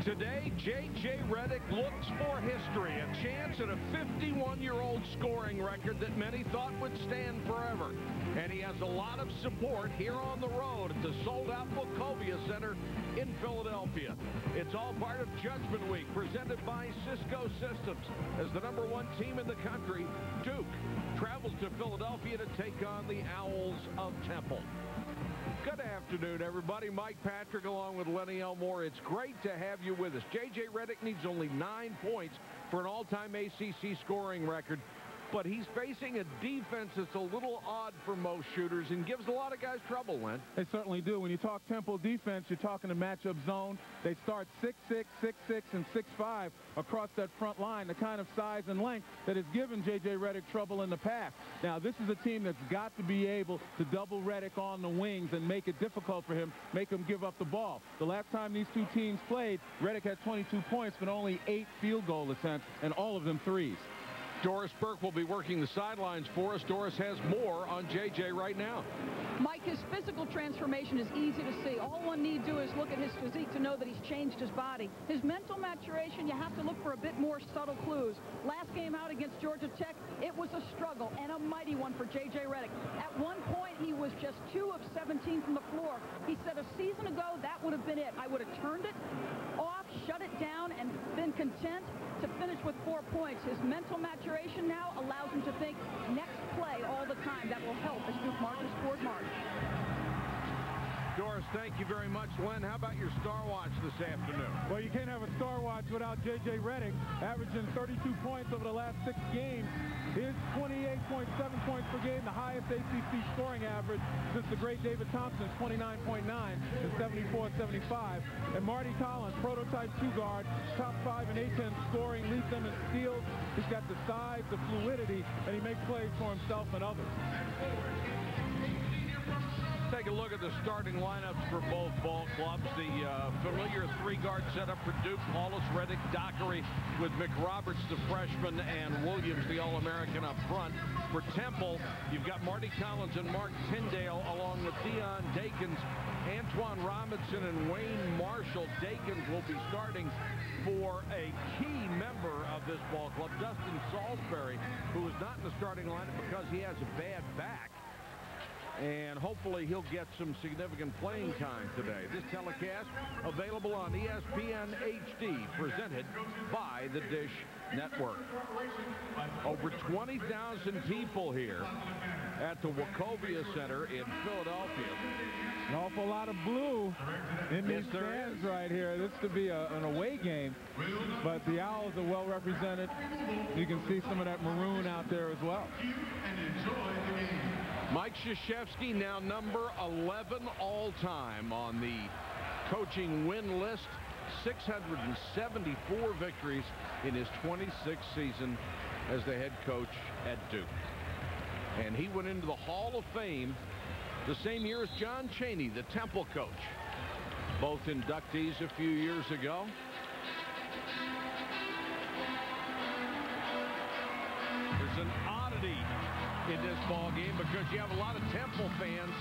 Today, J.J. Redick looks for history, a chance at a 51-year-old scoring record that many thought would stand forever. And he has a lot of support here on the road at the sold-out Wachovia Center in Philadelphia. It's all part of Judgment Week, presented by Cisco Systems. As the #1 team in the country, Duke travels to Philadelphia to take on the Owls of Temple. Good afternoon, everybody. Mike Patrick along with Lenny Elmore. It's great to have you with us. J.J. Redick needs only 9 points for an all-time ACC scoring record, but he's facing a defense that's a little odd for most shooters and gives a lot of guys trouble, Len. They certainly do. When you talk Temple defense, you're talking a matchup zone. They start 6'6", 6'6", and 6'5" across that front line, the kind of size and length that has given J.J. Redick trouble in the past. Now, this is a team that's got to be able to double Redick on the wings and make it difficult for him, make him give up the ball. The last time these two teams played, Redick had 22 points, but only 8 field goal attempts, and all of them threes. Doris Burke will be working the sidelines for us. Doris has more on J.J. right now. Mike, his physical transformation is easy to see. All one need do is look at his physique to know that he's changed his body. His mental maturation, you have to look for a bit more subtle clues. Last game out against Georgia Tech, it was a struggle and a mighty one for J.J. Redick. At one point, he was just 2 of 17 from the floor. He said a season ago, that would have been it. I would have turned it off, shut it down, and been content to finish with 4 points. His mental maturation now allows him to think next play all the time. That will help as Duke marches toward March. Doris, thank you very much. Len, how about your Star Watch this afternoon? Well, you can't have a Star Watch without J.J. Redick, averaging 32 points over the last 6 games. His 28.7 points per game, the highest ACC scoring average since the great David Thompson's 29.9 and 74-75. And Marty Collins, prototype 2-guard, top 5 in A-10 scoring, leads them in steals. He's got the size, the fluidity, and he makes plays for himself and others. Take a look at the starting lineups for both ball clubs. The familiar 3-guard setup for Duke: Paulus, Redick, Dockery, with McRoberts, the freshman, and Williams, the All-American, up front. For Temple, you've got Marty Collins and Mark Tyndale, along with Dion Dakins, Antoine Robinson, and Wayne Marshall. Dakins will be starting for a key member of this ball club, Dustin Salisbury, who is not in the starting lineup because he has a bad back. And hopefully he'll get some significant playing time today. This telecast available on ESPN HD, presented by the Dish Network. Over 20,000 people here at the Wachovia Center in Philadelphia. An awful lot of blue in these stands right here. This could be an away game, but the Owls are well represented. You can see some of that maroon out there as well. Mike Krzyzewski now number 11 all-time on the coaching win list. 674 victories in his 26th season as the head coach at Duke. And he went into the Hall of Fame the same year as John Chaney, the Temple coach. Both inductees a few years ago. There's an oddity in this ball game because you have a lot of Temple fans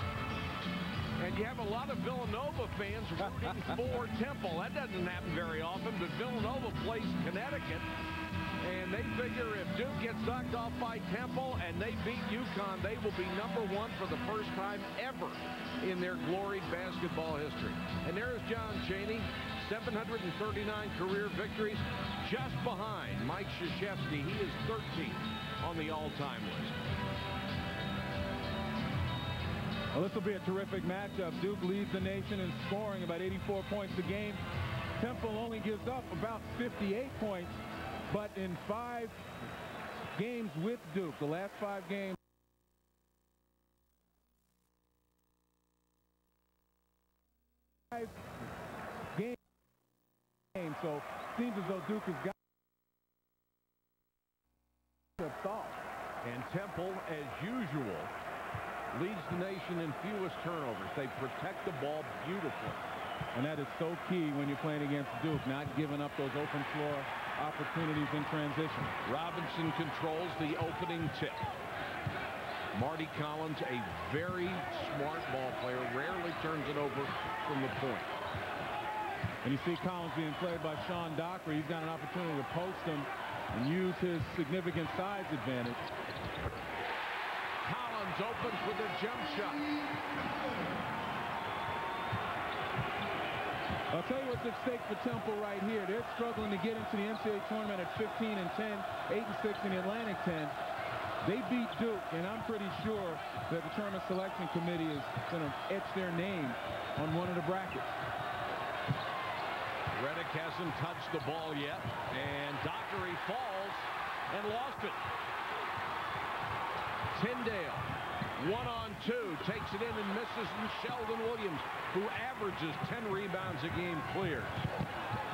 and you have a lot of Villanova fans rooting for Temple. That doesn't happen very often, but Villanova plays Connecticut, and they figure if Duke gets knocked off by Temple and they beat UConn, they will be #1 for the first time ever in their gloried basketball history. And there's John Chaney, 739 career victories, just behind Mike Krzyzewski. He is 13th on the all-time list. Well, this will be a terrific matchup. Duke leads the nation in scoring, about 84 points a game. Temple only gives up about 58 points, but in 5 games with Duke, the last 5 games, so it seems as though Duke has got to solve. And Temple, as usual, leads the nation in fewest turnovers. They protect the ball beautifully. And that is so key when you're playing against Duke, not giving up those open floor opportunities in transition. Robinson controls the opening tip. Marty Collins, a very smart ball player, rarely turns it over from the point. And you see Collins being played by Sean Dockery. He's got an opportunity to post him and use his significant size advantage. Collins opens with a jump shot. I'll tell you what's at stake for Temple right here. They're struggling to get into the NCAA tournament at 15-10, 8-6 in the Atlantic 10. They beat Duke, and I'm pretty sure that the tournament selection committee is going to etch their name on one of the brackets. Redick hasn't touched the ball yet, and Dockery falls and lost it. Tyndale, 1-on-2, takes it in and misses, and Sheldon Williams, who averages 10 rebounds a game, clears.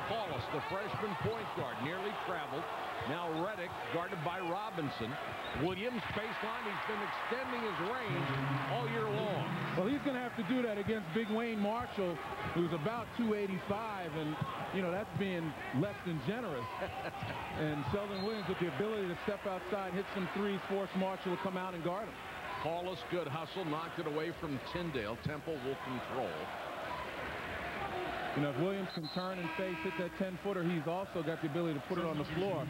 Paulus, the freshman point guard, nearly traveled. Now Redick, guarded by Robinson. Williams, baseline. He's been extending his range all year long. Well, he's going to have to do that against Big Wayne Marshall, who's about 285, and, you know, that's being less than generous. And Sheldon Williams with the ability to step outside, hit some threes, force Marshall to come out and guard him. Paulus, good hustle, knocked it away from Tyndale. Temple will control. You know, if Williams can turn and face, hit that 10-footer, he's also got the ability to put it on the floor.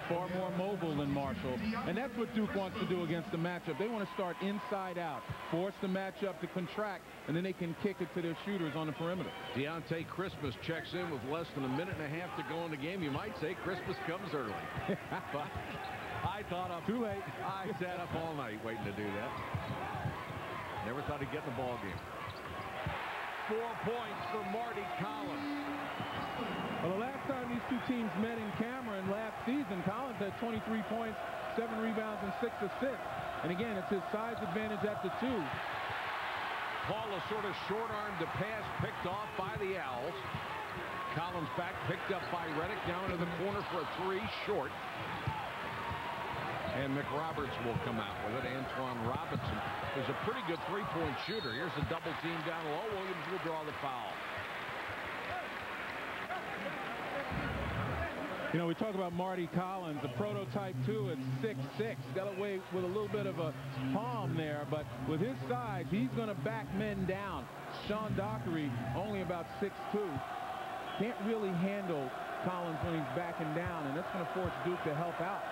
Far more mobile than Marshall. And that's what Duke wants to do against the matchup. They want to start inside out, force the matchup to contract, and then they can kick it to their shooters on the perimeter. Deontay Christmas checks in with less than a minute and a half to go in the game. You might say Christmas comes early. But I thought up too late. I sat up all night waiting to do that. Never thought he'd get in the ball game. 4 points for Marty Collins. Well, the last time these two teams met in Cameron last season, Collins had 23 points, 7 rebounds, and 6 assists. And again, it's his size advantage at the 2. Paulus sort of short-armed the pass, picked off by the Owls. Collins back, picked up by Redick, down into the corner for a 3, short. And McRoberts will come out with it. Antoine Robinson is a pretty good three-point shooter. Here's the double team down low. Williams will draw the foul. You know, we talk about Marty Collins, the prototype 2 at 6'6". Got away with a little bit of a palm there, but with his size, he's going to back men down. Sean Dockery, only about 6'2". Can't really handle Collins when he's backing down, and that's going to force Duke to help out.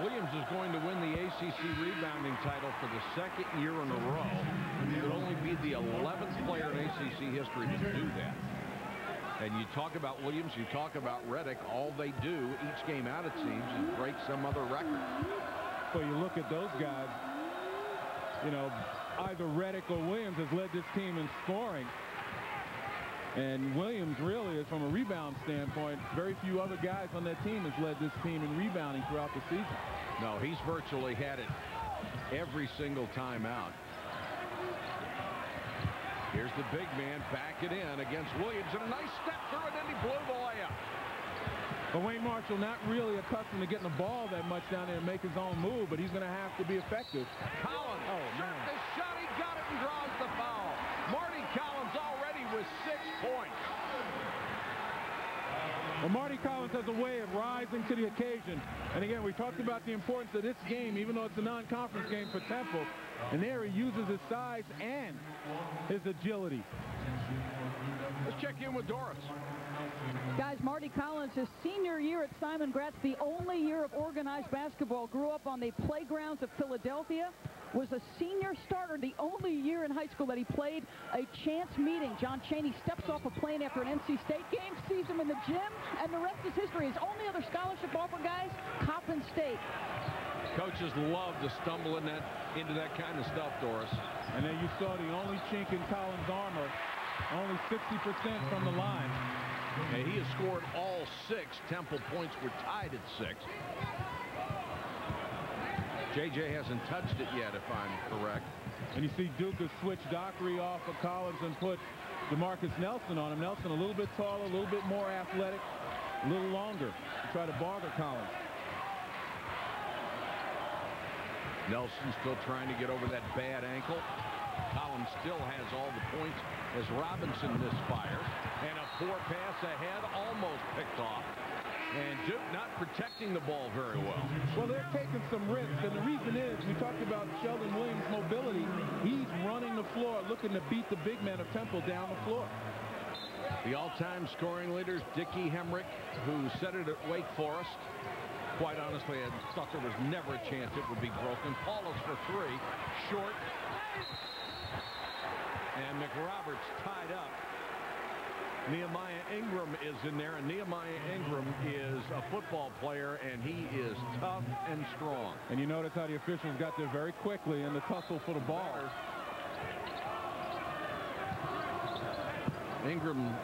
Williams is going to win the ACC rebounding title for the 2nd year in a row. He would only be the 11th player in ACC history to do that. And you talk about Williams, you talk about Redick, all they do each game out, it seems, is break some other record. So you look at those guys, you know, either Redick or Williams has led this team in scoring. And Williams really is, from a rebound standpoint, very few other guys on that team has led this team in rebounding throughout the season. No, he's virtually had it every single time out. Here's the big man, back it in against Williams, and a nice step through it, and he blew the layup. But Wayne Marshall not really accustomed to getting the ball that much down there and make his own move, but he's going to have to be effective. Collins, the shot, he got it and draws the foul. Marty Collins already with 6 points. Well, Marty Collins has a way of rising to the occasion. And again, we talked about the importance of this game, even though it's a non-conference game for Temple. And there he uses his size and his agility. Let's check in with Doris. Guys, Marty Collins, his senior year at Simon Gratz, the only year of organized basketball, grew up on the playgrounds of Philadelphia, was a senior starter, the only year in high school that he played a chance meeting. John Chaney steps off a plane after an NC State game, sees him in the gym, and the rest is history. His only other scholarship offer, guys, Coppin State. Coaches love to stumble into that kind of stuff, Doris. And then you saw the only chink in Collins' armor, only 60% from the line. And he has scored all 6. Temple points were tied at 6. JJ hasn't touched it yet, if I'm correct. And you see Duke has switched Dockery off of Collins and put DeMarcus Nelson on him. Nelson a little bit taller, a little bit more athletic, a little longer to try to bother Collins. Nelson still trying to get over that bad ankle. Collins still has all the points as Robinson misfires. And a poor pass ahead, almost picked off. And Duke not protecting the ball very well. Well, they're taking some risks, and the reason is, we talked about Sheldon Williams' mobility. He's running the floor, looking to beat the big man of Temple down the floor. The all-time scoring leaders, Dickie Hemrick, who set it at Wake Forest. Quite honestly, I thought there was never a chance it would be broken. Paulus for three, short. And McRoberts tied up. Nehemiah Ingram is in there, and Nehemiah Ingram is a football player, and he is tough and strong. And you notice how the officials got there very quickly in the tussle for the ball. Ingram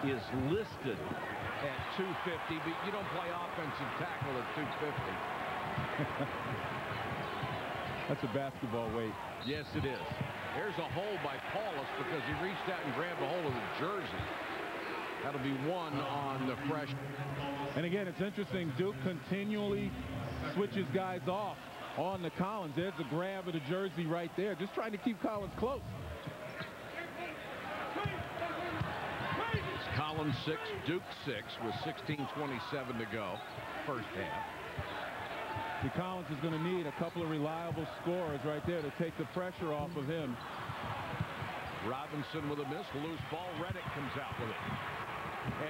is listed at 250, but you don't play offensive tackle at 250. That's a basketball weight. Yes, it is. There's a hole by Paulus because he reached out and grabbed a hold of the jersey. That'll be one on the freshman. And again, it's interesting. Duke continually switches guys off on the Collins. There's a grab of the jersey right there, just trying to keep Collins close. It's Collins 6, Duke 6 with 16:27 to go, first half. The Collins is going to need a couple of reliable scorers right there to take the pressure off of him. Robinson with a miss, loose ball. Redick comes out with it.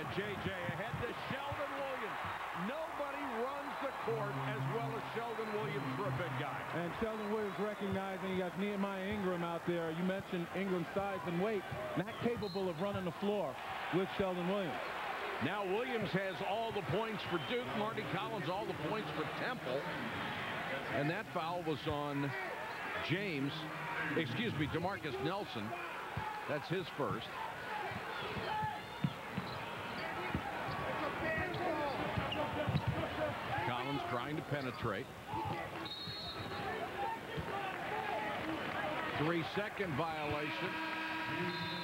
And J.J. ahead to Sheldon Williams. Nobody runs the court as well as Sheldon Williams for a big guy. And Sheldon Williams recognizing you got Nehemiah Ingram out there. You mentioned Ingram's size and weight. Not capable of running the floor with Sheldon Williams. Now Williams has all the points for Duke. Marty Collins all the points for Temple. And that foul was on DeMarcus Nelson. That's his first. Collins trying to penetrate. 3-second violation.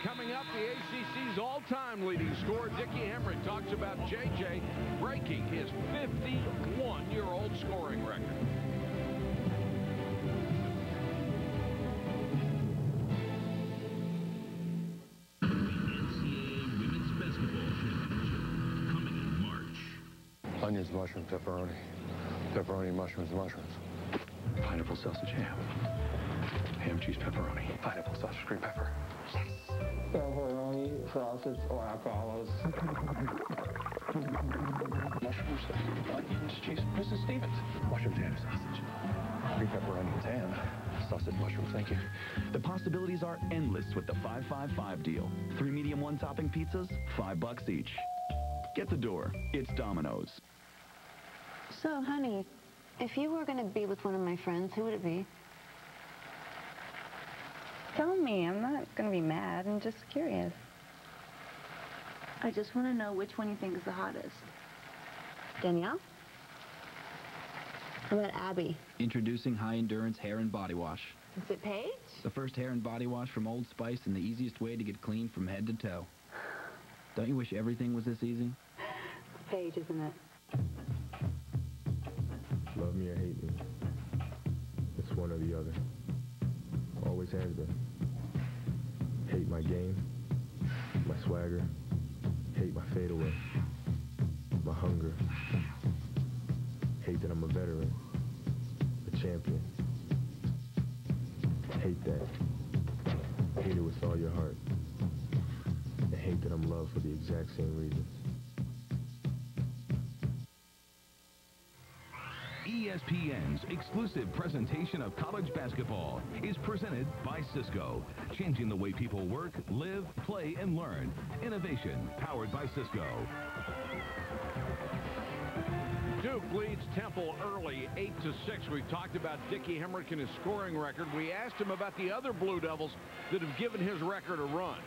Coming up, the ACC's all-time leading scorer, Dickie Hemrick, talks about J.J. breaking his 51-year-old scoring record. NCAA Women's Basketball Championship coming in March. Onions, mushrooms, pepperoni, mushrooms, pineapple sausage ham, ham, cheese, pepperoni, pineapple sausage, green pepper. Pepperoni, sausage, or avocados. Mushrooms, onions, cheese. Mrs. Stevens. Mushrooms, ham, sausage. Green pepper, onions, ham, sausage, mushrooms. Thank you. The possibilities are endless with the 5-5-5 deal. 3 medium one-topping pizzas, $5 each. Get the door. It's Domino's. So, honey, if you were going to be with one of my friends, who would it be? Tell me. I'm not going to be mad. I'm just curious. I just want to know which one you think is the hottest. Danielle? How about Abby? Introducing high-endurance hair and body wash. Is it Paige? The first hair and body wash from Old Spice and the easiest way to get clean from head to toe. Don't you wish everything was this easy? Paige, isn't it? Love me or hate me. It's one or the other. Always has been. Hate my game, my swagger, hate my fadeaway, my hunger. Hate that I'm a veteran, a champion. Hate that. Hate it with all your heart. And hate that I'm loved for the exact same reasons. ESPN's exclusive presentation of college basketball is presented by Cisco, changing the way people work, live, play, and learn. Innovation powered by Cisco. Duke leads Temple early, 8-6. We've talked about Dickie Hemrick and his scoring record. We asked him about the other Blue Devils that have given his record a run.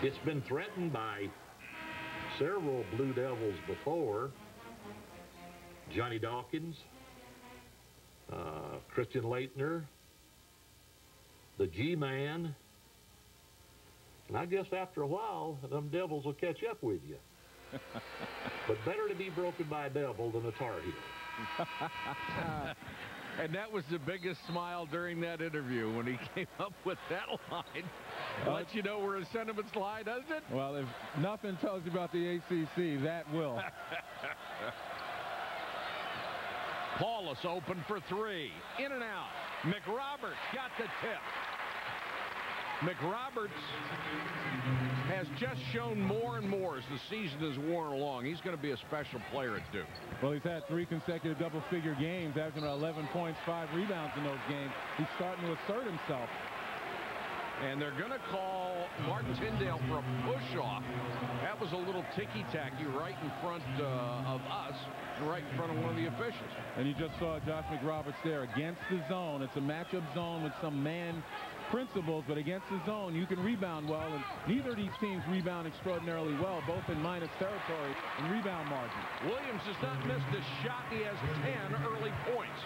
It's been threatened by several Blue Devils before. Johnny Dawkins, Christian Leitner, the G-Man, and I guess after a while, them Devils will catch up with you. But better to be broken by a Devil than a Tar Heel. And that was the biggest smile during that interview when he came up with that line. Lets you know where his sentiments lie, doesn't it? Well, if nothing tells you about the ACC, that will. Paulus open for three. In and out. McRoberts got the tip. McRoberts has just shown more and more as the season has worn along. He's going to be a special player at Duke. Well, he's had 3 consecutive double-figure games, averaging 11 points, 5 rebounds in those games. He's starting to assert himself. And they're going to call Martin Tyndale for a push-off. That was a little ticky-tacky right in front of us, right in front of one of the officials. And you just saw Josh McRoberts there against the zone. It's a matchup zone with some man principles, but against the zone, you can rebound well, and neither of these teams rebound extraordinarily well, both in minus territory and rebound margin. Williams has not missed a shot. He has 10 early points.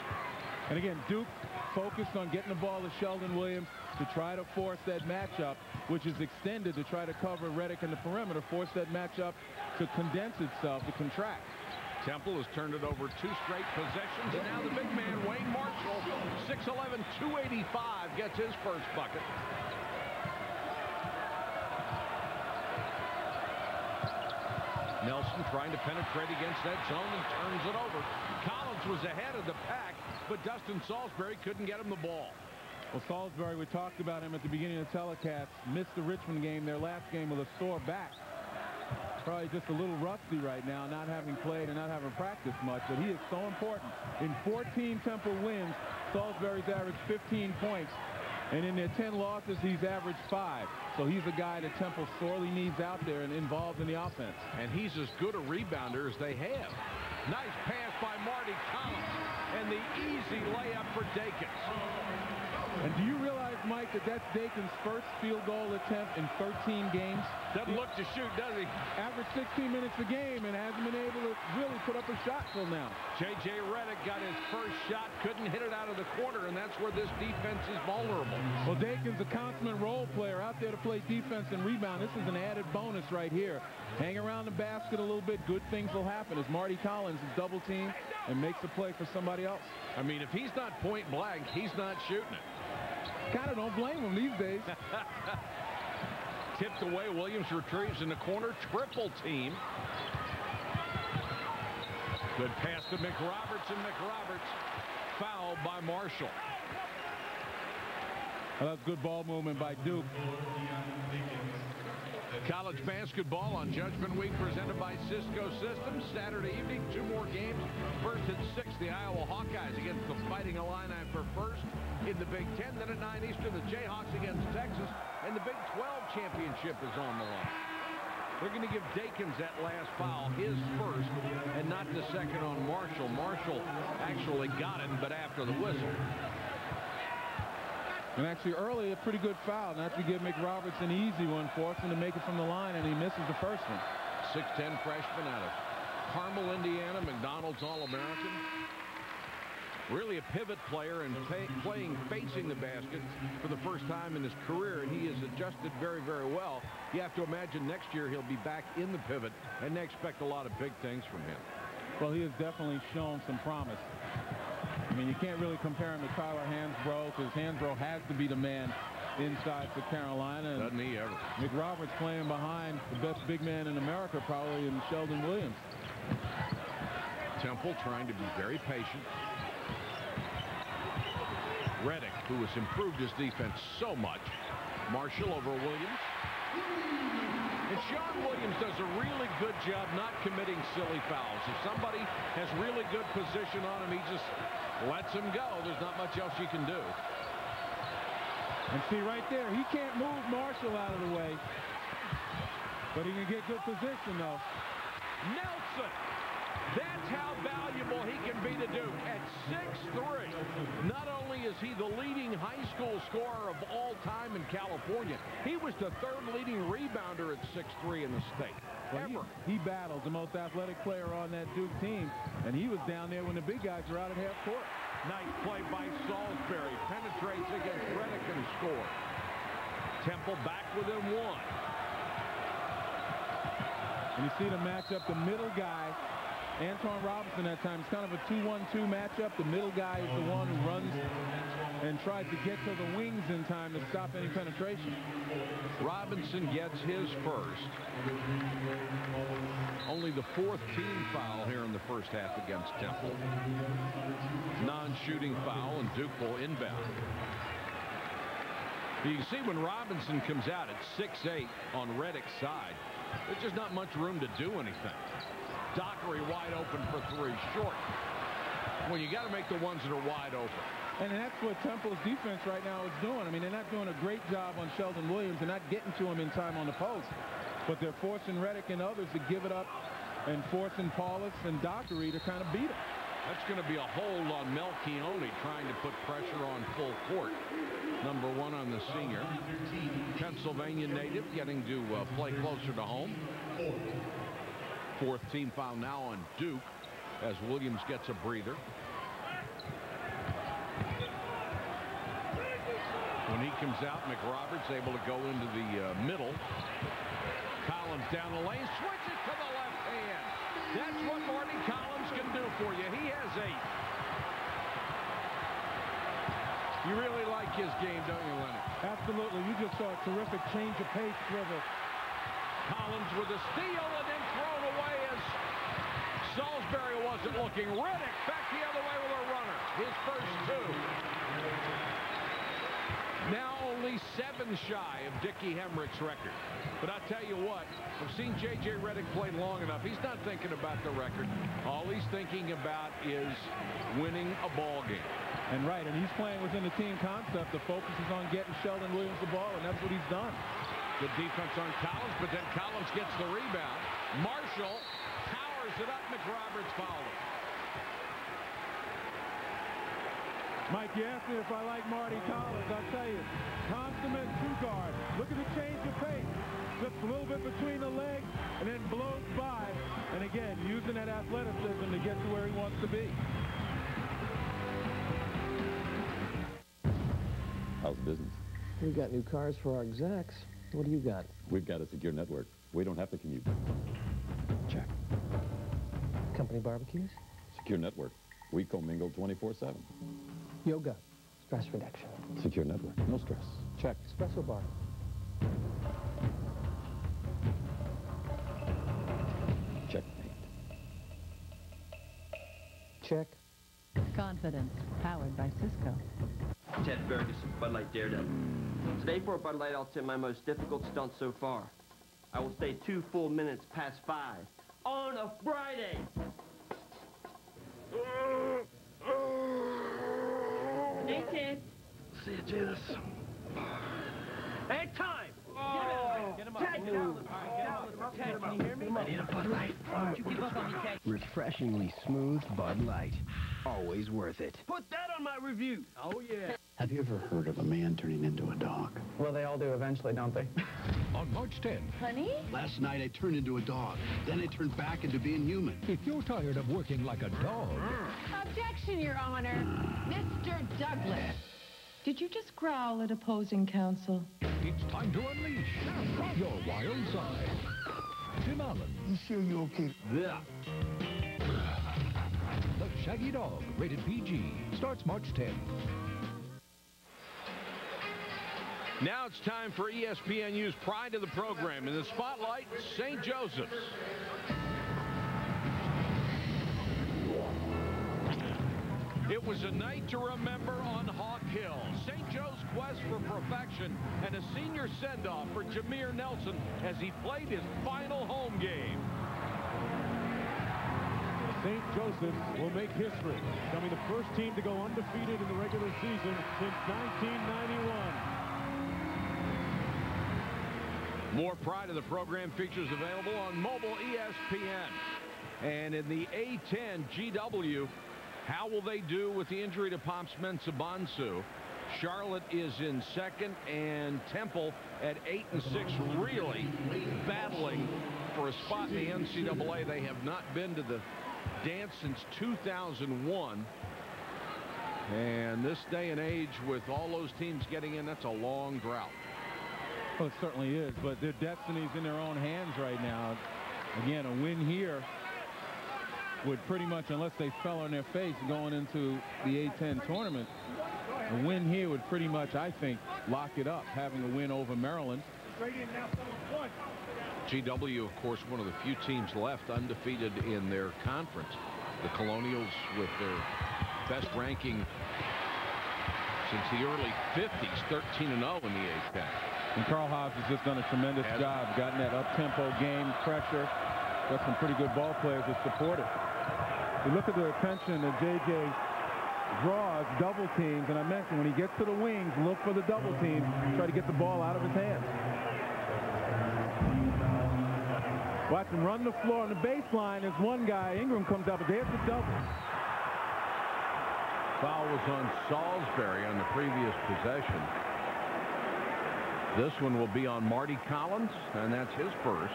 And again, Duke focused on getting the ball to Sheldon Williams to try to force that matchup, which is extended to try to cover Redick in the perimeter, force that matchup to condense itself, to contract. Temple has turned it over 2 straight possessions, and now the big man, Wayne Marshall, 6'11", 285, gets his first bucket. Nelson trying to penetrate against that zone and turns it over. Collins was ahead of the pack, but Dustin Salisbury couldn't get him the ball. Well, Salisbury, we talked about him at the beginning of the telecast, missed the Richmond game, their last game, with a sore back. Probably just a little rusty right now, not having played and not having practiced much, but he is so important. In 14 Temple wins, Salisbury's averaged 15 points, and in their 10 losses, he's averaged 5. So he's a guy that Temple sorely needs out there and involved in the offense. And he's as good a rebounder as they have. Nice pass by Marty Collins, and the easy layup for Dakins. And do you realize, Mike, that that's Dakins' first field goal attempt in 13 games? Doesn't look to shoot, does he? Averaged 16 minutes a game and hasn't been able to really put up a shot till now. J.J. Redick got his first shot, couldn't hit it out of the corner, and that's where this defense is vulnerable. Well, Dakins, a consummate role player out there to play defense and rebound. This is an added bonus right here. Hang around the basket a little bit, good things will happen as Marty Collins is double teamed and makes a play for somebody else. I mean, if he's not point blank, he's not shooting it. Kind of don't blame him these days. Tipped away, Williams retrieves in the corner, triple team. Good pass to McRoberts, and McRoberts fouled by Marshall. Well, that's good ball movement by Duke. College basketball on Judgment Week presented by Cisco Systems. Saturday evening, 2 more games. First at 6, the Iowa Hawkeyes against the Fighting Illini for first in the Big Ten. Then at 9 Eastern, the Jayhawks against Texas. And the Big 12 championship is on the line. They're going to give Dakins that last foul, his first, and not the second on Marshall. Marshall actually got it, but after the whistle. And actually early, a pretty good foul. Not to give McRoberts an easy one, forcing to make it from the line, and he misses the first one. 6'10" freshman out of Carmel, Indiana, McDonald's All-American. Really a pivot player and playing facing the basket for the first time in his career, and he has adjusted very, very well. You have to imagine next year he'll be back in the pivot, and they expect a lot of big things from him. Well, he has definitely shown some promise. I mean, you can't really compare him to Tyler Hansbrough, because Hansbrough has to be the man inside for Carolina. And doesn't he ever? McRoberts playing behind the best big man in America, probably, in Sheldon Williams. Temple trying to be very patient. Redick, who has improved his defense so much. Marshall over Williams. And Sean Williams does a really good job not committing silly fouls. If somebody has really good position on him, he just lets him go. There's not much else you can do. And see right there, he can't move Marshall out of the way. But he can get good position, though. Nelson! That's how valuable he can be to Duke. At 6'3", not only is he the leading high school scorer of all time in California, he was the 3rd leading rebounder at 6'3" in the state. Well, he battled the most athletic player on that Duke team, and he was down there when the big guys were out at half court. Nice play by Salisbury. Penetrates against Redick and scores. Temple back within 1. And you see the matchup, the middle guy, Antoine Robinson that time. It's kind of a 2-1-2 matchup. The middle guy is the one who runs and tries to get to the wings in time to stop any penetration. Robinson gets his first. Only the 4th team foul here in the first half against Temple. Non-shooting foul, and Duke will inbound. You can see when Robinson comes out at 6'8" on Redick's side, there's just not much room to do anything. Dockery wide open for three, short. When you got to make the ones that are wide open. And that's what Temple's defense right now is doing. I mean, they're not doing a great job on Sheldon Williams. They're not getting to him in time on the post. But they're forcing Redick and others to give it up and forcing Paulus and Dockery to kind of beat him. That's going to be a hold on Melchione trying to put pressure on full court. Number 1 on the senior. Pennsylvania native getting to play closer to home. 4th team foul now on Duke as Williams gets a breather. When he comes out, McRoberts able to go into the middle. Collins down the lane, switches to the left hand. That's what Marty Collins can do for you. He has 8. You really like his game, don't you, Leonard? Absolutely. You just saw a terrific change of pace dribble. Collins with a steal and then thrown away as Salisbury wasn't looking. Redick back the other way with a runner. His first 2. Now only 7 shy of Dickie Hemrick's record. But I tell you what, I've seen J.J. Redick play long enough. He's not thinking about the record. All he's thinking about is winning a ball game. And he's playing within the team concept. The focus is on getting Sheldon Williams the ball, and that's what he's done. Good defense on Collins, but then Collins gets the rebound. Marshall powers it up. McRoberts fouled him. Mike, you asked me if I like Marty Collins. I'll tell you, consummate 2-guard. Look at the change of pace. Just a little bit between the legs and then blows by. And again, using that athleticism to get to where he wants to be. How's business? We got new cars for our execs. What do you got? We've got a secure network. We don't have to commute. Check. Company barbecues? Secure network. We commingle 24/7. Yoga. Stress reduction. Secure network. No stress. Check. Espresso bar. Checkmate. Check. Confidence. Powered by Cisco. Ted Ferguson, Bud Light Daredevil. Today for Bud Light, I'll attempt my most difficult stunt so far. I will stay 2 full minutes past 5 on a Friday. Hey, Ted. See you, Jesus. Hey, time! Get him up. Ted, get out. Ted, can you hear me? I need a Bud Light. Don't you give up on me, Ted. Refreshingly smooth Bud Light. Always worth it. Put that on my review. Oh, yeah. Have you ever heard of a man turning into a dog? Well, they all do eventually, don't they? On March 10th. Honey? Last night I turned into a dog. Then I turned back into being human. If you're tired of working like a dog. Objection, Your Honor. Mr. Douglas. Did you just growl at opposing counsel? It's time to unleash your wild side. Tim Allen. You sure you're okay? Yeah. The Shaggy Dog, rated PG, starts March 10th. Now it's time for ESPNU's pride of the program. In the spotlight, St. Joseph's. It was a night to remember on Hawk Hill. St. Joe's quest for perfection and a senior send-off for Jameer Nelson as he played his final home game. St. Joseph's will make history, becoming the first team to go undefeated in the regular season since 1991. More pride of the program features available on mobile ESPN. And in the A10 GW, how will they do with the injury to Pops Mensah-Bonsu? Charlotte is in second, and Temple at 8 and 6, really battling for a spot in the NCAA. They have not been to the dance since 2001. And this day and age, with all those teams getting in, that's a long drought. Well, it certainly is, but their destiny's in their own hands right now. Again, a win here would pretty much, unless they fell on their face going into the A10 tournament, a win here would pretty much, I think, lock it up, having a win over Maryland. GW, of course, one of the few teams left undefeated in their conference. The Colonials, with their best ranking since the early 50s, 13-0 in the A-10. And Carl Hobbs has just done a tremendous job, gotten that up-tempo game, pressure. Got some pretty good ball players that support it. You look at the attention that J.J. draws, double teams, and I mentioned when he gets to the wings, look for the double team, try to get the ball out of his hands. Watch him run the floor on the baseline. There's one guy, Ingram comes up, but there's the double. Foul was on Salisbury on the previous possession. This one will be on Marty Collins, and that's his first.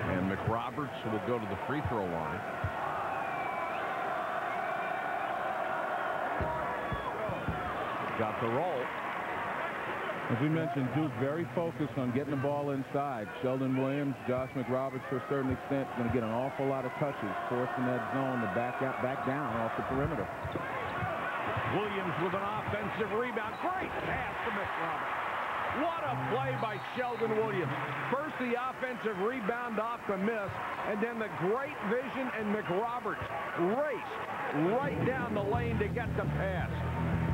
And McRoberts will go to the free throw line. Got the roll. As we mentioned, Duke very focused on getting the ball inside. Sheldon Williams, Josh McRoberts to a certain extent going to get an awful lot of touches, forcing that zone to back down off the perimeter. Williams with an offensive rebound. Great pass to McRoberts. What a play by Sheldon Williams. First the offensive rebound off the miss, and then the great vision, and McRoberts raced right down the lane to get the pass.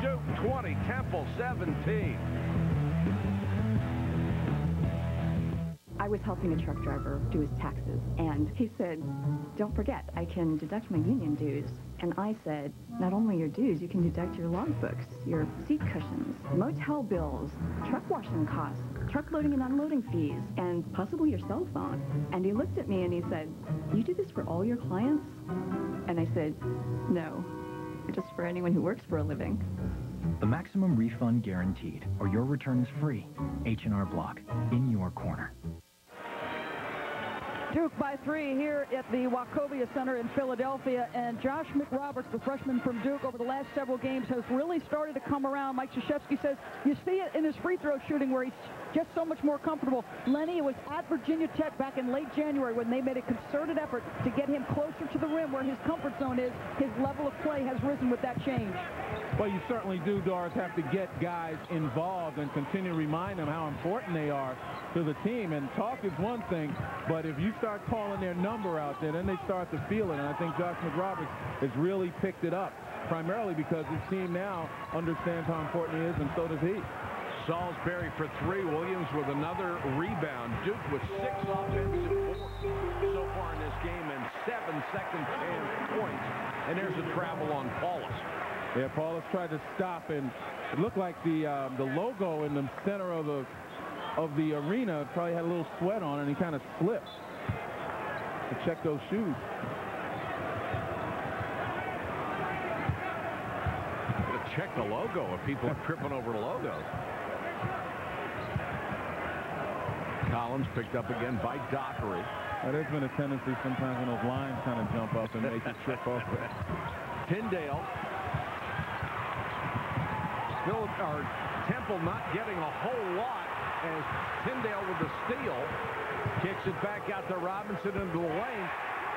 Duke 20, Temple 17. I was helping a truck driver do his taxes, and he said, "Don't forget, I can deduct my union dues." And I said, "Not only your dues, you can deduct your logbooks, your seat cushions, motel bills, truck washing costs, truck loading and unloading fees, and possibly your cell phone." And he looked at me and he said, "You do this for all your clients?" And I said, "No, just for anyone who works for a living." The maximum refund guaranteed, or your return is free. H&R Block, in your corner. Duke by 3 here at the Wachovia Center in Philadelphia, and Josh McRoberts, the freshman from Duke, over the last several games has really started to come around. Mike Krzyzewski says you see it in his free throw shooting where he's just so much more comfortable. Lenny, it was at Virginia Tech back in late January when they made a concerted effort to get him closer to the rim where his comfort zone is. His level of play has risen with that change. Well, you certainly do, Doris, have to get guys involved and continue to remind them how important they are to the team. And talk is one thing, but if you start calling their number out there, then they start to feel it. And I think Josh McRoberts has really picked it up, primarily because his team now understands how important he is, and so does he. Salisbury for 3. Williams with another rebound. Duke with 6 offensive boards so far in this game and 7 second-chance points. And there's a travel on Paulus. Yeah, Paulus tried to stop, and it looked like the logo in the center of the arena probably had a little sweat on it, and he kind of slipped. To check those shoes. Gotta check the logo if people are tripping over the logos. Collins picked up again by Dockery. Well, there's been a tendency sometimes when those lines kind of jump up and make you trip over it. Tyndale. Temple not getting a whole lot as Tyndale with the steal kicks it back out to Robinson into the lane.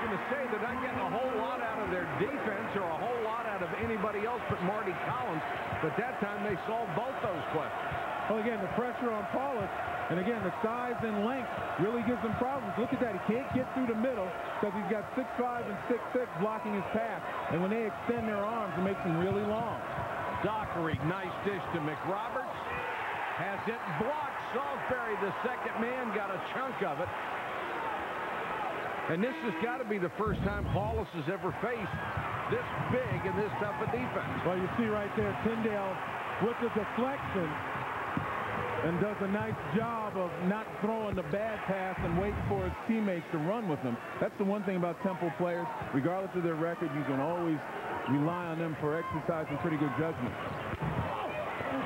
I'm going to say they're not getting a whole lot out of their defense or a whole lot out of anybody else but Marty Collins, but that time they solved both those questions. Well, again, the pressure on Paulus, and again, the size and length really gives them problems. Look at that. He can't get through the middle because he's got 6'5" and 6'6" blocking his pass, and when they extend their arms, it makes them really long. Dockery, nice dish to McRoberts. Has it blocked. Salisbury, the second man, got a chunk of it. And this has got to be the first time Paulus has ever faced this big and this tough a defense. Well, you see right there, Tyndale with the deflection and does a nice job of not throwing the bad pass and waiting for his teammates to run with him. That's the one thing about Temple players. Regardless of their record, you can always rely on them for exercising pretty good judgment.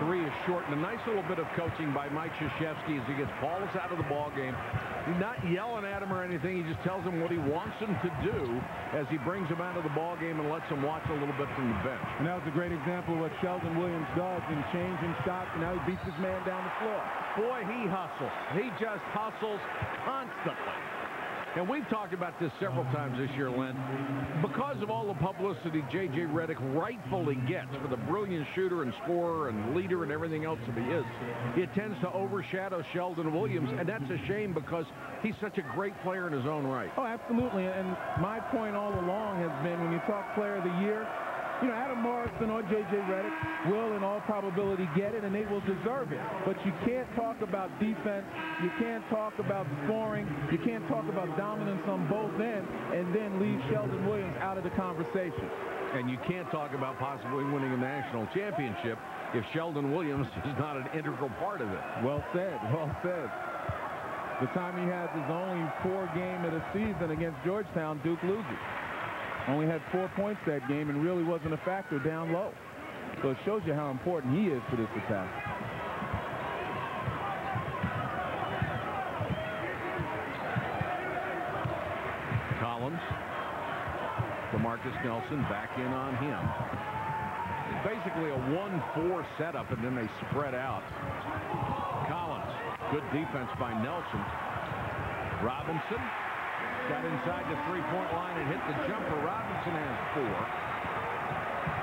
3 is short, and a nice little bit of coaching by Mike Krzyzewski as he gets Paulus out of the ball game. He's not yelling at him or anything. He just tells him what he wants him to do as he brings him out of the ball game and lets him watch a little bit from the bench. And that was a great example of what Sheldon Williams does in changing shots, and now he beats his man down the floor. Boy, he hustles. He just hustles constantly. And we've talked about this several times this year, Len. Because of all the publicity J.J. Redick rightfully gets for the brilliant shooter and scorer and leader and everything else that he is, it tends to overshadow Sheldon Williams, and that's a shame because he's such a great player in his own right. Oh, absolutely. And my point all along has been when you talk player of the year, you know, Adam Morrison or J.J. Redick will in all probability get it, and they will deserve it. But you can't talk about defense. You can't talk about scoring. You can't talk about dominance on both ends and then leave Sheldon Williams out of the conversation. And you can't talk about possibly winning a national championship if Sheldon Williams is not an integral part of it. Well said. Well said. The time he has his only 4 game of the season against Georgetown, Duke loses. Only had 4 points that game and really wasn't a factor down low. So it shows you how important he is for this attack. Collins. DeMarcus Nelson back in on him. Basically a 1-4 setup, and then they spread out. Collins. Good defense by Nelson. Robinson. Got inside the three-point line and hit the jumper. Robinson has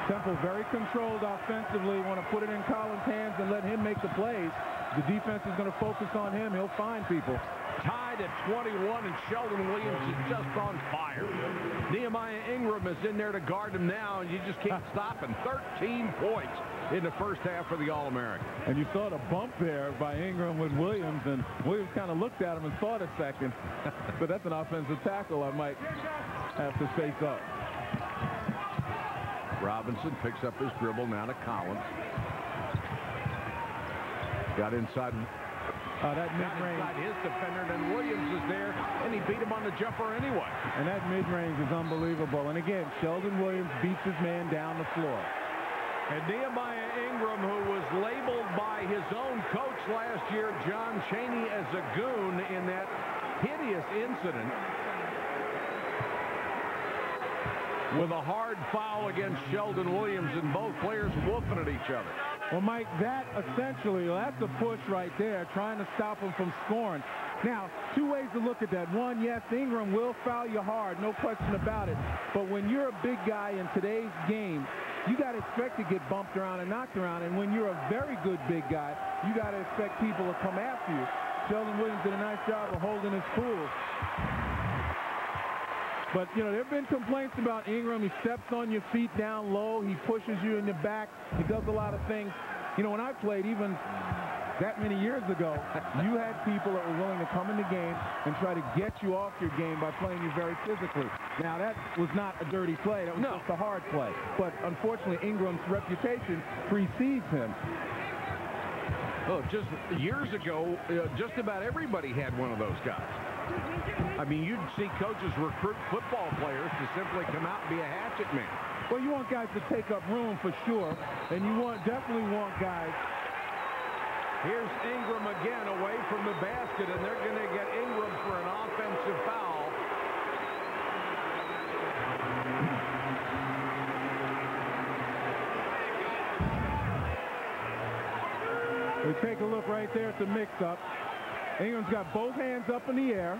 4. Temple very controlled offensively. Want to put it in Collins' hands and let him make the plays. The defense is going to focus on him. He'll find people. Tied at 21, and Sheldon Williams is just on fire. Nehemiah Ingram is in there to guard him now, and you just can't stop him. 13 points in the first half for the All-American. And you saw the bump there by Ingram with Williams, and Williams kind of looked at him and thought a second. But that's an offensive tackle I might have to face up. Robinson picks up his dribble now to Collins. Got inside. That mid-range. Got inside his defender, and Williams is there, and he beat him on the jumper anyway. And that mid-range is unbelievable. And again, Sheldon Williams beats his man down the floor. And Nehemiah Ingram, who was labeled by his own coach last year, John Chaney, as a goon in that hideous incident, with a hard foul against Sheldon Williams, and both players woofing at each other. Well, Mike, that essentially, that's a push right there, trying to stop him from scoring. Now, 2 ways to look at that. One, yes, Ingram will foul you hard, no question about it. But when you're a big guy in today's game, you got to expect to get bumped around and knocked around. And when you're a very good big guy, you got to expect people to come after you. Sheldon Williams did a nice job of holding his cool. But, you know, there have been complaints about Ingram. He steps on your feet down low. He pushes you in the back. He does a lot of things. You know, when I played, even that many years ago, you had people that were willing to come in the game and try to get you off your game by playing you very physically. Now, that was not a dirty play. That was just a hard play. But, unfortunately, Ingram's reputation precedes him. Oh, just years ago, just about everybody had one of those guys. I mean, you'd see coaches recruit football players to simply come out and be a hatchet man. Well, you want guys to take up room for sure, and you definitely want guys. Here's Ingram again away from the basket, and they're going to get Ingram for an offensive foul. We take a look right there at the mix-up. Ingram's got both hands up in the air.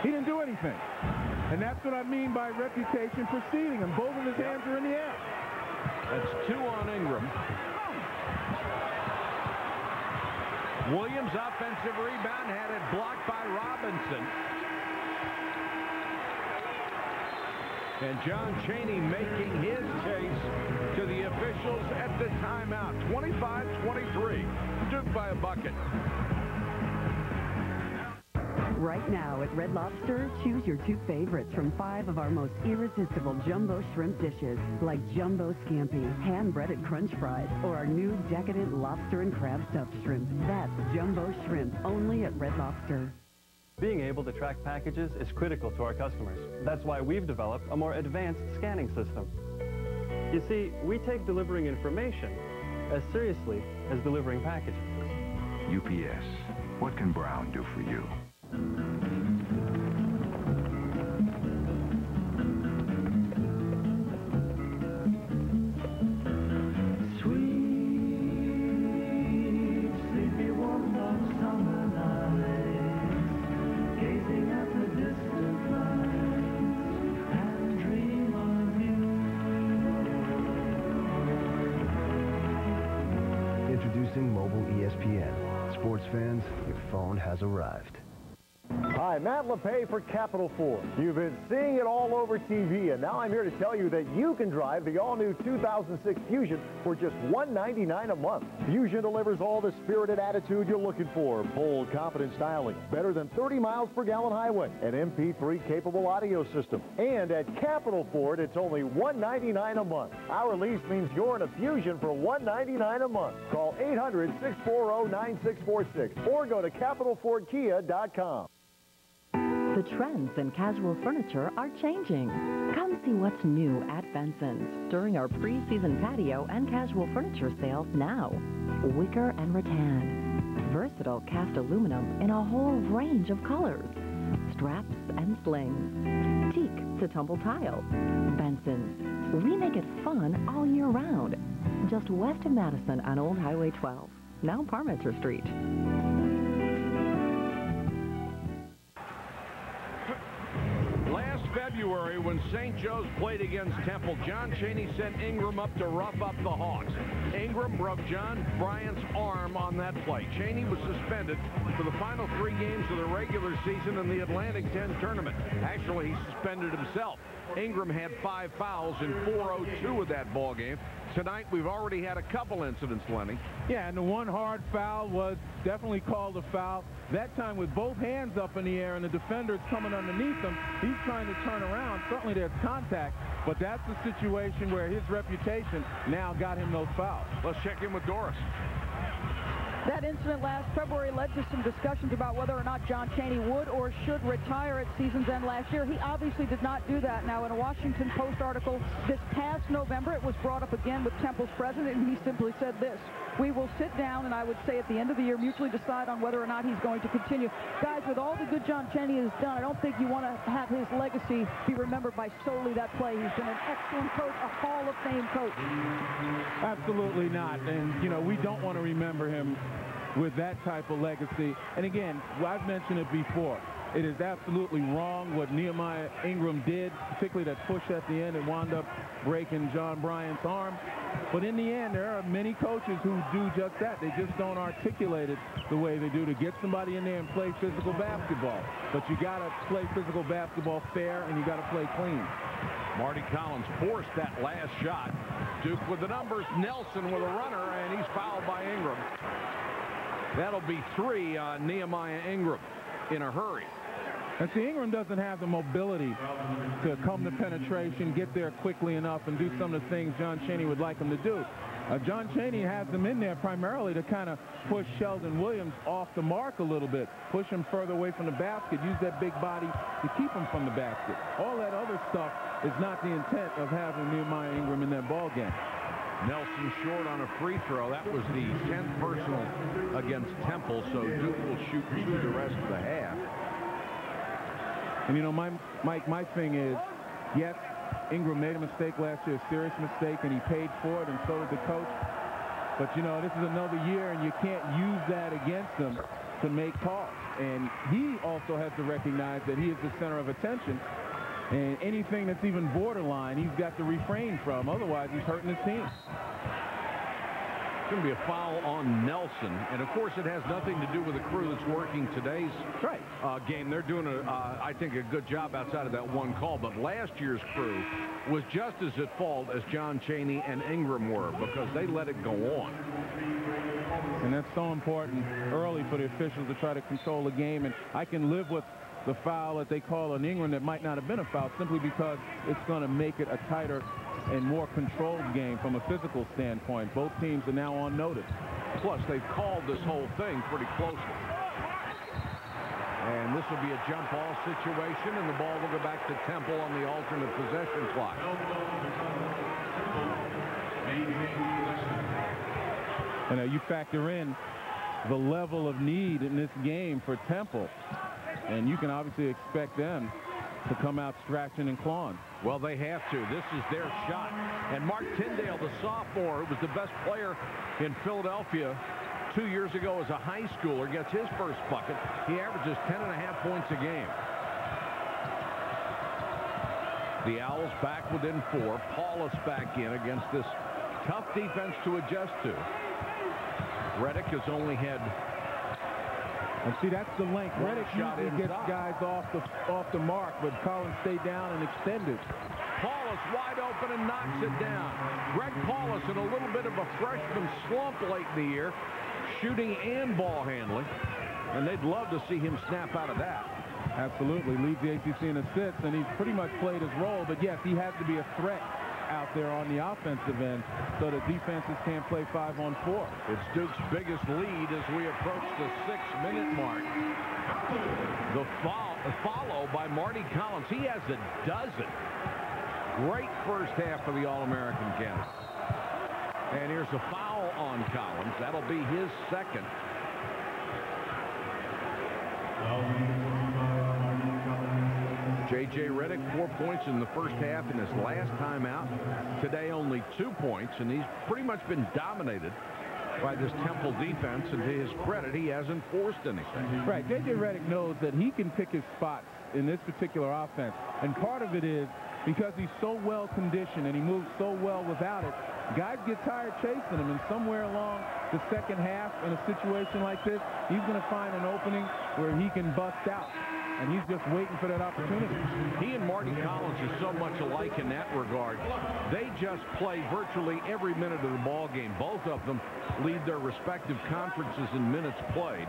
He didn't do anything. And that's what I mean by reputation preceding him. Both of his hands are in the air. That's 2 on Ingram. Williams' offensive rebound had it blocked by Robinson. And John Chaney making his case to the officials at the timeout. 25-23. Duke by a bucket. Right now at Red Lobster, choose your 2 favorites from 5 of our most irresistible jumbo shrimp dishes, like jumbo scampi, hand-breaded crunch fries, or our new decadent lobster and crab stuffed shrimp. That's jumbo shrimp, only at Red Lobster. Being able to track packages is critical to our customers. That's why we've developed a more advanced scanning system. You see, we take delivering information as seriously as delivering packages. UPS, what can Brown do for you? Sweet, sleepy, warm, summer nights. Introducing mobile ESPN. Sports fans, your phone has arrived. Hi, Matt LePay for Capital Ford. You've been seeing it all over TV, and now I'm here to tell you that you can drive the all-new 2006 Fusion for just $199 a month. Fusion delivers all the spirited attitude you're looking for, bold, confident styling, better than 30 miles per gallon highway, an MP3-capable audio system. And at Capital Ford, it's only $199 a month. Our lease means you're in a Fusion for $199 a month. Call 800-640-9646 or go to CapitalFordKia.com. The trends in casual furniture are changing. Come see what's new at Benson's during our pre-season patio and casual furniture sales now. Wicker and rattan. Versatile cast aluminum in a whole range of colors. Straps and slings. Teak to tumble tile. Benson's. We make it fun all year round. Just west of Madison on Old Highway 12. Now Parmenter Street. February, when St. Joe's played against Temple, John Chaney sent Ingram up to rough up the Hawks. Ingram broke John Bryant's arm on that play. Chaney was suspended for the final 3 games of the regular season in the Atlantic 10 tournament. Actually, he suspended himself. Ingram had 5 fouls in 4:02 of that ball game. Tonight, we've already had a couple incidents, Lenny. Yeah, and the one hard foul was definitely called a foul. That time with both hands up in the air and the defender's coming underneath him, he's trying to turn around. Certainly there's contact, but that's the situation where his reputation now got him those fouls. Let's check in with Doris. That incident last February led to some discussions about whether or not John Chaney would or should retire at season's end last year. He obviously did not do that. Now, in a Washington Post article this past November, it was brought up again with Temple's president, and he simply said this: "We will sit down and I would say at the end of the year mutually decide on whether or not he's going to continue." Guys, with all the good John Chaney has done, I don't think you want to have his legacy be remembered by solely that play. He's been an excellent coach, a Hall of Fame coach. Absolutely not. And, you know, we don't want to remember him with that type of legacy. And again, I've mentioned it before. It is absolutely wrong what Nehemiah Ingram did, particularly that push at the end. It wound up breaking John Bryant's arm. But in the end, there are many coaches who do just that. They just don't articulate it the way they do to get somebody in there and play physical basketball. But you got to play physical basketball fair, and you got to play clean. Marty Collins forced that last shot. Duke with the numbers. Nelson with a runner, and he's fouled by Ingram. That'll be 3 on Nehemiah Ingram in a hurry. And see, Ingram doesn't have the mobility to come to penetration, get there quickly enough, and do some of the things John Chaney would like him to do. John Chaney has him in there primarily to kind of push Sheldon Williams off the mark a little bit, push him further away from the basket, use that big body to keep him from the basket. All that other stuff is not the intent of having Nehemiah Ingram in that ball game. Nelson short on a free throw. That was the 10th personal against Temple, so Duke will shoot 2 the rest of the half. And, you know, Mike, my thing is, yes, Ingram made a mistake last year, a serious mistake, and he paid for it, and so did the coach. But, you know, this is another year, and you can't use that against him to make calls. And he also has to recognize that he is the center of attention. And anything that's even borderline, he's got to refrain from. Otherwise, he's hurting his team. It's going to be a foul on Nelson. And, of course, it has nothing to do with the crew that's working today's game. They're doing, I think, a good job outside of that one call. But last year's crew was just as at fault as John Chaney and Ingram were because they let it go on. And that's so important early for the officials to try to control the game. And I can live with the foul that they call on Ingram that might not have been a foul simply because it's going to make it a tighter and more controlled game from a physical standpoint. Both teams are now on notice. Plus, they've called this whole thing pretty closely. And this will be a jump ball situation, and the ball will go back to Temple on the alternate possession clock. And you factor in the level of need in this game for Temple. And you can obviously expect them to come out scratching and clawing. Well, they have to. This is their shot. And Mark Tyndale, the sophomore, who was the best player in Philadelphia 2 years ago as a high schooler, gets his first bucket. He averages 10.5 points a game. The Owls back within 4. Paulus back in against this tough defense to adjust to. Redick has only had... And see, that's the length. Redick usually gets guys off the mark, but Collins stayed down and extended. Paulus wide open and knocks it down. Greg Paulus in a little bit of a freshman slump late in the year, shooting and ball handling, and they'd love to see him snap out of that. Absolutely. Leads the ACC in assists, and he's pretty much played his role, but yes, he has to be a threat out there on the offensive end so that defenses can't play 5-on-4. It's Duke's biggest lead as we approach the 6-minute mark. The follow by Marty Collins. He has a dozen. Great first half for the All-American candidate. And here's a foul on Collins. That'll be his second. J.J. Redick, 4 points in the first half in his last time out. Today only 2 points, and he's pretty much been dominated by this Temple defense, and to his credit, he hasn't forced anything. Right. J.J. Redick knows that he can pick his spots in this particular offense, and part of it is because he's so well conditioned and he moves so well without it, guys get tired chasing him, and somewhere along the second half in a situation like this, he's going to find an opening where he can bust out. And he's just waiting for that opportunity. He and Marty Collins are so much alike in that regard. They just play virtually every minute of the ball game. Both of them lead their respective conferences in minutes played.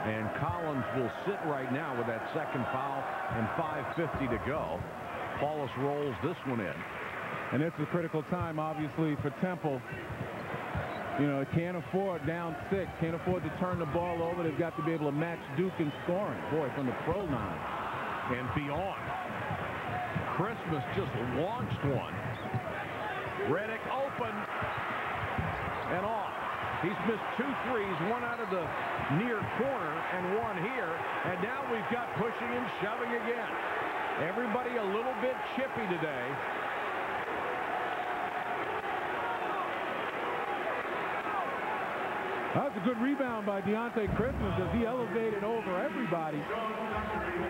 And Collins will sit right now with that second foul and 5:50 to go. Paulus rolls this one in. And it's a critical time, obviously, for Temple. You know, it can't afford down 6, can't afford to turn the ball over. They've got to be able to match Duke in scoring. Boy, from the pro line. And beyond. Christmas just launched one. Redick open and off. He's missed 2 threes, one out of the near corner and one here. And now we've got pushing and shoving again. Everybody a little bit chippy today. That was a good rebound by Deontay Christmas as he elevated over everybody.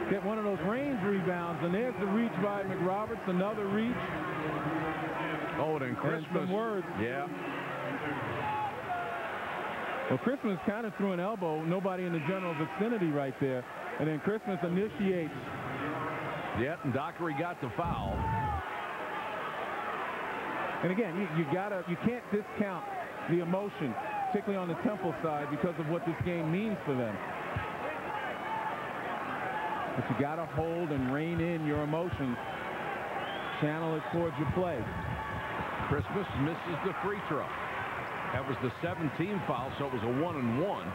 Get one of those range rebounds, and there's the reach by McRoberts, another reach. Oh, and Christmas. And some words. Yeah. Well, Christmas kind of threw an elbow, nobody in the general vicinity right there, and then Christmas initiates. Yeah, and Dockery got the foul. And again, you can't discount the emotion, particularly on the Temple side, because of what this game means for them. But you got to hold and rein in your emotions. Channel it towards your play. Christmas misses the free throw. That was the 17th foul, so it was a 1-and-1.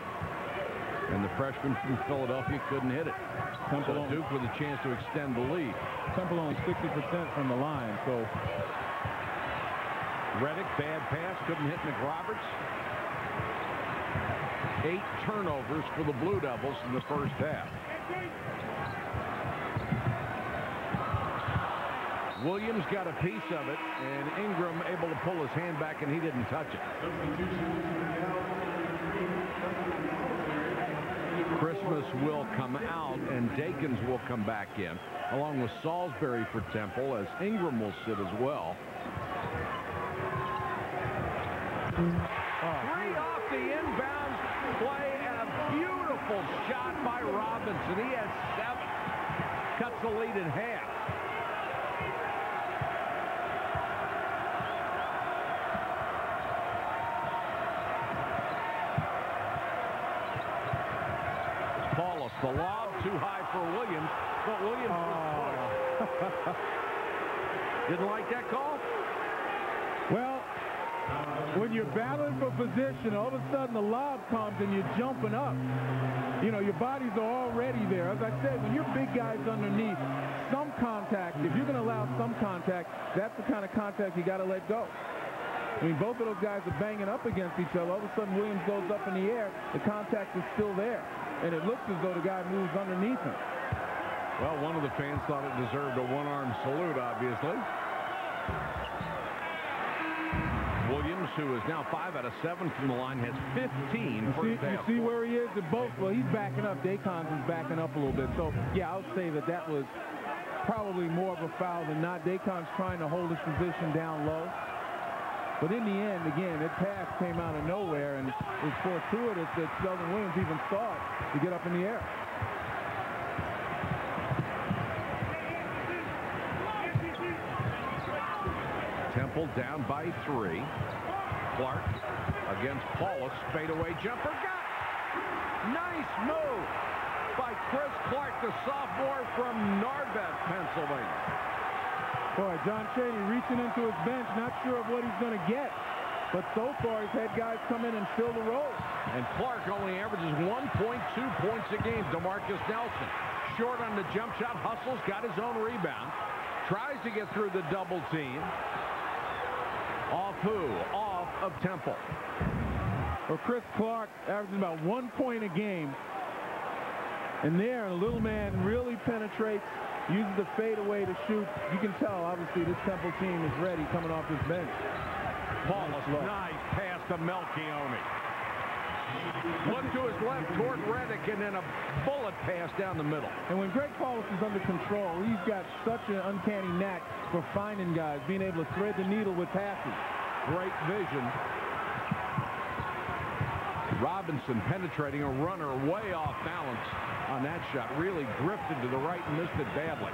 And the freshman from Philadelphia couldn't hit it. Temple so Duke with a chance to extend the lead. Temple only 60% from the line, so. Redick, bad pass, couldn't hit McRoberts. 8 turnovers for the Blue Devils in the first half. Williams got a piece of it, and Ingram able to pull his hand back, and he didn't touch it. Christmas will come out, and Dakins will come back in, along with Salisbury for Temple, as Ingram will sit as well. 3 off the inbounds play, and a beautiful shot by Robinson. He has 7. Cuts the lead in half. Paulus, the lob too high for Williams, but Williams was pushed. Didn't like that call? Well, when you're battling for position, all of a sudden the lob comes and you're jumping up. You know, your bodies are already there. As I said, when you're big guys underneath, some contact, if you're going to allow some contact, that's the kind of contact you got to let go. I mean, both of those guys are banging up against each other. All of a sudden, Williams goes up in the air. The contact is still there. And it looks as though the guy moves underneath him. Well, one of the fans thought it deserved a one-arm salute, obviously. Williams, who is now 5 out of 7 from the line, has 15 first half. You see where he is at both? Well, he's backing up. Dakins is backing up a little bit. So, yeah, I would say that was probably more of a foul than not. Dakins trying to hold his position down low. But in the end, again, that pass came out of nowhere, and it was fortuitous that Sheldon Williams even saw it to get up in the air. Temple down by 3. Clark against Paulus. Fadeaway jumper. Got it! Nice move by Chris Clark, the sophomore from Narberth, Pennsylvania. Boy, John Shady reaching into his bench, not sure of what he's going to get. But so far, he's had guys come in and fill the role. And Clark only averages 1.2 points a game. DeMarcus Nelson, short on the jump shot, hustles, got his own rebound. Tries to get through the double team. Off who? Off of Temple. Well, Chris Clark averaging about 1 point a game. And there, the little man really penetrates, uses the fadeaway to shoot. You can tell, obviously, this Temple team is ready coming off his bench. Paulus, nice pass to Melchione. Look to his left toward Redick, and then a bullet pass down the middle. And when Greg Paulus is under control, he's got such an uncanny knack for finding guys, being able to thread the needle with passes. Great vision. Robinson penetrating, a runner way off balance on that shot. Really drifted to the right and missed it badly.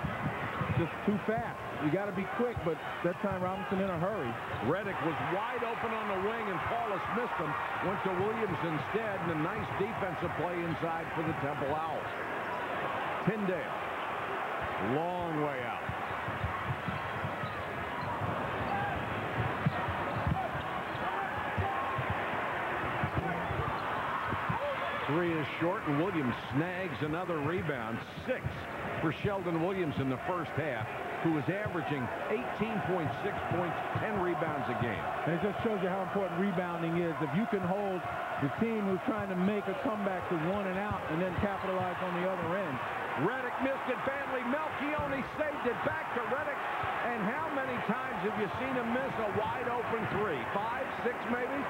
Just too fast. You got to be quick, but that time Robinson in a hurry. Redick was wide open on the wing, and Paulus missed him. Went to Williams instead, and a nice defensive play inside for the Temple Owls. Tyndale, long way out. Three is short, and Williams snags another rebound. 6 for Sheldon Williams in the first half, who was averaging 18.6 points, 10 rebounds a game. And it just shows you how important rebounding is. If you can hold the team who's trying to make a comeback to 1 and out and then capitalize on the other end. Redick missed it badly. Melchione saved it back to Redick. And how many times have you seen him miss a wide open 3? 5, 6 maybe?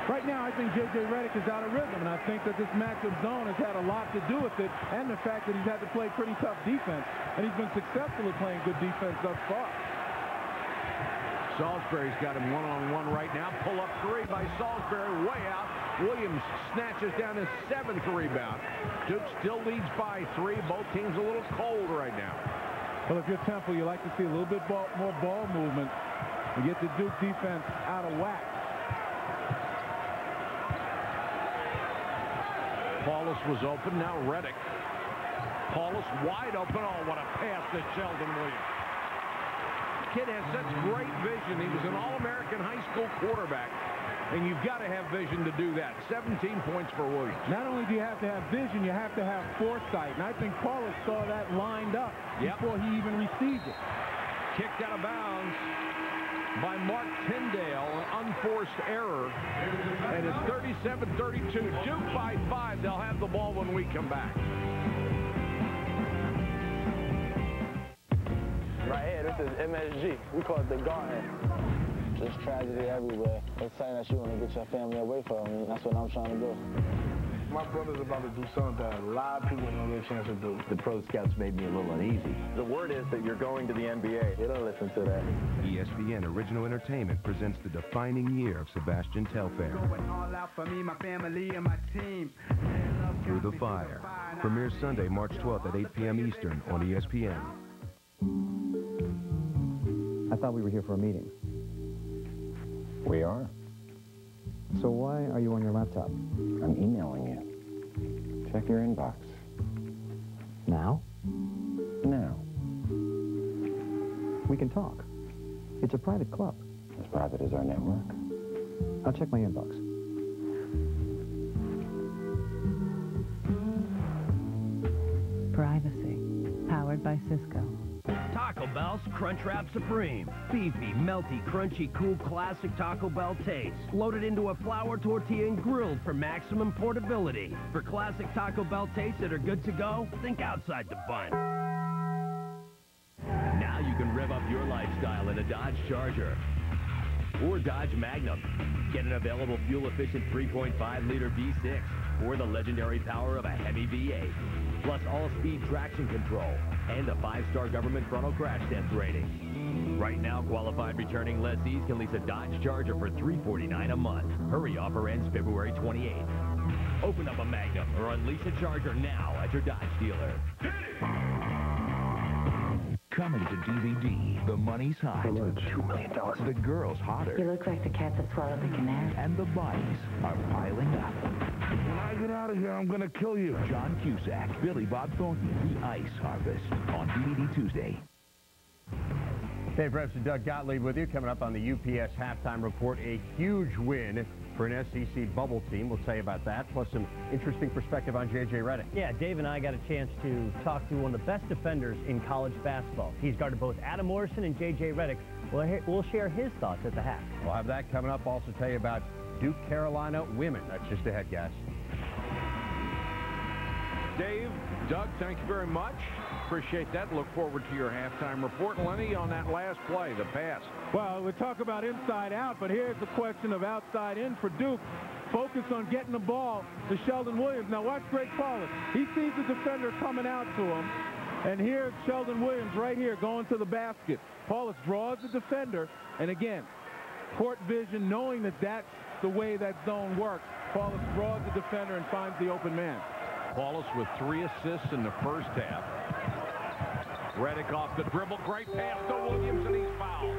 Right now, I think J.J. Redick is out of rhythm, and I think that this matchup zone has had a lot to do with it, and the fact that he's had to play pretty tough defense, and he's been successful at playing good defense thus far. Salisbury's got him one-on-one right now. Pull-up 3 by Salisbury, way out. Williams snatches down his 7th rebound. Duke still leads by 3. Both teams a little cold right now. Well, if you're Temple, you like to see a little bit more ball movement and get the Duke defense out of whack. Paulus was open, now Redick. Paulus wide open. Oh, what a pass to Sheldon Williams. Kid has such great vision. He was an All-American high school quarterback, and you've got to have vision to do that. 17 points for Williams. Not only do you have to have vision, you have to have foresight, and I think Paulus saw that lined up before he even received it. Kicked out of bounds by Mark Tyndale, an unforced error, and it's 37-32. Duke by 5. They'll have the ball when we come back. Right here, this is MSG. We call it the Garden. There's tragedy everywhere. It's something that you want to get your family away from, and that's what I'm trying to do. My brother's about to do something that a lot of people don't get a chance to do. The pro scouts made me a little uneasy. The word is that you're going to the NBA. They don't listen to that. ESPN Original Entertainment presents the defining year of Sebastian Telfair. Going all out for me, my family, and my team. Through the Fire. Premieres Sunday, March 12th at 8 p.m. Eastern on ESPN. I thought we were here for a meeting. We are. So why are you on your laptop? I'm emailing you. Check your inbox. Now? Now. We can talk. It's a private club. As private as our network. I'll check my inbox. Privacy. Powered by Cisco. Taco Bell's Crunchwrap Supreme. Beefy, melty, crunchy, cool, classic Taco Bell taste. Loaded into a flour tortilla and grilled for maximum portability. For classic Taco Bell tastes that are good to go, think outside the bun. Now you can rev up your lifestyle in a Dodge Charger or Dodge Magnum. Get an available fuel-efficient 3.5-liter V6 or the legendary power of a heavy V8. Plus all-speed traction control and a 5-star government frontal crash test rating. Right now, qualified returning lessees can lease a Dodge Charger for $349 a month. Hurry, offer ends February 28th. Open up a Magnum or unleash a Charger now at your Dodge dealer. Coming to DVD, The Money's Hot. $2 million. The girl's hotter. You look like the cat that swallowed the canary. And the bodies are piling up. When I get out of here, I'm going to kill you. John Cusack, Billy Bob Thornton, The Ice Harvest on DVD Tuesday. Dave Reps and Doug Gottlieb with you. Coming up on the UPS halftime report, a huge win for an SEC bubble team. We'll tell you about that, plus some interesting perspective on J.J. Redick. Yeah, Dave and I got a chance to talk to one of the best defenders in college basketball. He's guarded both Adam Morrison and J.J. Redick. We'll share his thoughts at the half. We'll have that coming up. Also tell you about Duke Carolina women. That's just ahead, guys. Dave, Doug, thank you very much. Appreciate that. Look forward to your halftime report. Lenny, on that last play, the pass. Well, we talk about inside out, but here's the question of outside in for Duke. Focus on getting the ball to Sheldon Williams. Now watch Greg Paulus. He sees the defender coming out to him. And here's Sheldon Williams right here going to the basket. Paulus draws the defender. And again, court vision, knowing that that's the way that zone works. Paulus draws the defender and finds the open man. Paulus with 3 assists in the first half. Redick off the dribble. Great pass to Williams, and he's fouled.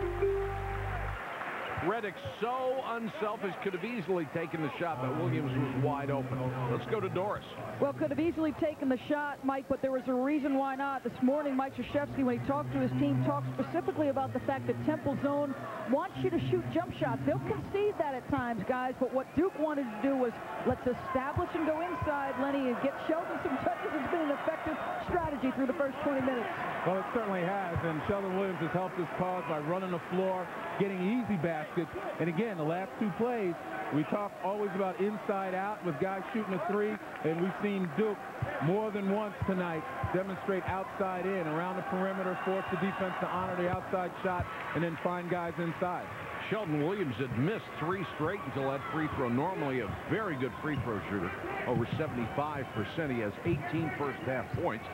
Redick, so unselfish, could have easily taken the shot, but Williams was wide open. Let's go to Doris. Well, could have easily taken the shot, Mike, but there was a reason why not. This morning, Mike Krzyzewski, when he talked to his team, talked specifically about the fact that Temple Zone wants you to shoot jump shots. They'll concede that at times, guys, but what Duke wanted to do was let's establish and go inside, Lenny, and get Sheldon some touches. It's been an effective strategy through the first 20 minutes. Well, it certainly has, and Sheldon Williams has helped his cause by running the floor, getting easy baskets. And again, the last 2 plays, we talk always about inside out with guys shooting a 3, and we've seen Duke more than once tonight demonstrate outside in, around the perimeter, force the defense to honor the outside shot, and then find guys inside. Sheldon Williams had missed 3 straight until that free throw. Normally a very good free throw shooter, over 75%. He has 18 first half points.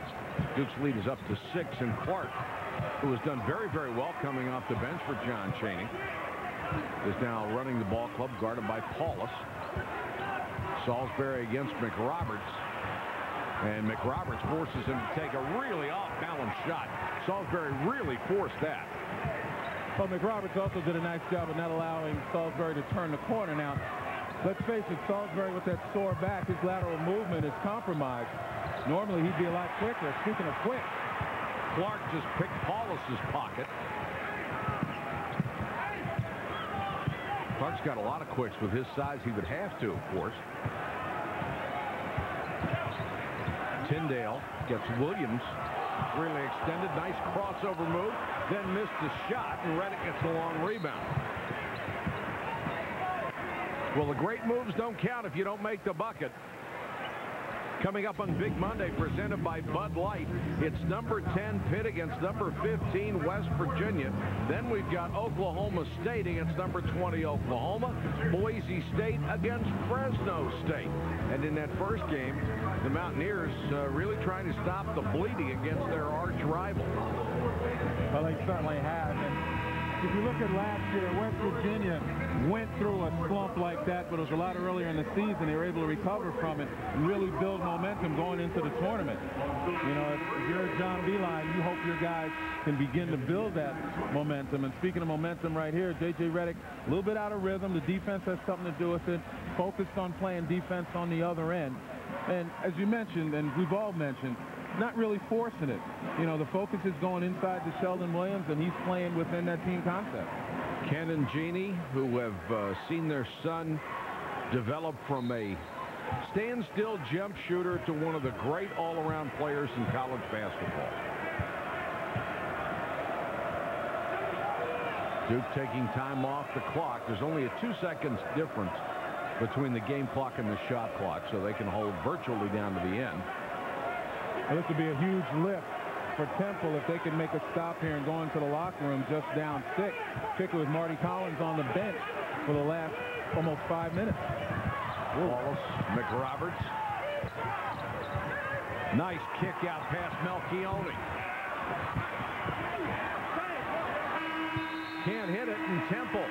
Duke's lead is up to 6, and Clark, who has done very, very well coming off the bench for John Chaney, is now running the ball club, guarded by Paulus. Salisbury against McRoberts, and McRoberts forces him to take a really off-balance shot. Salisbury really forced that. Well, McRoberts also did a nice job of not allowing Salisbury to turn the corner. Now, let's face it, Salisbury with that sore back, his lateral movement is compromised. Normally, he'd be a lot quicker. Speaking of quick, Clark just picked Paulus's pocket. Clark's got a lot of quicks. With his size, he would have to, of course. Tyndale gets Williams really extended. Nice crossover move. Then missed the shot, and Redick gets a long rebound. Well, the great moves don't count if you don't make the bucket. Coming up on Big Monday, presented by Bud Light, it's number 10 Pitt against number 15 West Virginia. Then we've got Oklahoma State against number 20 Oklahoma. Boise State against Fresno State. And in that first game, the Mountaineers really trying to stop the bleeding against their arch rival. Well, they certainly have. And if you look at last year, West Virginia went through a slump like that, but it was a lot earlier in the season. They were able to recover from it and really build momentum going into the tournament. You know, if you're John Beilein, you hope your guys can begin to build that momentum. And speaking of momentum right here, J.J. Redick, a little bit out of rhythm. The defense has something to do with it. Focused on playing defense on the other end. And as you mentioned, and we've all mentioned, not really forcing it. You know, the focus is going inside to Sheldon Williams, and he's playing within that team concept. Ken and Jeannie, who have seen their son develop from a standstill jump shooter to one of the great all-around players in college basketball. Duke taking time off the clock. There's only a 2 seconds difference between the game clock and the shot clock, so they can hold virtually down to the end. Well, this would be a huge lift for Temple if they can make a stop here and go into the locker room just down 6, particularly with Marty Collins on the bench for the last almost 5 minutes. Wallace, McRoberts. Nice kick out past Melchione. Temple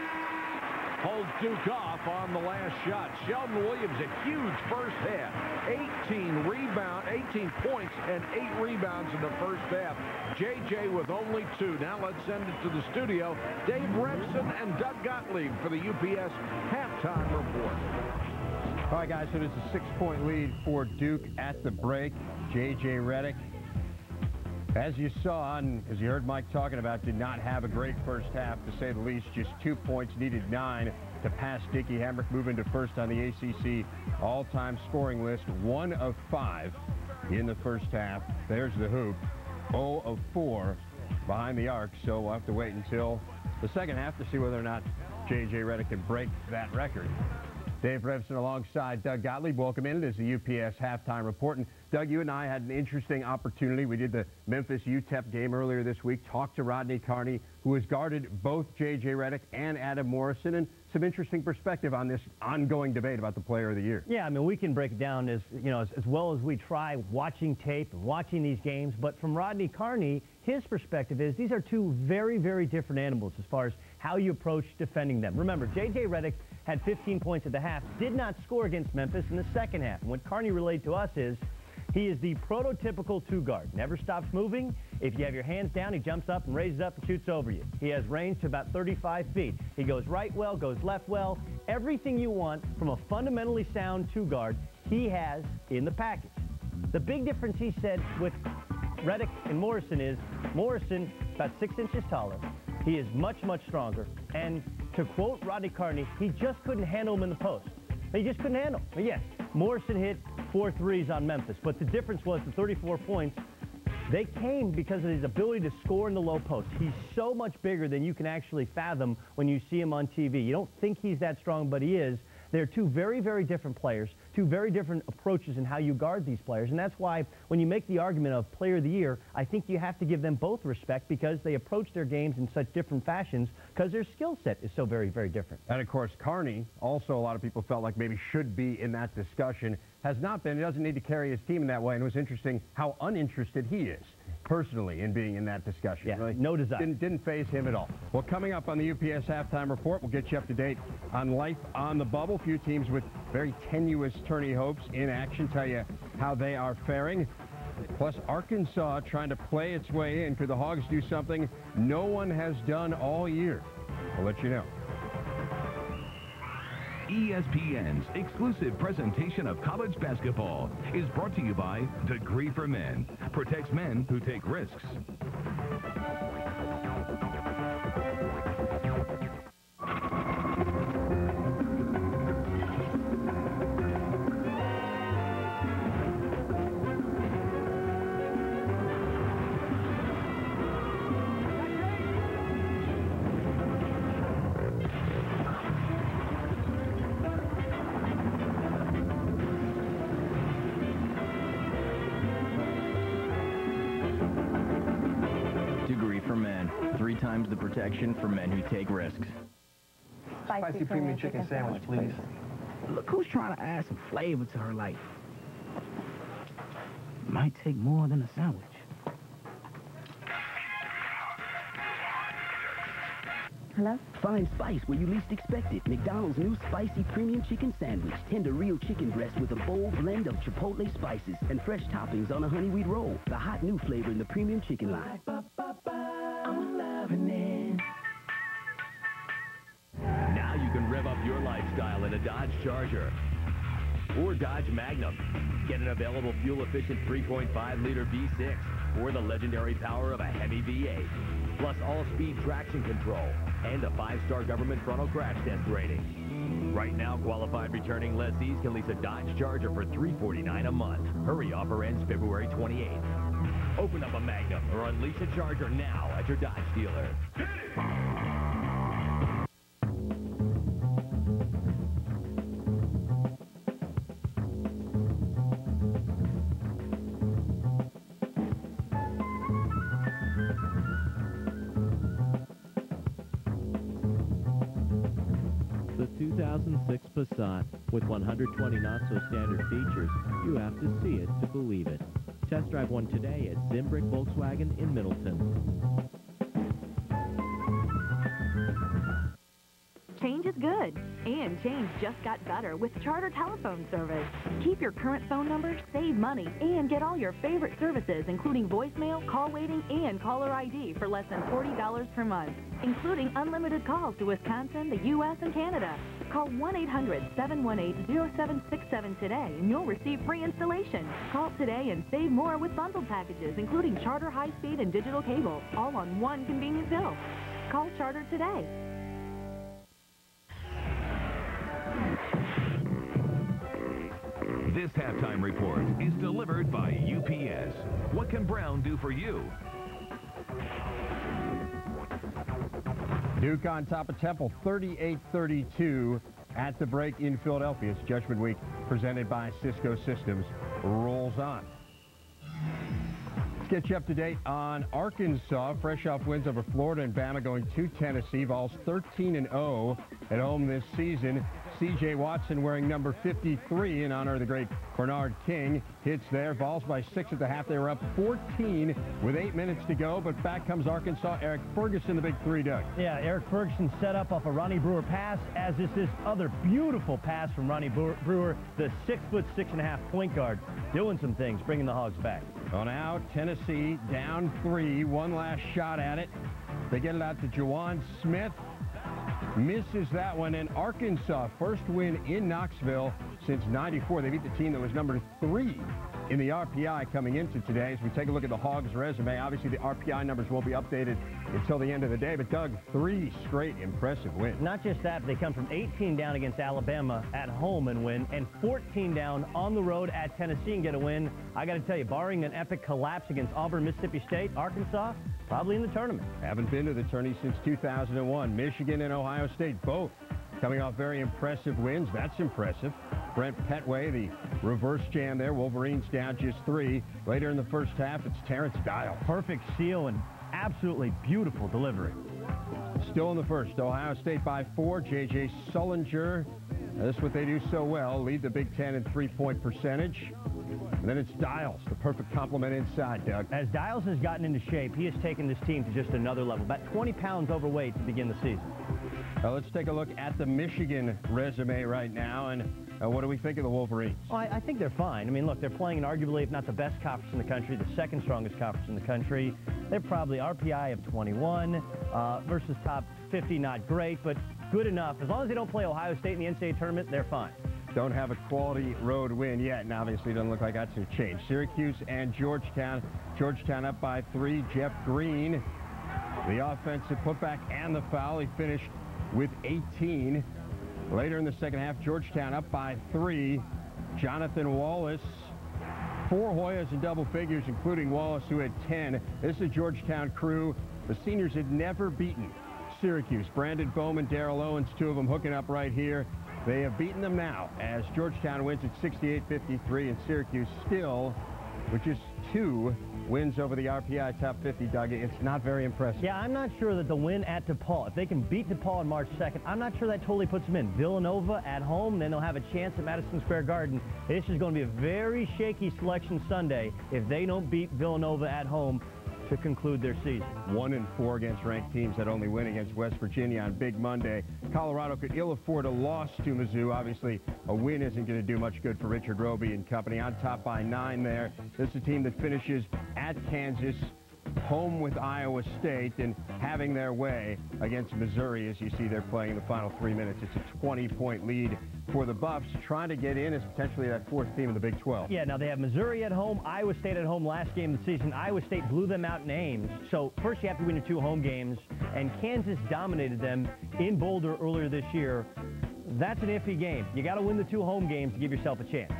holds Duke off on the last shot. Sheldon Williams, a huge first half. 18 points and 8 rebounds in the first half. J.J. with only 2. Now let's send it to the studio. Dave Revson and Doug Gottlieb for the UPS halftime report. All right, guys, so there's a 6-point lead for Duke at the break. J.J. Redick, as you saw, and as you heard Mike talking about, did not have a great first half, to say the least. Just 2 points, needed 9 to pass Dickie Hamrick, move into first on the ACC all-time scoring list. 1 of 5 in the first half. There's the hoop. 0 of 4 behind the arc, so we'll have to wait until the second half to see whether or not J.J. Redick can break that record. Dave Revson alongside Doug Gottlieb. Welcome in. It is the UPS halftime report. And Doug, you and I had an interesting opportunity. We did the Memphis UTEP game earlier this week, talked to Rodney Carney, who has guarded both J.J. Redick and Adam Morrison, and some interesting perspective on this ongoing debate about the player of the year. Yeah, I mean, we can break it down as well as we try, watching tape and watching these games. But from Rodney Carney, his perspective is these are two very, very different animals as far as how you approach defending them. Remember, J.J. Redick had 15 points at the half, did not score against Memphis in the second half. And what Carney relayed to us is he is the prototypical two-guard. Never stops moving. If you have your hands down, he jumps up and raises up and shoots over you. He has range to about 35 feet. He goes right well, goes left well. Everything you want from a fundamentally sound two-guard, he has in the package. The big difference, he said, with Redick and Morrison is Morrison about 6 inches taller. He is much, much stronger. And to quote Rodney Carney, he just couldn't handle him in the post. He just couldn't handle him. But yes, Morrison hit 4 threes on Memphis, but the difference was the 34 points. They came because of his ability to score in the low post. He's so much bigger than you can actually fathom when you see him on TV. You don't think he's that strong, but he is. They're two very, very different players, two very different approaches in how you guard these players. And that's why when you make the argument of player of the year, I think you have to give them both respect because they approach their games in such different fashions because their skill set is so very, very different. And, of course, Carney, also a lot of people felt like maybe should be in that discussion, has not been. He doesn't need to carry his team in that way. And it was interesting how uninterested he is personally in being in that discussion. Yeah, really no desire. Didn't faze him at all. Well, coming up on the UPS halftime report, we'll get you up to date on life on the bubble. A few teams with very tenuous tourney hopes in action. Tell you how they are faring. Plus, Arkansas trying to play its way in. Could the Hogs do something no one has done all year? We'll let you know. ESPN's exclusive presentation of college basketball is brought to you by Degree for Men. Protects men who take risks. Times the protection for men who take risks. Spicy premium chicken sandwich, please. Look who's trying to add some flavor to her life. Might take more than a sandwich. Hello? Find spice where you least expect it. McDonald's new spicy premium chicken sandwich. Tender real chicken breast with a bold blend of chipotle spices and fresh toppings on a honey wheat roll. The hot new flavor in the premium chicken line. I'm loving it. Now you can rev up your lifestyle in a Dodge Charger or Dodge Magnum. Get an available fuel-efficient 3.5-liter V6 or the legendary power of a heavy V8. Plus all-speed traction control and a 5-star government frontal crash test rating. Right now, qualified returning lessees can lease a Dodge Charger for $349 a month. Hurry, offer ends February 28th. Open up a Magnum or unleash a Charger now at your Dodge dealer. The 2006 Passat with 120 not-so-standard features. You have to see it to believe it. Test drive one today at Zimbrick Volkswagen in Middleton. Change is good, and change just got better with Charter telephone service. Keep your current phone number, save money, and get all your favorite services, including voicemail, call waiting, and caller ID for less than $40 per month, including unlimited calls to Wisconsin, the U.S., and Canada. Call 1-800-718-0767 today, and you'll receive free installation. Call today and save more with bundled packages, including Charter high-speed and digital cable, all on one convenient bill. Call Charter today. This halftime report is delivered by UPS. What can Brown do for you? Duke on top of Temple, 38-32 at the break in Philadelphia. It's Judgment Week presented by Cisco Systems. Rolls on. Let's get you up to date on Arkansas. Fresh off wins over Florida and Bama, going to Tennessee. Vols 13-0 at home this season. C.J. Watson wearing number 53 in honor of the great Bernard King. Hits there. Vols by 6 at the half. They were up 14 with 8 minutes to go, but back comes Arkansas. Eric Ferguson, the big three, Doug. Yeah, Eric Ferguson set up off a Ronnie Brewer pass, as is this other beautiful pass from Ronnie Brewer, the 6'6" point guard, doing some things, bringing the Hogs back. On out, Tennessee down 3. One last shot at it. They get it out to Juwan Smith. Misses that one, and Arkansas, first win in Knoxville since '94. They beat the team that was number 3 in the RPI coming into today. As we take a look at the Hogs' resume, obviously the RPI numbers won't be updated until the end of the day, but Doug, 3 straight impressive wins. Not just that, they come from 18 down against Alabama at home and win, and 14 down on the road at Tennessee and get a win. I got to tell you, barring an epic collapse against Auburn, Mississippi State, Arkansas probably in the tournament. Haven't been to the tourney since 2001. Michigan and Ohio State both coming off very impressive wins. That's impressive. Brent Petway, the reverse jam there. Wolverines down just 3. Later in the first half, it's Terrence Dial. Perfect seal and absolutely beautiful delivery. Still in the first, Ohio State by 4. J.J. Sullinger, that's what they do so well, lead the Big Ten in three-point percentage. And then it's Dials, the perfect complement inside, Doug. As Dials has gotten into shape, he has taken this team to just another level. About 20 pounds overweight to begin the season. Let's take a look at the Michigan resume right now, and what do we think of the Wolverines? Well, I think they're fine. I mean, look, they're playing in arguably, if not the best conference in the country, the second strongest conference in the country. They're probably RPI of 21 versus top 50, not great, but good enough. As long as they don't play Ohio State in the NCAA tournament, they're fine. Don't have a quality road win yet, and obviously it doesn't look like that's going to change. Syracuse and Georgetown. Georgetown up by 3. Jeff Green, the offensive putback and the foul. He finished with 18. Later in the second half, Georgetown up by 3. Jonathan Wallace, 4 Hoyas in double figures, including Wallace, who had 10. This is a Georgetown crew the seniors had never beaten. Syracuse, Brandon Bowman, Darrell Owens, 2 of them hooking up right here. They have beaten them now as Georgetown wins at 68-53, and Syracuse still, with just 2 wins over the RPI top 50, Doug. It's not very impressive. Yeah, I'm not sure that the win at DePaul, if they can beat DePaul on March 2nd, I'm not sure that totally puts them in. Villanova at home, then they'll have a chance at Madison Square Garden. This is going to be a very shaky selection Sunday if they don't beat Villanova at home to conclude their season. 1-4 against ranked teams that only win against West Virginia on Big Monday. Colorado could ill afford a loss to Mizzou. Obviously, a win isn't going to do much good for Richard Roby and company. On top by 9 there. This is a team that finishes at Kansas, home with Iowa State, and having their way against Missouri. As you see, they're playing in the final 3 minutes. It's a 20-point lead for the Buffs, trying to get in as potentially that 4th team in the Big 12. Yeah, now they have Missouri at home, Iowa State at home last game of the season. Iowa State blew them out in Ames. So first you have to win your 2 home games, and Kansas dominated them in Boulder earlier this year. That's an iffy game. You got to win the 2 home games to give yourself a chance.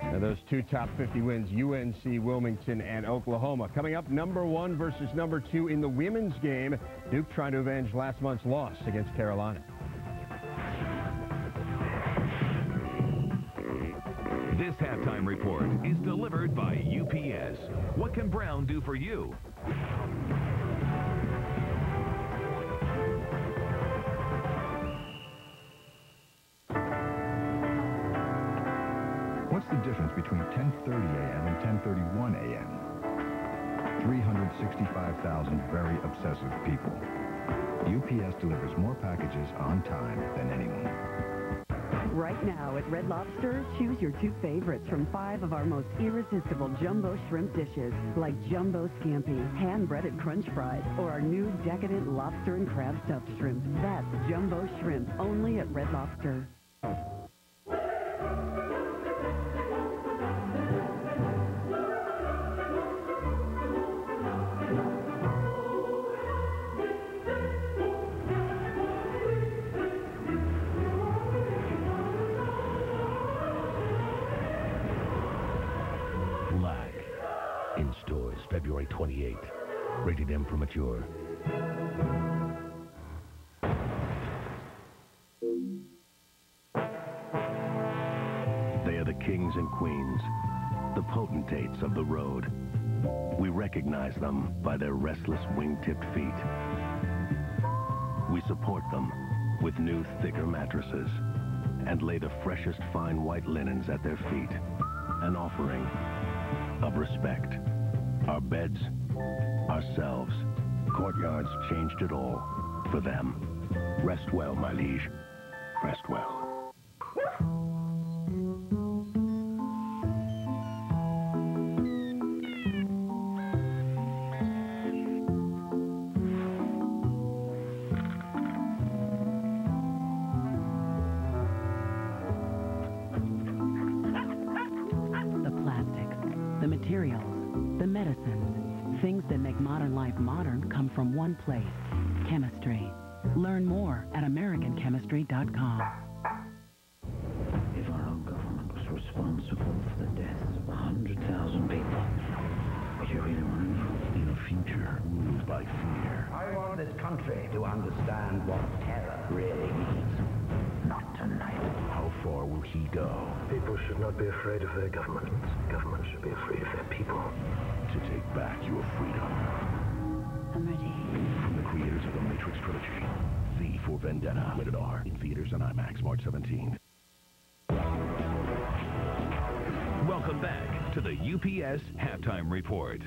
Now those 2 top 50 wins, UNC, Wilmington, and Oklahoma. Coming up, number 1 versus number 2 in the women's game. Duke trying to avenge last month's loss against Carolina. This halftime report is delivered by UPS. What can Brown do for you? What's the difference between 10:30 a.m. and 10:31 a.m.? 365,000 very obsessive people. UPS delivers more packages on time than anyone. Right now at Red Lobster, choose your two favorites from 5 of our most irresistible jumbo shrimp dishes, like Jumbo Scampi, hand-breaded Crunch Fries, or our new decadent lobster and crab stuffed shrimp. That's Jumbo Shrimp, only at Red Lobster. In stores February 28th. Rated M for mature. They are the kings and queens, the potentates of the road. We recognize them by their restless wing-tipped feet. We support them with new, thicker mattresses and lay the freshest fine white linens at their feet, an offering of respect. Our beds, ourselves, courtyards changed it all for them. Rest well, my liege. Rest well. The plastics, the materials, the medicines, things that make modern life modern come from one place, chemistry. Learn more at AmericanChemistry.com. If our own government was responsible for the deaths of 100,000 people, would you really want to know? In a future ruled by fear. I want this country to understand what terror really means. Not tonight. How far will he go? People should not be afraid of their government. Government should be afraid of their people. To take back your freedom. I'm ready. From the creators of the Matrix trilogy, V for Vendetta. Rated R. In theaters and IMAX March 17th. Welcome back to the UPS Halftime Report.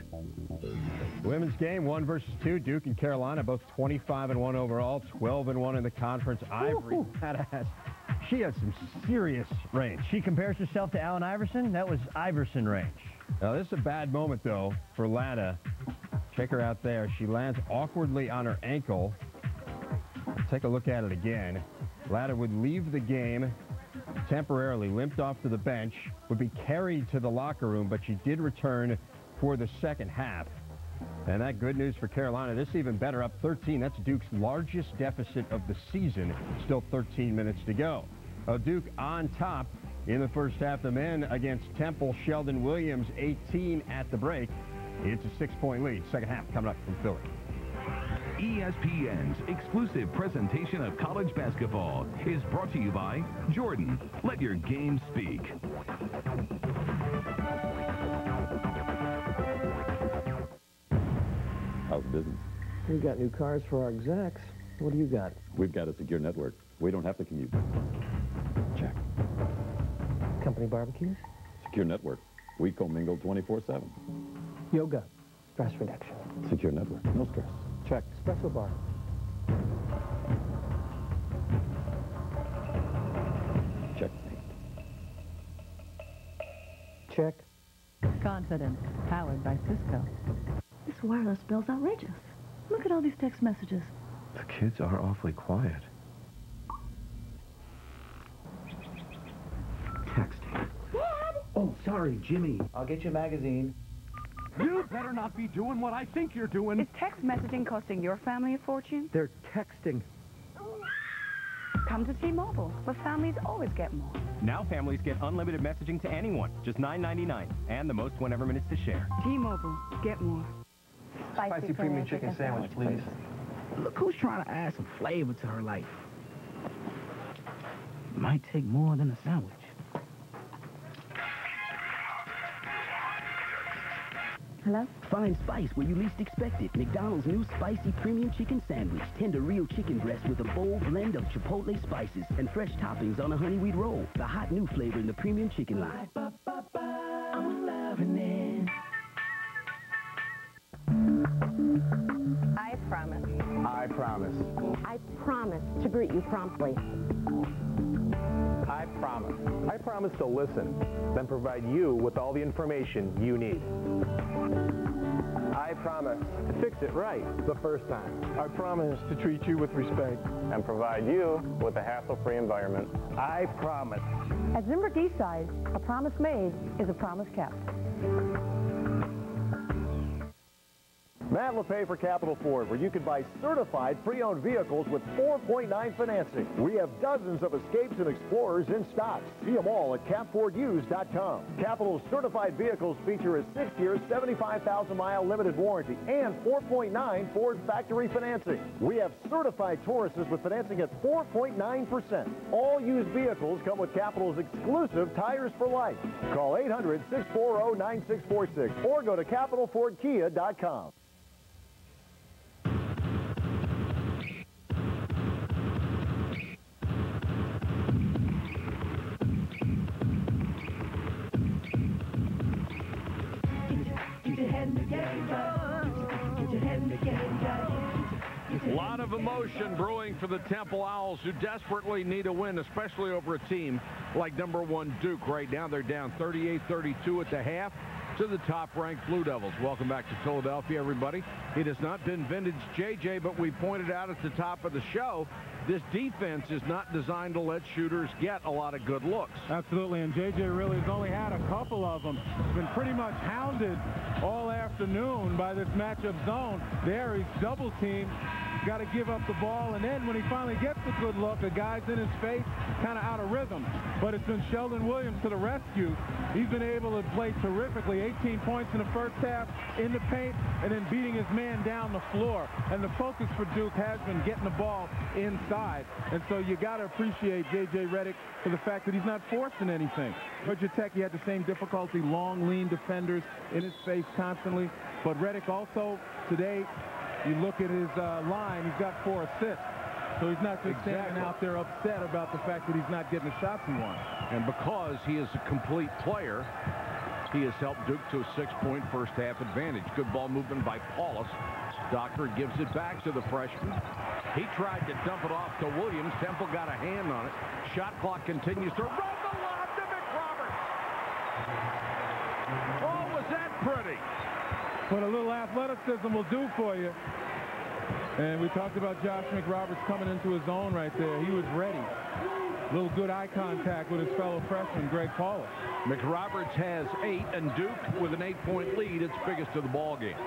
Women's game, 1 versus 2. Duke and Carolina, both 25-1 overall, 12-1 in the conference. Ivory, she has some serious range. She compares herself to Allen Iverson. That was Iverson range. Now, this is a bad moment, though, for Lada. Check her out there. She lands awkwardly on her ankle. Take a look at it again. Lada would leave the game temporarily, limped off to the bench, would be carried to the locker room, but she did return for the second half. And that good news for Carolina. This even better, up 13. That's Duke's largest deficit of the season. Still 13 minutes to go. Duke on top in the first half. The men against Temple, Sheldon Williams, 18 at the break. It's a 6-point lead. Second half coming up from Philly. ESPN's exclusive presentation of college basketball is brought to you by Jordan. Let your game speak. How's business? We got new cars for our execs. What do you got? We've got a secure network. We don't have to commute. Check. Company barbecues? Secure network. We commingle 24/7. Yoga. Stress reduction. Secure network. No stress. Check. Espresso bar. Checkmate. Check. Confidence. Powered by Cisco. This wireless bill's outrageous. Look at all these text messages. The kids are awfully quiet. Texting. Dad! Oh, sorry, Jimmy. I'll get you a magazine. You better not be doing what I think you're doing. Is text messaging costing your family a fortune? They're texting. Come to T-Mobile, where families always get more. Now families get unlimited messaging to anyone, just $9.99, and the most whenever minutes to share. T-Mobile, get more. Spicy premium chicken sandwich, please. Look who's trying to add some flavor to her life. Might take more than a sandwich. Hello? Find spice where you least expect it. McDonald's new spicy premium chicken sandwich. Tender real chicken breast with a bold blend of chipotle spices and fresh toppings on a honey wheat roll. The hot new flavor in the premium chicken line. I'm loving it. I promise. I promise. promise to greet you promptly. I promise. I promise to listen, then provide you with all the information you need. I promise to fix it right the first time. I promise to treat you with respect and provide you with a hassle-free environment. I promise. At Zimbrick Eastside, a promise made is a promise kept. Matt LePay for Capital Ford, where you can buy certified pre-owned vehicles with 4.9 financing. We have dozens of Escapes and Explorers in stock. See them all at capfordused.com. Capital's certified vehicles feature a 6-year, 75,000-mile limited warranty and 4.9 Ford factory financing. We have certified Tauruses with financing at 4.9%. All used vehicles come with Capital's exclusive Tires for Life. Call 800-640-9646 or go to capitalfordkia.com. A lot of emotion brewing for the Temple Owls, who desperately need a win, especially over a team like #1 Duke. Right now they're down 38-32 at the half to the top-ranked Blue Devils. Welcome back to Philadelphia, everybody. It has not been vintage JJ, but we pointed out at the top of the show, this defense is not designed to let shooters get a lot of good looks. Absolutely, and JJ really has only had a couple of them. He's been pretty much hounded all afternoon by this matchup zone. There he's double-teamed. Got to give up the ball, and then when he finally gets a good look, the guy's in his face, kind of out of rhythm. But it's been Sheldon Williams to the rescue. He's been able to play terrifically. 18 points in the first half in the paint, and then beating his man down the floor. And the focus for Duke has been getting the ball inside. And so you got to appreciate J.J. Redick for the fact that he's not forcing anything. Georgia Tech, he had the same difficulty, long, lean defenders in his face constantly. But Redick also today, you look at his line, he's got 4 assists. So he's not just standing out there upset about the fact that he's not getting the shots he wants. And because he is a complete player, he has helped Duke to a 6-point first-half advantage. Good ball movement by Paulus. Docker gives it back to the freshman. He tried to dump it off to Williams. Temple got a hand on it. Shot clock continues to run the lob to McRoberts. Oh, was that pretty? What a little athleticism will do for you. And we talked about Josh McRoberts coming into his own right there. He was ready. A little good eye contact with his fellow freshman, Greg Paulus. McRoberts has 8, and Duke with an 8-point lead, its biggest of the ball game.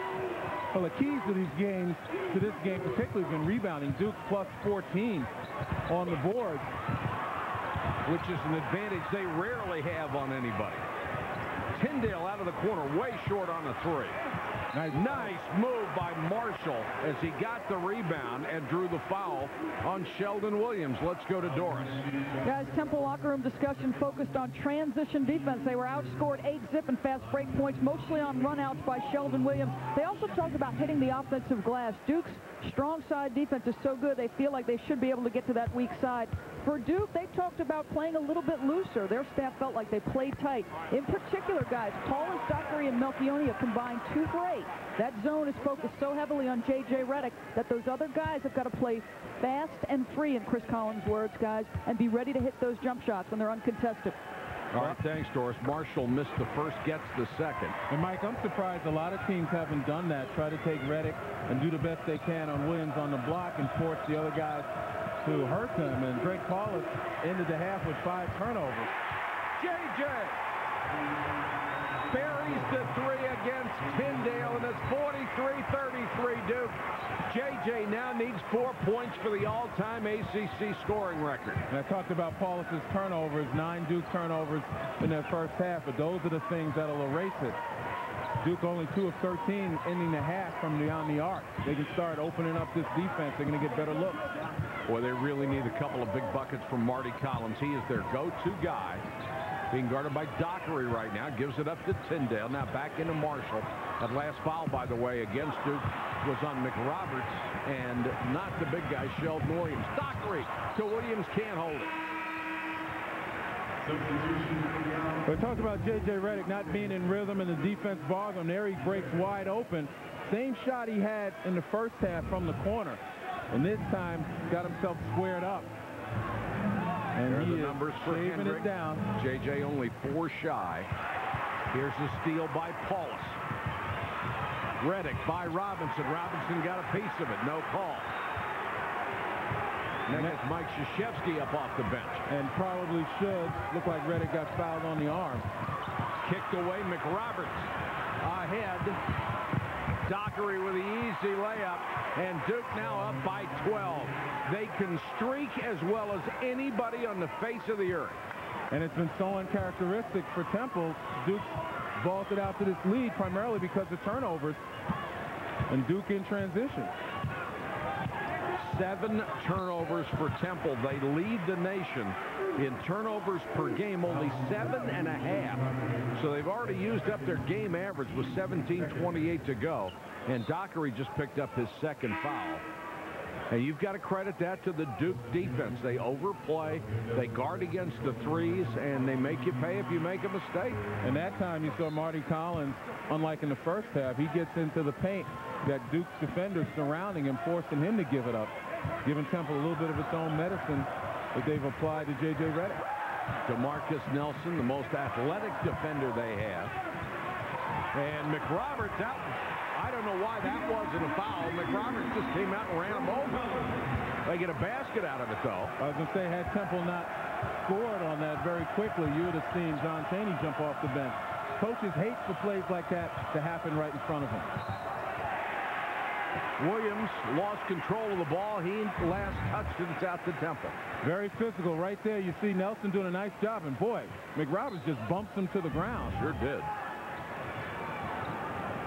Well, the keys to these games, to this game particularly, has been rebounding. Duke plus 14 on the board, which is an advantage they rarely have on anybody. Tyndale out of the corner, way short on a 3. Nice move by Marshall as he got the rebound and drew the foul on Sheldon Williams. Let's go to Doris. Guys, Temple locker room discussion focused on transition defense. They were outscored 8-zip and fast break points, mostly on runouts by Sheldon Williams. They also talked about hitting the offensive glass. Duke's strong side defense is so good, they feel like they should be able to get to that weak side. For Duke, they talked about playing a little bit looser. Their staff felt like they played tight. In particular, guys, Paulus, Dockery, and Melchioni have combined 2 for 8. That zone is focused so heavily on J.J. Redick that those other guys have got to play fast and free, in Chris Collins' words, guys, and be ready to hit those jump shots when they're uncontested. All right, thanks, Doris. Marshall missed the first, gets the second. And, Mike, I'm surprised a lot of teams haven't done that. Try to take Redick and do the best they can on Williams on the block and force the other guys to hurt them. And Greg Paulus ended the half with 5 turnovers. J.J. buries the 3 against Tyndale, and it's 43-33 Duke. J.J. now needs 4 points for the all-time ACC scoring record. And I talked about Paulus's turnovers, 9 Duke turnovers in their first half, but those are the things that'll erase it. Duke only 2 of 13, ending the half from beyond the arc. They can start opening up this defense. They're going to get better looks. Boy, they really need a couple of big buckets from Marty Collins. He is their go-to guy. Being guarded by Dockery right now. Gives it up to Tyndale. Now back into Marshall. That last foul, by the way, against Duke was on McRoberts and not the big guy, Sheldon Williams. Dockery to Williams, can't hold it. We talked about J.J. Redick not being in rhythm and the defense bothers him. There he breaks wide open. Same shot he had in the first half from the corner. and this time got himself squared up. And there are he the is numbers for shaving Hendrick. it down. JJ only 4 shy. Here's the steal by Paulus. Redick by Robinson. Robinson got a piece of it. No call. Next, Mike Krzyzewski up off the bench. And probably should. Look like Redick got fouled on the arm. Kicked away. McRoberts ahead. Dockery with the easy layup. And Duke now up by 12. They can streak as well as anybody on the face of the earth. And it's been so uncharacteristic for Temple. Duke's vaulted out to this lead primarily because of turnovers. And Duke in transition. 7 turnovers for Temple. They lead the nation in turnovers per game, only 7.5. So they've already used up their game average with 17:28 to go. And Dockery just picked up his 2nd foul. And you've got to credit that to the Duke defense. They overplay, they guard against the threes, and they make you pay if you make a mistake. And that time you saw Marty Collins, unlike in the first half, he gets into the paint that Duke's defenders surrounding him, forcing him to give it up, giving Temple a little bit of its own medicine that they've applied to J.J. Redick. DeMarcus Nelson, the most athletic defender they have. And McRoberts out. I don't know why that wasn't a foul. McRoberts just came out and ran him over. They get a basket out of it, though. I was going to say, had Temple not scored on that very quickly, you would have seen John Chaney jump off the bench. Coaches hate for plays like that to happen right in front of him. Williams lost control of the ball. He last touched it. It's out to Temple. Very physical. Right there, you see Nelson doing a nice job. And, boy, McRoberts just bumps him to the ground. Sure did.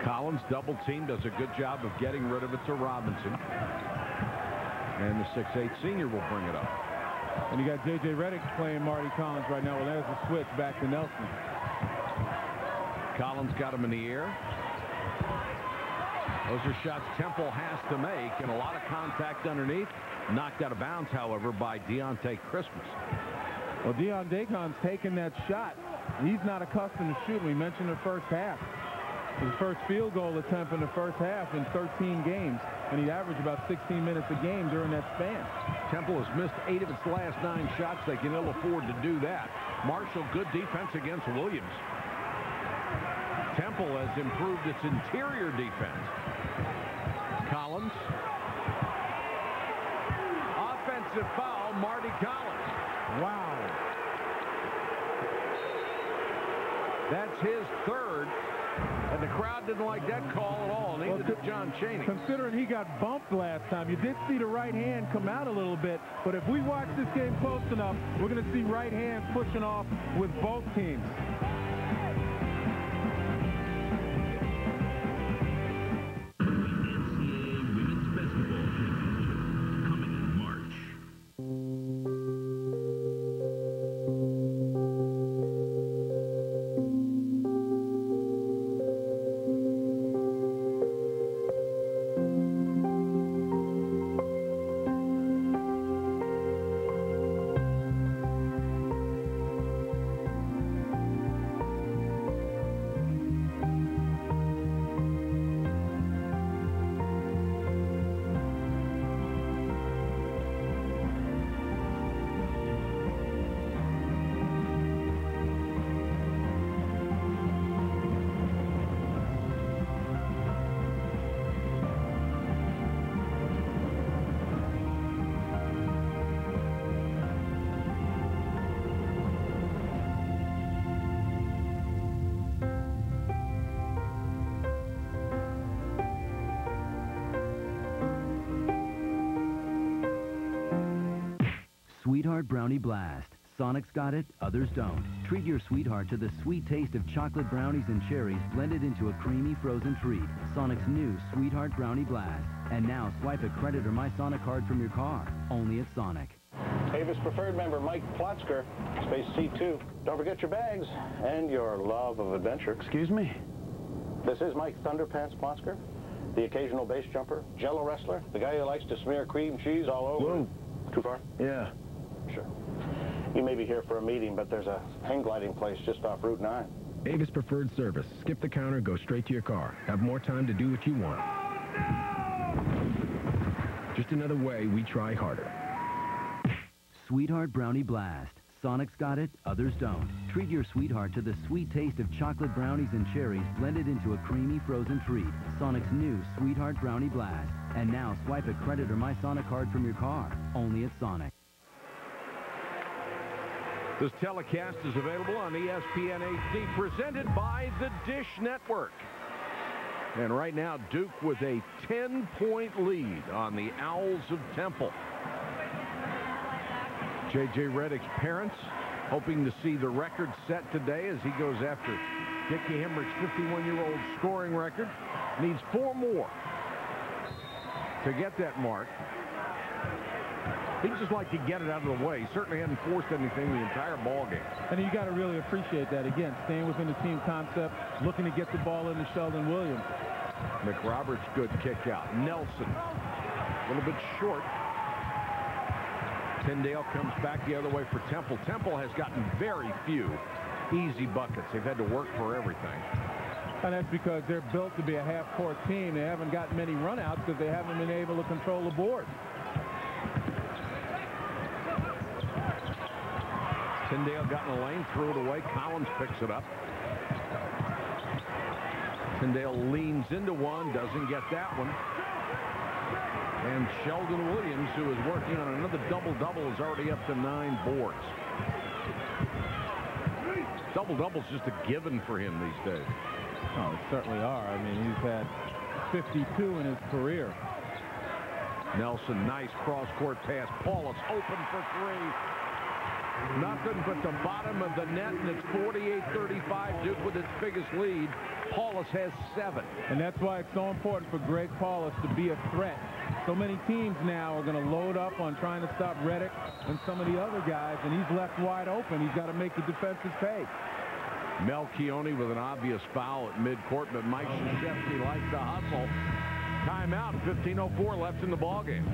Collins double team, does a good job of getting rid of it to Robinson. And the 6'8 senior will bring it up. And you got J.J. Redick playing Marty Collins right now. Well, there's the switch back to Nelson. Collins got him in the air. Those are shots Temple has to make, and a lot of contact underneath. Knocked out of bounds, however, by Deontay Christmas. Well, Deion Dacon's taking that shot. He's not accustomed to shooting. We mentioned the first half. His first field goal attempt in the first half in 13 games, and he averaged about 16 minutes a game during that span. Temple has missed 8 of its last 9 shots. They can ill afford to do that. Marshall, good defense against Williams. Temple has improved its interior defense. Collins. Offensive foul, Marty Collins. Wow. That's his 3rd. And the crowd didn't like that call at all, neither did John Chaney. Considering he got bumped last time, you did see the right hand come out a little bit. But if we watch this game close enough, we're going to see right hand pushing off with both teams. NCAA Women's Basketball Tournament coming in March. Sweetheart Brownie Blast. Sonic's got it, others don't. Treat your sweetheart to the sweet taste of chocolate brownies and cherries blended into a creamy frozen treat. Sonic's new Sweetheart Brownie Blast. And now swipe a credit or My Sonic card from your car. Only at Sonic. Avis Preferred member Mike Plotzker, space C2. Don't forget your bags and your love of adventure. Excuse me? This is Mike Thunderpants Plotzker, the occasional base jumper, Jello wrestler, the guy who likes to smear cream cheese all over. Whoa. Too far? Yeah. Sure. You may be here for a meeting, but there's a hang gliding place just off Route 9. Avis Preferred Service. Skip the counter, go straight to your car. Have more time to do what you want. Just another way we try harder. Sweetheart Brownie Blast. Sonic's got it, others don't. Treat your sweetheart to the sweet taste of chocolate brownies and cherries blended into a creamy frozen treat. Sonic's new Sweetheart Brownie Blast. And now swipe a credit or My Sonic card from your car. Only at Sonic. This telecast is available on ESPN HD, presented by the Dish Network. And right now, Duke with a 10-point lead on the Owls of Temple. J.J. Redick's parents hoping to see the record set today as he goes after Dickie Hemrick's 51-year-old scoring record. Needs 4 more to get that mark. He'd just like to get it out of the way. He certainly hadn't forced anything the entire ball game. And you got to really appreciate that. Again, staying within the team concept, looking to get the ball into Sheldon Williams. McRoberts, good kick out. Nelson, a little bit short. Tyndale comes back the other way for Temple. Temple has gotten very few easy buckets. They've had to work for everything. And that's because they're built to be a half-court team. They haven't gotten many runouts because they haven't been able to control the board. Tyndale got in the lane, threw it away. Collins picks it up. Tyndale leans into one, doesn't get that one. And Sheldon Williams, who is working on another double-double, is already up to 9 boards. Double-double's just a given for him these days. Oh, they certainly are. I mean, he's had 52 in his career. Nelson, nice cross-court pass. Paulus open for 3. Nothing but the bottom of the net, and it's 48-35. Duke with its biggest lead. Paulus has 7. And that's why it's so important for Greg Paulus to be a threat. So many teams now are going to load up on trying to stop Redick and some of the other guys, and he's left wide open. He's got to make the defenses pay. Melchione with an obvious foul at midcourt, but Mike Krzyzewski likes to hustle. Timeout, 15:04 left in the ballgame.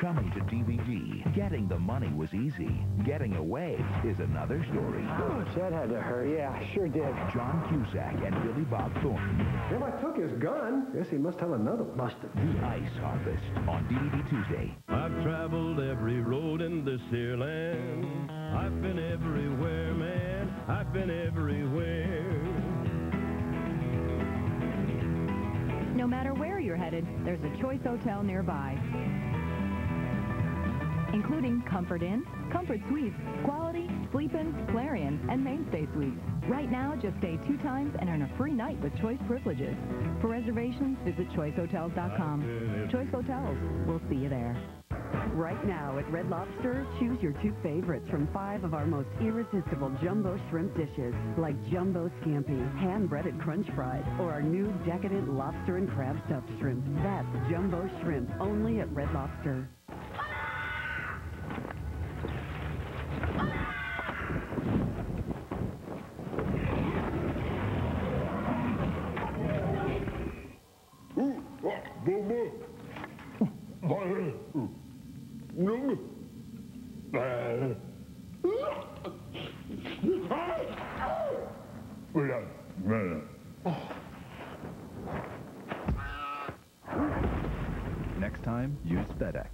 Coming to DVD, getting the money was easy. Getting away is another story. Ouch, that had to hurt. Yeah, sure did. John Cusack and Billy Bob Thornton. If I took his gun, guess he must have another. Must have. The Ice Harvest on DVD Tuesday. I've traveled every road in this here land. I've been everywhere, man. I've been everywhere. No matter where you're headed, there's a Choice Hotel nearby, including Comfort Inn, Comfort Suites, Quality, Sleep-In, Clarion, and Mainstay Suites. Right now, just stay 2 times and earn a free night with Choice privileges. For reservations, visit choicehotels.com. Choice Hotels. We'll see you there. Right now at Red Lobster, choose your 2 favorites from 5 of our most irresistible jumbo shrimp dishes, like Jumbo Scampi, hand-breaded crunch fries, or our new decadent lobster and crab stuffed shrimp. That's Jumbo Shrimp, only at Red Lobster. Next time, use FedEx.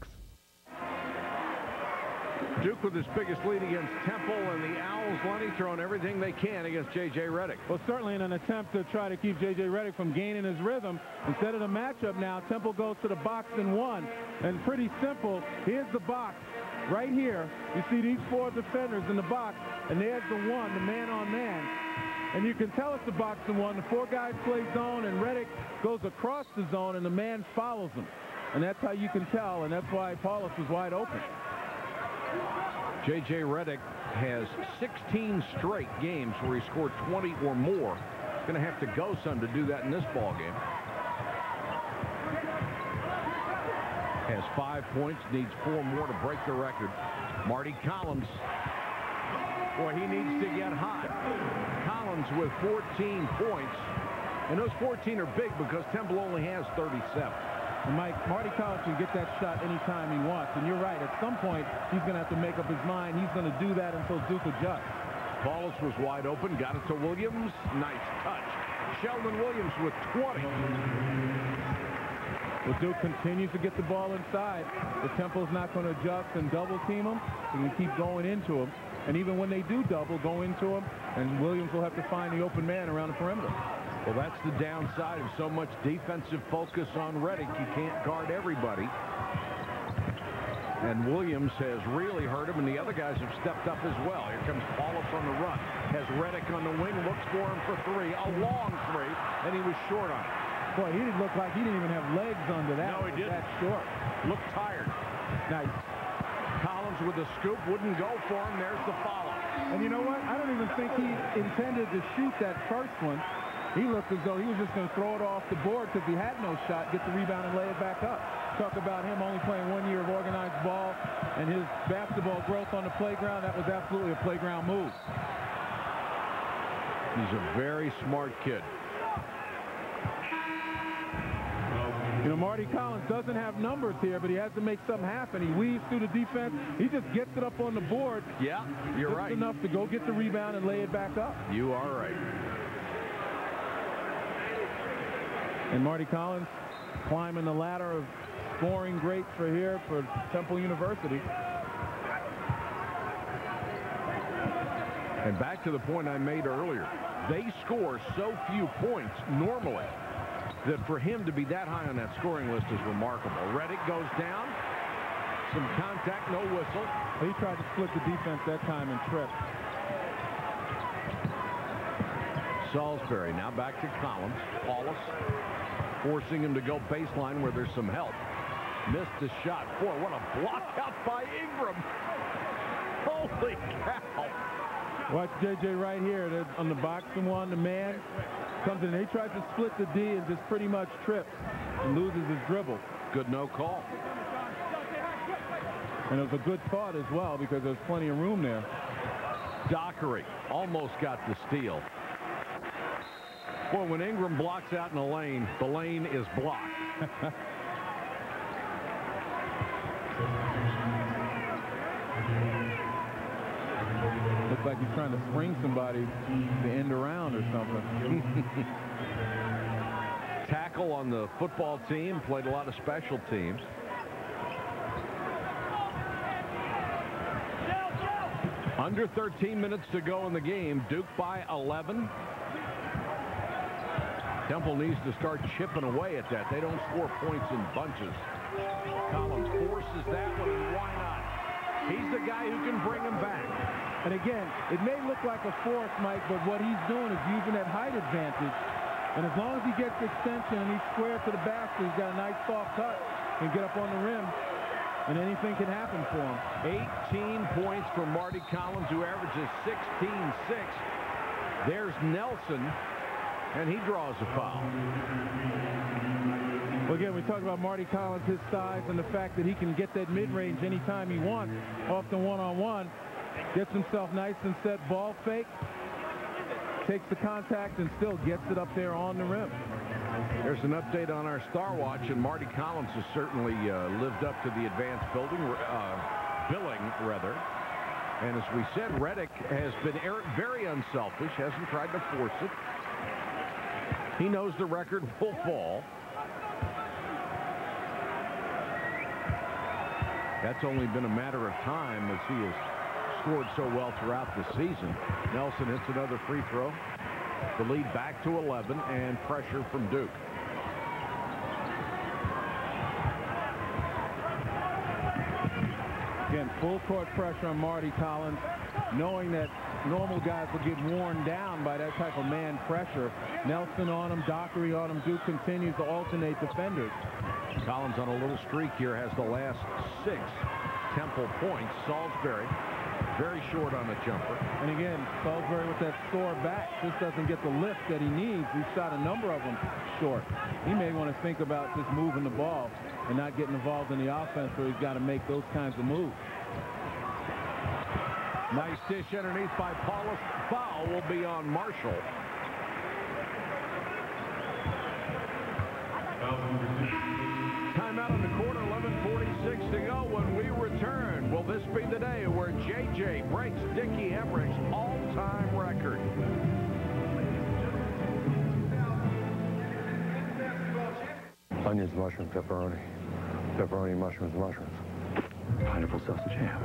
Duke with his biggest lead against Temple, and the Owls, Lenny, throwing everything they can against J.J. Redick. Well, certainly in an attempt to try to keep J.J. Redick from gaining his rhythm. Instead of the matchup now, Temple goes to the box and 1. And pretty simple, here's the box right here. You see these 4 defenders in the box, and there's the 1, the man-on-man. And you can tell it's the box and 1. The 4 guys play zone, and Redick goes across the zone, and the man follows him. And that's how you can tell, and that's why Paulus was wide open. J.J. Redick has 16 straight games where he scored 20 or more. Going to have to go some to do that in this ball game. has 5 points, needs 4 more to break the record. Marty Collins, boy, he needs to get hot. Collins with 14 points, and those 14 are big because Temple only has 37. And Mike, Marty Collins can get that shot anytime he wants, and you're right. At some point, he's going to have to make up his mind. He's going to do that until Duke adjusts. Paulus was wide open, got it to Williams. Nice touch. Sheldon Williams with 20. Well, Duke continues to get the ball inside. The Temple's not going to adjust and double team him. He can keep going into him. And even when they do double, go into him, and Williams will have to find the open man around the perimeter. Well, that's the downside of so much defensive focus on Redick. You can't guard everybody. And Williams has really hurt him, and the other guys have stepped up as well. Here comes Paulus on the run. Has Redick on the wing, looks for him for 3. A long 3, and he was short on it. Boy, he didn't look like he didn't even have legs under that. No, he didn't. That short. Looked tired. Nice. Collins with the scoop, wouldn't go for him. There's the follow. And you know what? I don't even think he intended to shoot that first one. He looked as though he was just going to throw it off the board because he had no shot, get the rebound and lay it back up. Talk about him only playing 1 year of organized ball and his basketball growth on the playground. That was absolutely a playground move. He's a very smart kid. You know, Marty Collins doesn't have numbers here, but he has to make something happen. He weaves through the defense. He just gets it up on the board. Yeah, you're right. Just enough to go get the rebound and lay it back up. You are right. And Marty Collins climbing the ladder of scoring greats for here for Temple University. And back to the point I made earlier, they score so few points normally that for him to be that high on that scoring list is remarkable. Redick goes down, some contact, no whistle. He tried to split the defense that time and tripped. Salisbury now back to Collins. Paulus forcing him to go baseline where there's some help. Missed the shot. Boy, what a block out by Ingram. Holy cow. Watch J.J. right here. They're on the boxing one. The man comes in. He tries to split the D and just pretty much trips and loses his dribble. Good no call. And it was a good thought as well because there's plenty of room there. Dockery almost got the steal. Boy, when Ingram blocks out in the lane is blocked. Looks like he's trying to spring somebody to end around or something. Tackle on the football team, played a lot of special teams. Under 13 minutes to go in the game. Duke by 11. Temple needs to start chipping away at that. They don't score points in bunches. Collins forces that one, and why not? He's the guy who can bring him back. And again, it may look like a force, Mike, but what he's doing is using that height advantage. And as long as he gets extension and he's square to the basket, he's got a nice soft touch and get up on the rim, and anything can happen for him. 18 points for Marty Collins, who averages 16-6. There's Nelson. And he draws a foul. Well, again, we talk about Marty Collins, his size, and the fact that he can get that mid-range anytime he wants, off the one-on-one. Gets himself nice and set, ball fake, takes the contact, and still gets it up there on the rim. There's an update on our Star Watch, and Marty Collins has certainly lived up to the advanced billing, rather. And as we said, Redick has been very unselfish, hasn't tried to force it. He knows the record will fall. That's only been a matter of time as he has scored so well throughout the season. Nelson hits another free throw. The lead back to 11, and pressure from Duke. Again, full court pressure on Marty Collins, knowing that normal guys will get worn down by that type of man pressure. Nelson on him, Dockery on him. Duke continues to alternate defenders. Collins on a little streak here, has the last 6 Temple points. Salisbury very short on the jumper. And again, Salisbury with that sore back just doesn't get the lift that he needs. He's shot a number of them short. He may want to think about just moving the ball. and not getting involved in the offense where he's got to make those kinds of moves. Nice dish underneath by Paulus. Foul will be on Marshall. Timeout on the quarter, 11:46 to go. When we return, will this be the day where J.J. breaks Dickie Emmerich's all-time record? Onions, mushrooms, pepperoni. Pepperoni, mushrooms, mushrooms. Pineapple sausage ham.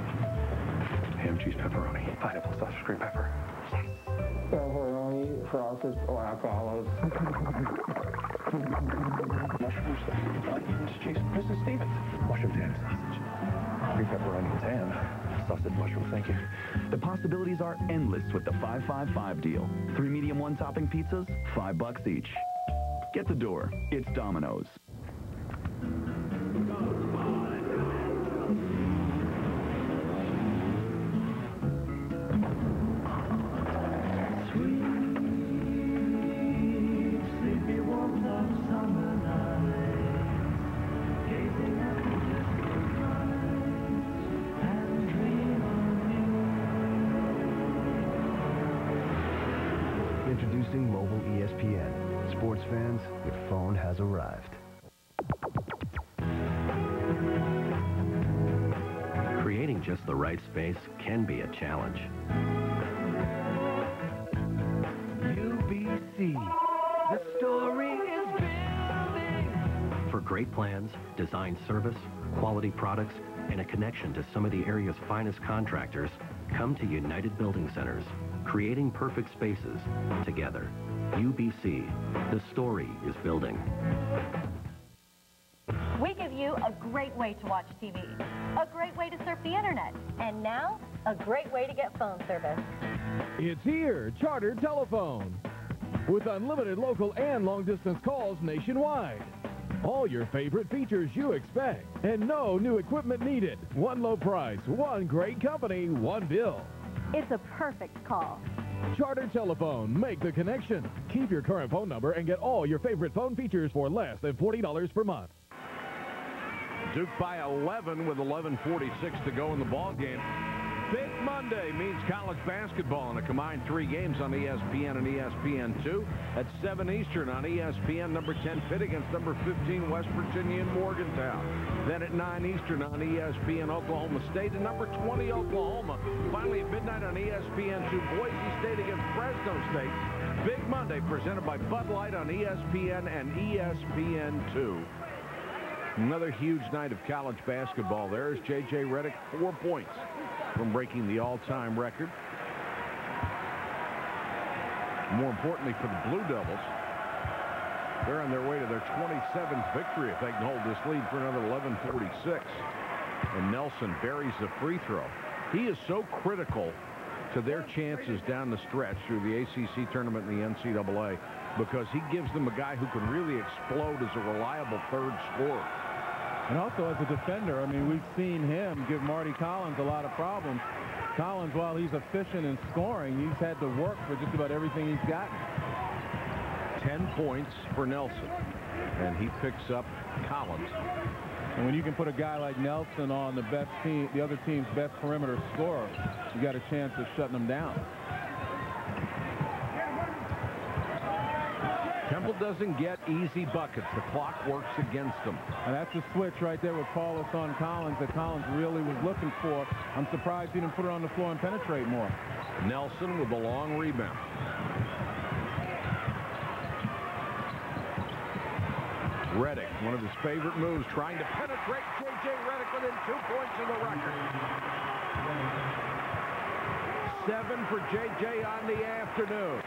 Ham, cheese, pepperoni. Pineapple sausage, green pepper. Pepperoni, sausage, black olives. Mushrooms, onions, cheese, Mrs. Stevens. Mushrooms, ham, sausage. Green pepper, onions, ham. Sausage, mushrooms, thank you. The possibilities are endless with the 5-5-5 deal. 3 medium one-topping pizzas, $5 each. Get the door. It's Domino's. Introducing mobile ESPN. Sports fans, your phone has arrived. Creating just the right space can be a challenge. UBC, the story is building. For great plans, design service, quality products, and a connection to some of the area's finest contractors, come to United Building Centers, creating perfect spaces together. UBC, the story is building. We give you a great way to watch TV, a great way to surf the internet, and now, a great way to get phone service. It's here, Charter Telephone, with unlimited local and long-distance calls nationwide. All your favorite features you expect, and no new equipment needed. One low price, one great company, one bill. It's a perfect call. Charter Telephone, make the connection. Keep your current phone number and get all your favorite phone features for less than $40 per month. Duke by 11 with 11:46 to go in the ball game. Big Monday means college basketball in a combined 3 games on ESPN and ESPN2 at 7 Eastern on ESPN. Number 10 Pitt against number 15 West Virginia and Morgantown. Then at 9 Eastern on ESPN Oklahoma State and number 20 Oklahoma. Finally at midnight on ESPN2 Boise State against Fresno State. Big Monday presented by Bud Light on ESPN and ESPN2. Another huge night of college basketball. There's J.J. Redick, 4 points from breaking the all-time record. More importantly for the Blue Devils, they're on their way to their 27th victory if they can hold this lead for another 11:46. And Nelson buries the free throw. He is so critical to their chances down the stretch through the ACC tournament and the NCAA because he gives them a guy who can really explode as a reliable third scorer. And also as a defender, I mean, we've seen him give Marty Collins a lot of problems. Collins, while he's efficient in scoring, he's had to work for just about everything he's gotten. 10 points for Nelson, and he picks up Collins. And when you can put a guy like Nelson on the other team's best perimeter scorer, you got a chance of shutting them down. Temple doesn't get easy buckets. The clock works against them. And that's a switch right there with Paulus on Collins that Collins really was looking for. I'm surprised he didn't put it on the floor and penetrate more. Nelson with a long rebound. Redick, one of his favorite moves, trying to penetrate. J.J. Redick within 2 points of the record. 7 for J.J. on the afternoon.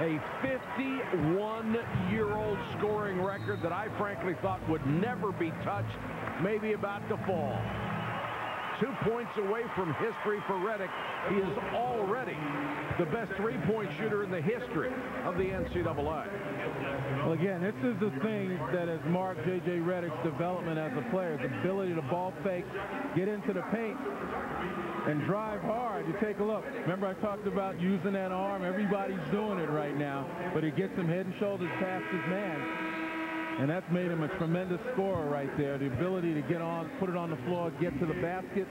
A 51-year-old scoring record that I frankly thought would never be touched, maybe about to fall. 2 points away from history for Redick. He is already the best three-point shooter in the history of the NCAA. Well, again, this is the thing that has marked J.J. Redick's development as a player, the ability to ball fake, get into the paint, and drive hard. You take a look. Remember I talked about using that arm? Everybody's doing it right now, but it gets him head and shoulders past his man. And that's made him a tremendous scorer right there. The ability to get on, put it on the floor, get to the basket.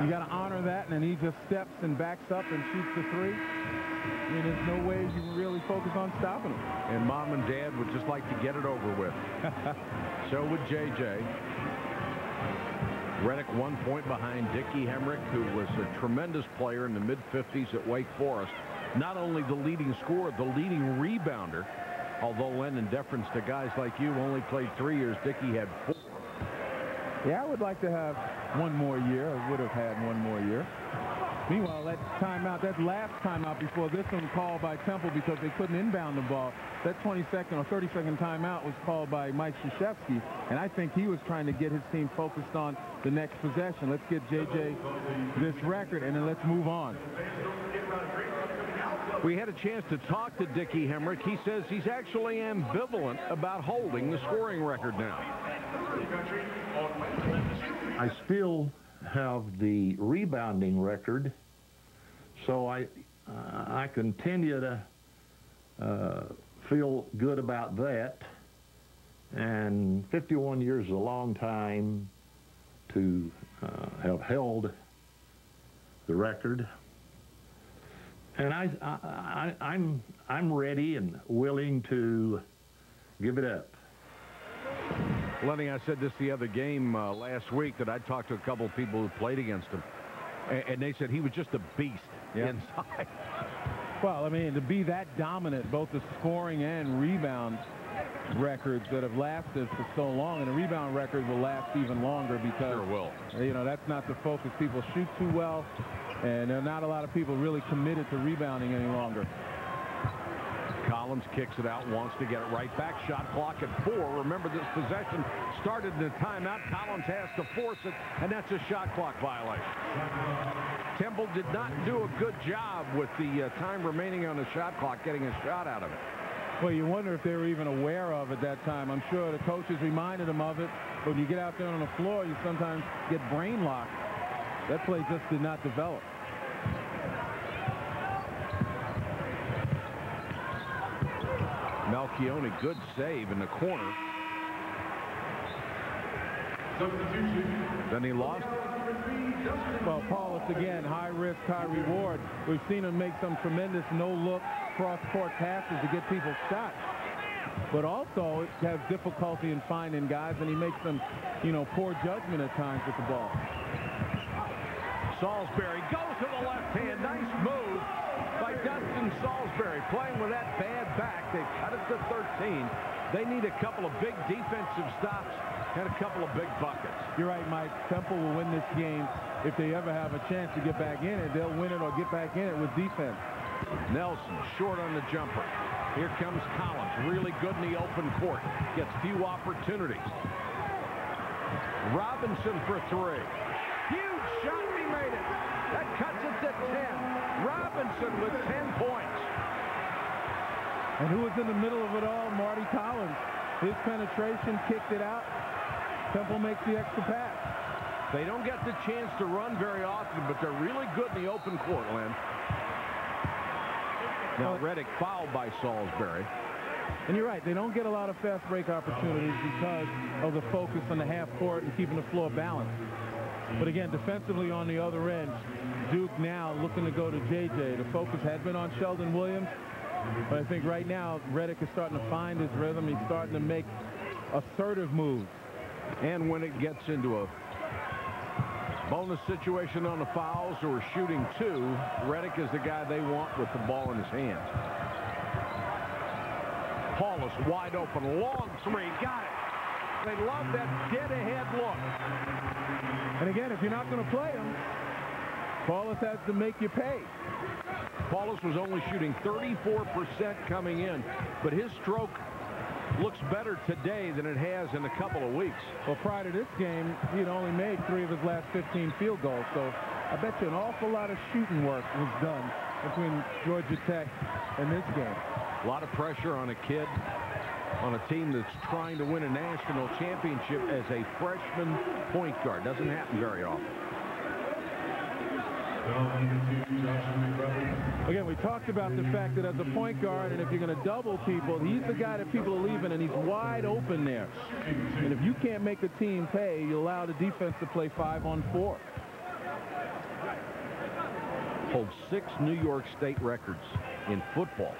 You got to honor that, and then he just steps and backs up and shoots the three. I mean, there's no way you can really focus on stopping him. And Mom and Dad would just like to get it over with. So would JJ. Redick 1 point behind Dickie Hemrick, who was a tremendous player in the mid-50s at Wake Forest. Not only the leading scorer, the leading rebounder. Although lending deference to guys like you who only played 3 years, Dickie had 4. Yeah, I would like to have one more year. I would have had one more year. Meanwhile, that timeout, that last timeout before this one called by Temple because they couldn't inbound the ball. That 20-second or 30-second timeout was called by Mike Krzyzewski, and I think he was trying to get his team focused on the next possession. Let's get JJ this record, and then let's move on. We had a chance to talk to Dickie Hemrick. He says he's actually ambivalent about holding the scoring record now. I still have the rebounding record, so I continue to feel good about that. And 51 years is a long time to have held the record. And I'm ready and willing to give it up. Lenny, I said this the other game last week that I talked to a couple of people who played against him, and they said he was just a beast inside. Well, I mean, to be that dominant, both the scoring and rebound records that have lasted for so long, and the rebound record will last even longer because, you know, that's not the focus. People shoot too well, and there are not a lot of people really committed to rebounding any longer. Collins kicks it out, wants to get it right back. Shot clock at 4. Remember, this possession started in a timeout. Collins has to force it, and that's a shot clock violation. Temple did not do a good job with the time remaining on the shot clock getting a shot out of it. Well, you wonder if they were even aware of it that time. I'm sure the coaches reminded them of it. But when you get out there on the floor, you sometimes get brain locked. That play just did not develop. Malchione, good save in the corner. Then he lost. Well, Paulus, again, high risk, high reward. We've seen him make some tremendous no-look cross-court passes to get people shots. But also has difficulty in finding guys, and he makes some, you know, poor judgment at times with the ball. Salisbury goes to the left hand. Nice move by Dustin Salisbury. Playing with that bad back. They cut it to 13. They need a couple of big defensive stops and a couple of big buckets. You're right, Mike. Temple will win this game if they ever have a chance to get back in it. They'll win it or get back in it with defense. Nelson short on the jumper. Here comes Collins. Really good in the open court. Gets few opportunities. Robinson for 3. Huge shot, and he made it. That cuts it to 10. Robinson with 10 points. And who was in the middle of it all? Marty Collins. His penetration kicked it out. Temple makes the extra pass. They don't get the chance to run very often, but they're really good in the open court, Len. Now Redick fouled by Salisbury. And you're right, they don't get a lot of fast break opportunities because of the focus on the half court and keeping the floor balanced. But again, defensively on the other end, Duke now looking to go to JJ. The focus had been on Sheldon Williams, but I think right now Redick is starting to find his rhythm. He's starting to make assertive moves. And when it gets into a bonus situation on the fouls or shooting 2, Redick is the guy they want with the ball in his hands. Paulus wide open, long 3, got it. They love that dead-ahead look. And again, if you're not going to play him, Paulus has to make you pay. Paulus was only shooting 34% coming in, but his stroke looks better today than it has in a couple of weeks. Well, prior to this game, he had only made 3 of his last 15 field goals, so I bet you an awful lot of shooting work was done between Georgia Tech and this game. A lot of pressure on a kid on a team that's trying to win a national championship as a freshman point guard. Doesn't happen very often. Again, we talked about the fact that as a point guard, and if you're going to double people, he's the guy that people are leaving, and he's wide open there. And if you can't make the team pay, you allow the defense to play 5-on-4. Holds 6 New York State records in football.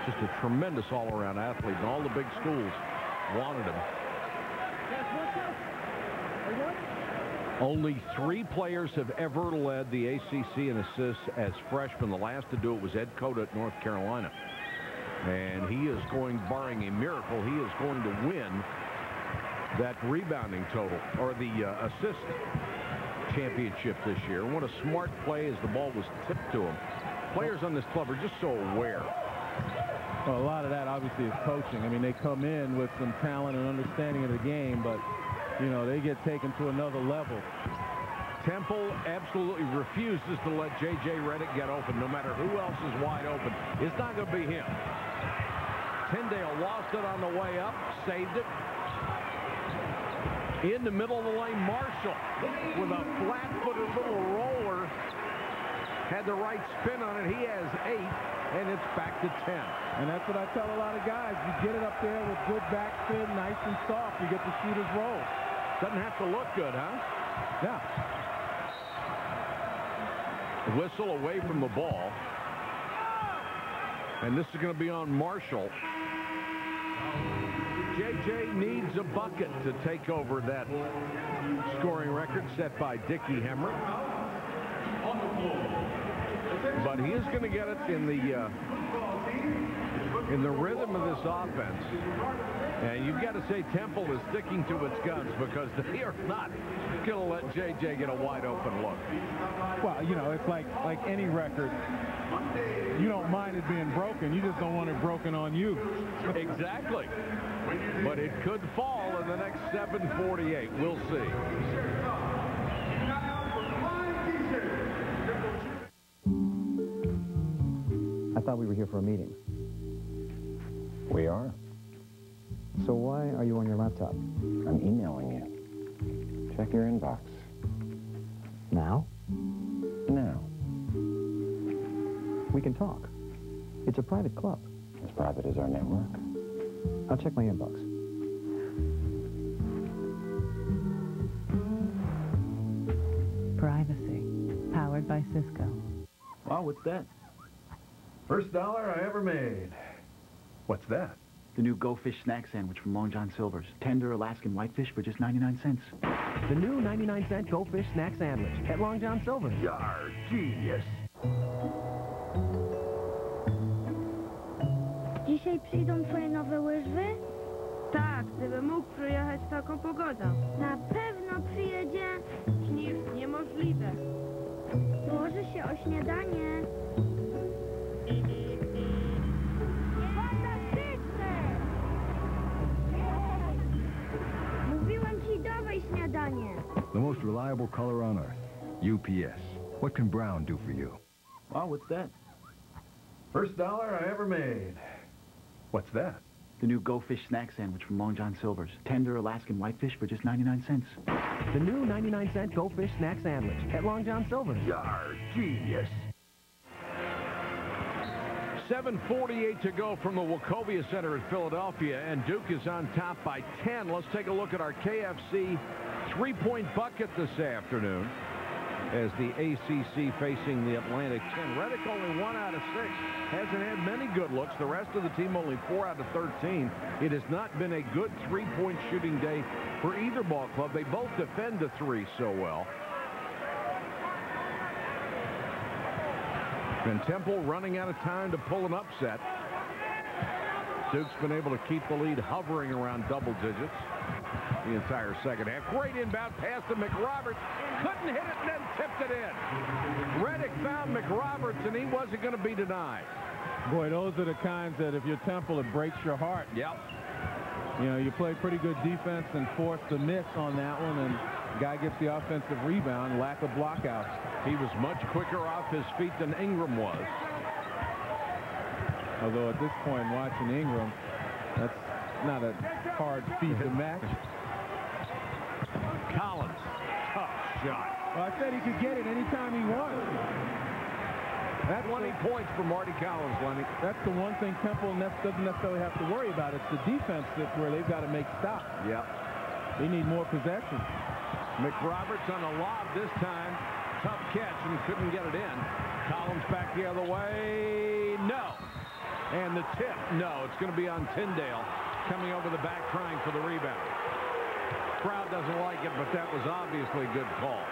Just a tremendous all-around athlete, and all the big schools wanted him. Only 3 players have ever led the ACC in assists as freshmen. The last to do it was Ed Cota at North Carolina. And he is going, barring a miracle, he is going to win that rebounding total, or the assist championship this year. What a smart play as the ball was tipped to him. Players on this club are just so aware. Well, a lot of that obviously is coaching. I mean, they come in with some talent and understanding of the game, but you know, they get taken to another level. Temple absolutely refuses to let J.J. Redick get open, no matter who else is wide open. It's not going to be him. Tyndale lost it on the way up, saved it. In the middle of the lane, Marshall with a flat-footed little roller. Had the right spin on it. He has 8, and it's back to 10. And that's what I tell a lot of guys. You get it up there with good backspin, nice and soft. You get the shooter's roll. Doesn't have to look good, huh? Yeah. Whistle away from the ball. And this is going to be on Marshall. J.J. needs a bucket to take over that scoring record set by Dickie Hemmer. But he is going to get it in the rhythm of this offense. And you've got to say Temple is sticking to its guns, because they are not going to let J.J. get a wide open look. Well, you know, it's like any record. You don't mind it being broken. You just don't want it broken on you. Exactly. But it could fall in the next 7:48. We'll see. I thought we were here for a meeting. We are. So why are you on your laptop? I'm emailing you. Check your inbox. Now? Now. We can talk. It's a private club. As private as our network. I'll check my inbox. Privacy. Powered by Cisco. Wow, what's that? First dollar I ever made. What's that? The new Go Fish snack sandwich from Long John Silver's. Tender Alaskan whitefish for just 99 cents. The new 99-cent Go Fish snack sandwich at Long John Silver's. Yar, genius. Dzisiaj przyjdą twoje nowe łyżwy? Tak, gdybym mógł przyjechać w taką pogodę. Na pewno przyjedzie. Śnisz, niemożliwe. Złoży się o śniadanie. Fantastyczne! Mówiłem ci, dawaj śniadanie. The most reliable color on earth. UPS. What can brown do for you? Wow, what's that? First dollar I ever made. What's that? The new Go Fish snack sandwich from Long John Silver's. Tender Alaskan whitefish for just 99 cents. The new 99-cent Go Fish snack sandwich at Long John Silver's. Yar, genius. 7:48 to go from the Wachovia Center in Philadelphia, and Duke is on top by 10. Let's take a look at our KFC three-point bucket this afternoon as the ACC facing the Atlantic 10. Redick only 1 out of 6. Hasn't had many good looks. The rest of the team only 4 out of 13. It has not been a good three-point shooting day for either ball club. They both defend the three so well. And Temple running out of time to pull an upset. Duke's been able to keep the lead hovering around double digits the entire second half. Great inbound pass to McRoberts. Couldn't hit it and then tipped it in. Redick found McRoberts, and he wasn't going to be denied. Boy, those are the kinds that if you're Temple, it breaks your heart. Yep. You know, you play pretty good defense and force the miss on that one, and the guy gets the offensive rebound, lack of blockouts. He was much quicker off his feet than Ingram was. Although at this point, watching Ingram, that's not a hard feat to match. Collins, tough shot. Well, I said he could get it anytime he wants. That's 20 points for Marty Collins, Lenny. That's the one thing Temple doesn't necessarily have to worry about. It's the defense that's where they've got to make stops. Yep. They need more possession. McRoberts on a lob this time. Tough catch and couldn't get it in. Collins back the other way. No. And the tip. No. It's going to be on Tyndale coming over the back trying for the rebound. Crowd doesn't like it, but that was obviously a good call.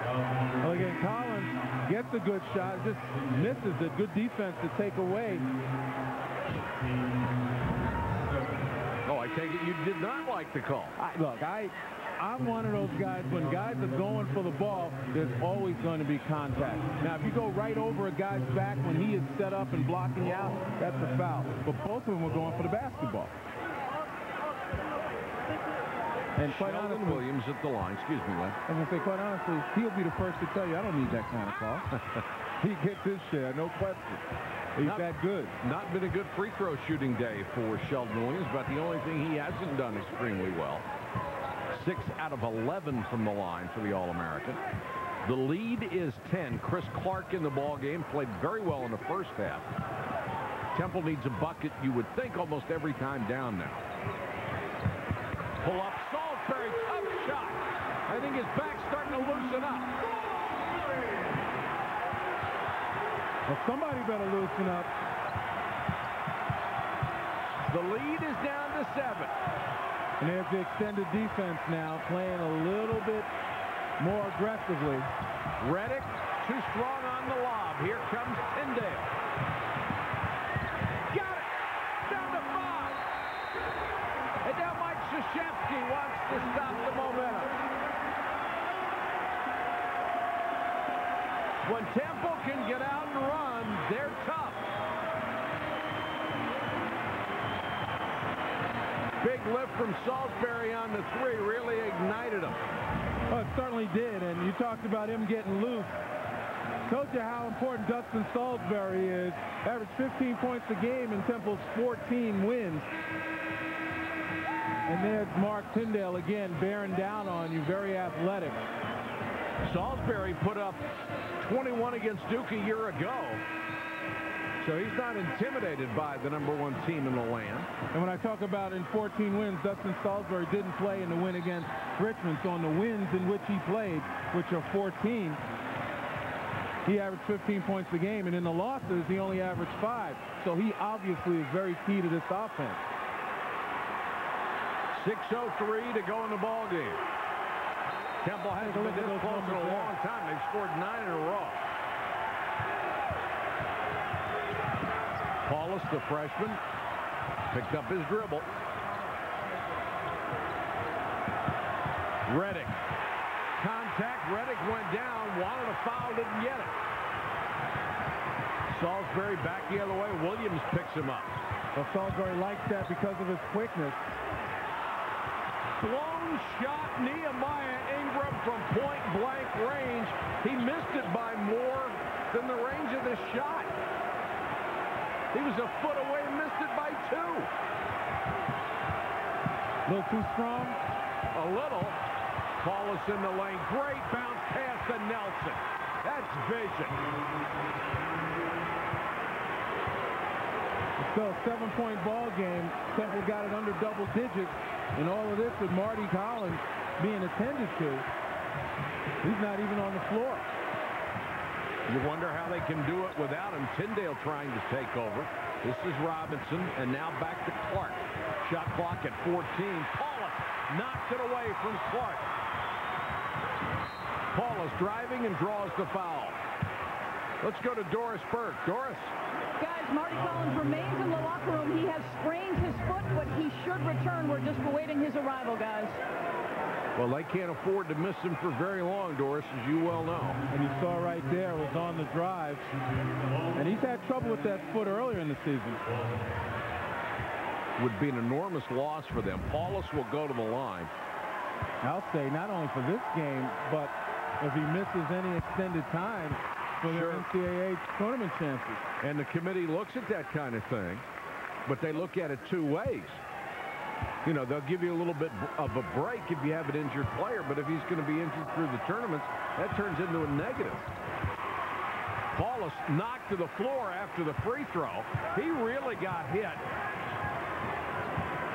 Well, again, Collins gets a good shot, just misses it. Good defense to take away. Oh, I take it you did not like the call. Look, I'm one of those guys, when guys are going for the ball, there's always going to be contact. Now, if you go right over a guy's back when he is set up and blocking you out, that's a foul. But both of them were going for the basketball. And quite honestly, Williams at the line. Excuse me, Len. I'm going to say, quite honestly, he'll be the first to tell you, I don't need that kind of call. He gets his share, no question. He's that good. Not been a good free throw shooting day for Sheldon Williams, but the only thing he hasn't done extremely well. 6 out of 11 from the line for the All-American. The lead is 10. Chris Clark in the ball game played very well in the first half. Temple needs a bucket, you would think, almost every time down now. Pull up, Salisbury, tough shot. I think his back's starting to loosen up. Well, somebody better loosen up. The lead is down to 7. And there's the extended defense now, playing a little bit more aggressively. Redick, too strong on the lob. Here comes Tyndale. Got it! Down to 5. And now Mike Krzyzewski wants to stop the momentum. When Temple can get out and run, they're tough. Big lift from Salisbury on the 3 really ignited him. Oh, it certainly did, and you talked about him getting loose. Told you how important Dustin Salisbury is. Averaged 15 points a game in Temple's 14 wins. And there's Mark Tyndale again bearing down on you, very athletic. Salisbury put up 21 against Duke a year ago. So he's not intimidated by the #1 team in the land. And when I talk about in 14 wins, Dustin Salisbury didn't play in the win against Richmond. So on the wins in which he played, which are 14, he averaged 15 points a game. And in the losses, he only averaged 5. So he obviously is very key to this offense. 6:03 to go in the ball game. Temple hasn't been this close in a long time. They've scored 9 in a row. Paulus, the freshman, picked up his dribble. Redick. Contact. Redick went down, wanted a foul, didn't get it. Salisbury back the other way. Williams picks him up. Well, Salisbury likes that because of his quickness. Blown shot, Nehemiah Ingram from point-blank range. He missed it by more than the range of the shot. He was a foot away and missed it by 2. A little too strong? A little. Paulus in the lane. Great bounce pass to Nelson. That's vision. So, 7-point ball game. Temple got it under double digits. And all of this with Marty Collins being attended to. He's not even on the floor. You wonder how they can do it without him. Tyndale trying to take over. This is Robinson, and now back to Clark. Shot clock at 14. Paulus knocks it away from Clark. Paulus driving and draws the foul. Let's go to Doris Burke. Doris. Guys, Marty Collins remains in the locker room. He has sprained his foot, but he should return. We're just awaiting his arrival, guys. Well, they can't afford to miss him for very long, Doris, as you well know. And you saw right there, was on the drive. And he's had trouble with that foot earlier in the season. Would be an enormous loss for them. Paulus will go to the line. I'll say not only for this game, but if he misses any extended time for their NCAA tournament chances. And the committee looks at that kind of thing, but they look at it 2 ways. You know, they'll give you a little bit of a break if you have an injured player, but if he's going to be injured through the tournaments, that turns into a negative. Paulus knocked to the floor after the free throw. He really got hit.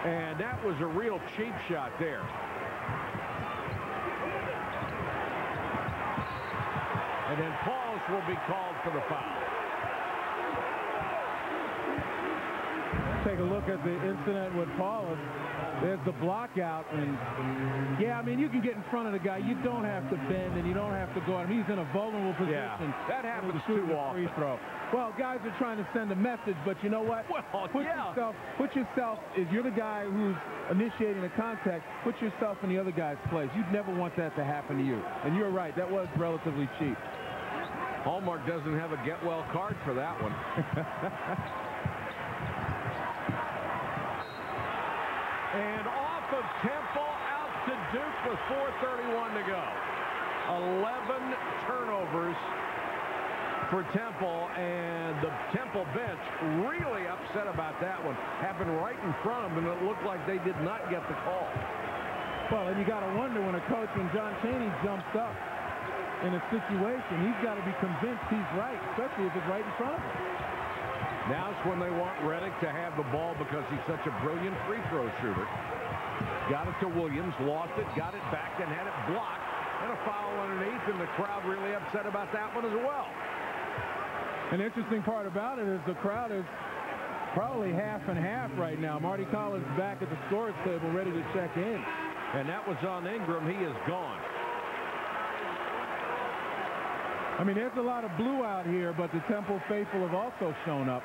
And that was a real cheap shot there. And then Paulus will be called for the foul. Take a look at the incident with Paulus. There's the block out, and yeah, I mean, you can get in front of the guy. You don't have to bend, and you don't have to go at him. He's in a vulnerable position. Yeah, that happens too often. Free throw. Well, guys are trying to send a message, but you know what? Well, put yourself, if you're the guy who's initiating a contact, put yourself in the other guy's place. You'd never want that to happen to you. And you're right, that was relatively cheap. Hallmark doesn't have a get-well card for that one. And off of Temple, out to Duke with 4:31 to go. 11 turnovers for Temple, and the Temple bench really upset about that one. Happened right in front of them, and it looked like they did not get the call. Well, and you got to wonder when a coach, when John Chaney jumps up in a situation, he's got to be convinced he's right, especially if it's right in front of him. Now's when they want Redick to have the ball because he's such a brilliant free throw shooter. Got it to Williams, lost it, got it back, and had it blocked. And a foul underneath, and the crowd really upset about that one as well. An interesting part about it is the crowd is probably half and half right now. Marty Collins back at the scorer's table ready to check in. And that was on Ingram. He is gone. I mean, there's a lot of blue out here, but the Temple faithful have also shown up.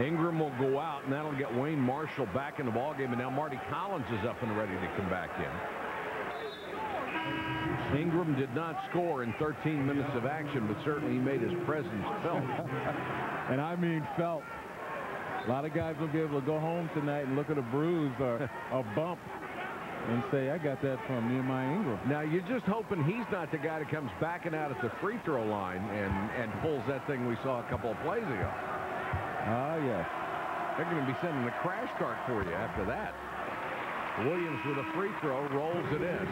Ingram will go out, and that'll get Wayne Marshall back in the ballgame, and now Marty Collins is up and ready to come back in. Ingram did not score in 13 minutes of action, but certainly he made his presence felt. And I mean felt. A lot of guys will be able to go home tonight and look at a bruise or a bump and say, I got that from Nehemiah Ingram. Now, you're just hoping he's not the guy that comes backing out at the free throw line and pulls that thing we saw a couple of plays ago. Ah, yes. They're going to be sending the crash cart for you after that. Williams with a free throw, rolls it in.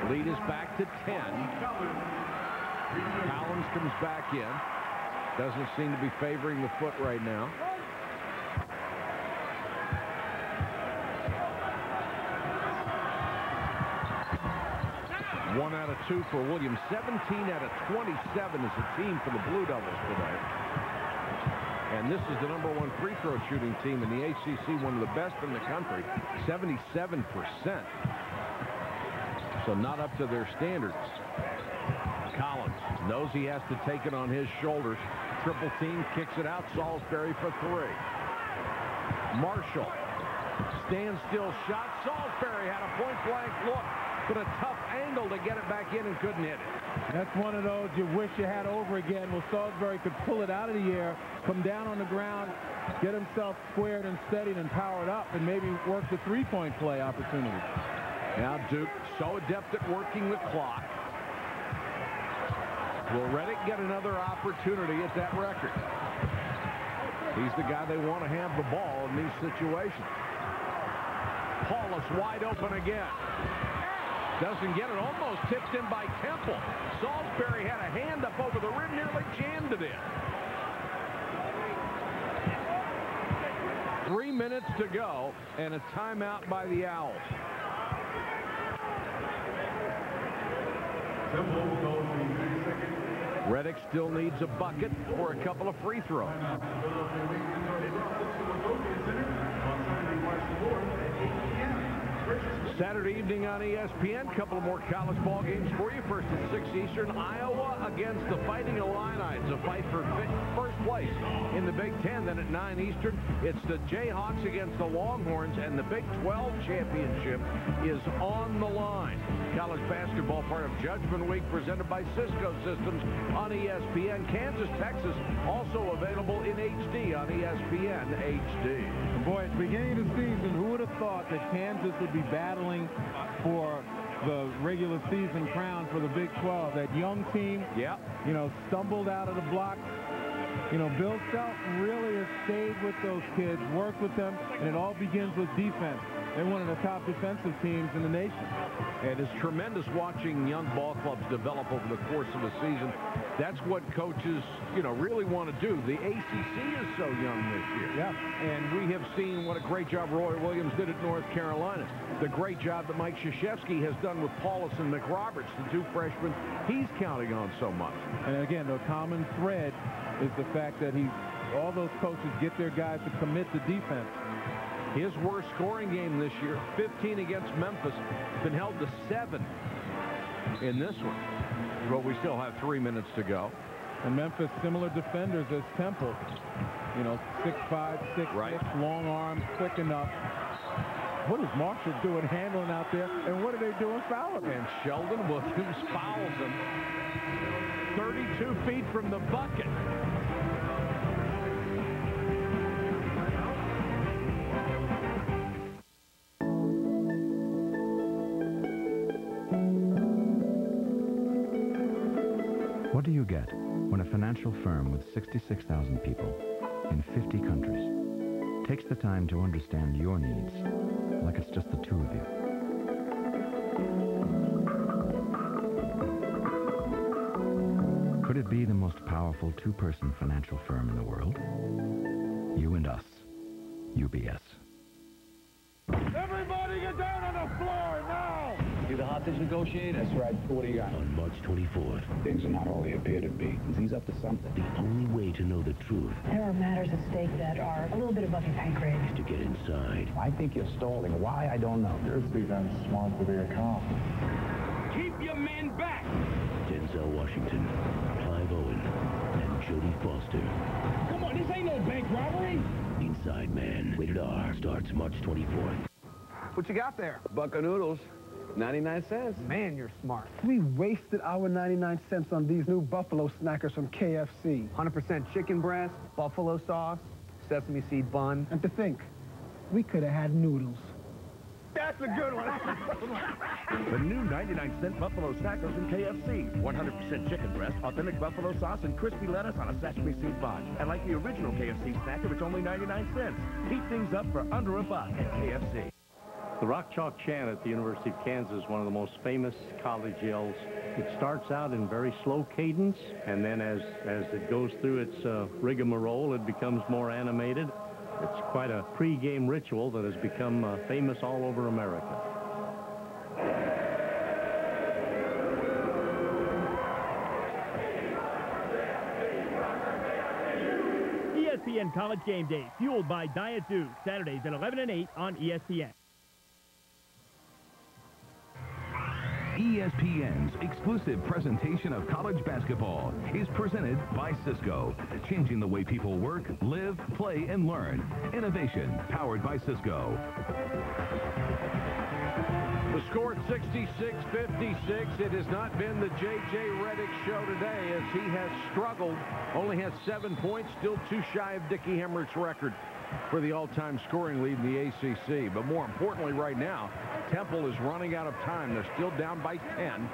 Lead is back to 10. Collins comes back in. Doesn't seem to be favoring the foot right now. One out of two for Williams. 17 out of 27 is a team for the Blue Devils today. And this is the #1 free throw shooting team in the ACC, one of the best in the country, 77%. So not up to their standards. Collins knows he has to take it on his shoulders. Triple team, kicks it out. Salisbury for three. Marshall, standstill shot. Salisbury had a point-blank look, but a tough angle to get it back in and couldn't hit it. That's one of those you wish you had over again. Well, Salisbury could pull it out of the air, come down on the ground, get himself squared and steadied and powered up, and maybe work the three-point play opportunity. Now Duke so adept at working the clock. Will Redick get another opportunity at that record? He's the guy they want to have the ball in these situations. Paulus wide open again. Doesn't get it. Almost tipped in by Temple. Salisbury had a hand up over the rim, nearly jammed it in. 3 minutes to go, and a timeout by the Owls. Redick still needs a bucket or a couple of free throws. Saturday evening on ESPN, a couple of more college ball games for you. First at 6 Eastern, Iowa against the Fighting Illini. A fight for first place in the Big Ten. Then at 9 Eastern, it's the Jayhawks against the Longhorns, and the Big 12 championship is on the line. College basketball, part of Judgment Week, presented by Cisco Systems on ESPN. Kansas, Texas, also available in HD on ESPN HD. Boy, at the beginning of the season, who would have thought that Kansas would be battling for the regular season crown for the Big 12? That young team, you know, stumbled out of the blocks You know, Bill Self really has stayed with those kids, worked with them, and it all begins with defense. They're one of the top defensive teams in the nation. And it's tremendous watching young ball clubs develop over the course of a season. That's what coaches, you know, really want to do. The ACC is so young this year. Yeah. And we have seen what a great job Roy Williams did at North Carolina. The great job that Mike Krzyzewski has done with Paulus and McRoberts, the two freshmen he's counting on so much. And again, the common thread is the fact that all those coaches get their guys to commit to defense. His worst scoring game this year, 15 against Memphis, been held to 7 in this one. But we still have 3 minutes to go. And Memphis, similar defenders as Temple. You know, 6'5", 6'6", long arms, quick enough. What is Marshall doing handling out there? And what are they doing fouling him? And Sheldon Williams fouls him 32 feet from the bucket. What do you get when a financial firm with 66,000 people in 50 countries takes the time to understand your needs like it's just the two of you? Could it be the most powerful two-person financial firm in the world? You and us. UBS. Everybody get down on the floor now! You're the hostage negotiator? That's right. What do you got? On March 24th. Things are not all they appear to be. He's up to something. The only way to know the truth There are matters at stake that are a little bit above your pay grade. is to get inside. I think you're stalling. Why? I don't know. Your defense wants to be a cop. Keep your men back! Denzel Washington, Clive Owen, and Jodie Foster. Come on, this ain't no bank robbery! Inside Man, rated R, starts March 24th. What you got there? Buck of noodles, 99 cents. Man, you're smart. We wasted our 99 cents on these new buffalo snackers from KFC. 100% chicken breast, buffalo sauce, sesame seed bun. And to think, we could have had noodles. That's a good one. The new 99-cent buffalo snackers from KFC. 100% chicken breast, authentic buffalo sauce, and crispy lettuce on a sesame seed bun. And like the original KFC snacker, it's only 99 cents. Heat things up for under $1 at KFC. The Rock Chalk Chant at the University of Kansas is one of the most famous college yells. It starts out in very slow cadence, and then as it goes through its rigmarole, it becomes more animated. It's quite a pre-game ritual that has become famous all over America. ESPN College Game Day, fueled by Diet Dew, Saturdays at 11 and 8 on ESPN. ESPN's exclusive presentation of college basketball is presented by Cisco, changing the way people work, live, play, and learn. Innovation powered by Cisco. The score at 66-56. It has not been the J.J. Redick show today as he has struggled. Only has 7 points, still too shy of Dickie Hemrick's record for the all-time scoring lead in the ACC. But more importantly right now, Temple is running out of time. They're still down by 10.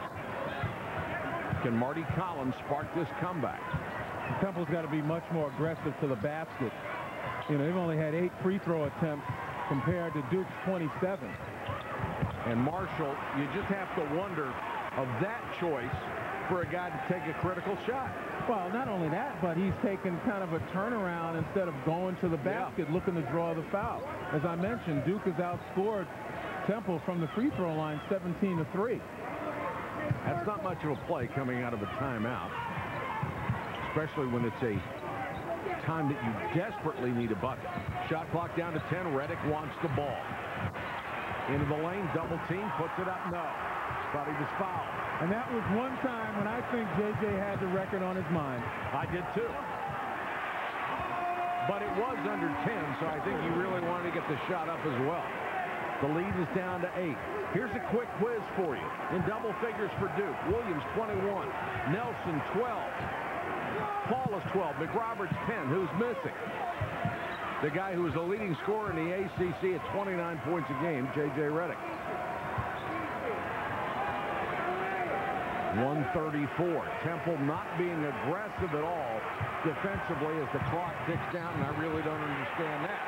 Can Marty Collins spark this comeback? Temple's got to be much more aggressive to the basket. You know, they've only had 8 free throw attempts compared to Duke's 27. And Marshall, you just have to wonder of that choice for a guy to take a critical shot. Well, not only that, but he's taken kind of a turnaround instead of going to the basket, looking to draw the foul. As I mentioned, Duke has outscored Temple from the free throw line 17-3. That's not much of a play coming out of a timeout, especially when it's a time that you desperately need a bucket. Shot clock down to 10. Redick wants the ball. Into the lane, double team, puts it up, no. Thought he was fouled. And that was one time when I think J.J. had the record on his mind. I did too. But it was under 10, so I think he really wanted to get the shot up as well. The lead is down to 8. Here's a quick quiz for you. In double figures for Duke, Williams 21, Nelson 12, Paulus 12, McRoberts 10. Who's missing? The guy who was the leading scorer in the ACC at 29 points a game, J.J. Redick. 134. Temple not being aggressive at all defensively as the clock ticks down, and I really don't understand that.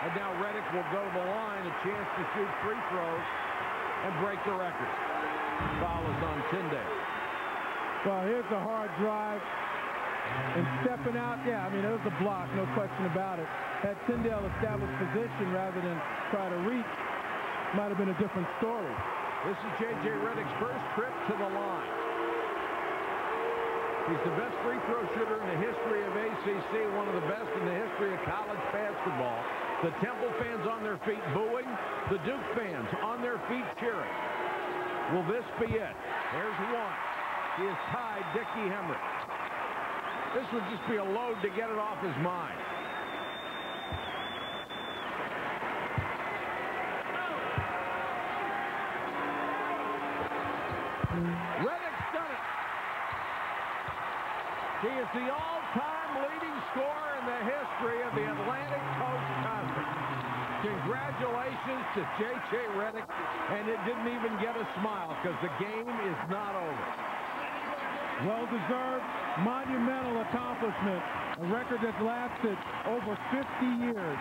And now Redick will go to the line, a chance to shoot free throws and break the record. Foul is on Tyndale. Well, here's a hard drive. And stepping out, yeah, I mean, it was a block, no question about it. Had Tyndale established position rather than try to reach, might have been a different story. This is J.J. Redick's first trip to the line. He's the best free throw shooter in the history of ACC, one of the best in the history of college basketball. The Temple fans on their feet booing, the Duke fans on their feet cheering. Will this be it? There's one. He has tied Dickie Hemrick. This would just be a load to get it off his mind. Redick's done it. He is the all-time leading scorer in the history of the Atlantic Coast Conference. Congratulations to J.J. Redick, and it didn't even get a smile because the game is not over. Well-deserved, monumental accomplishment. A record that's lasted over 50 years.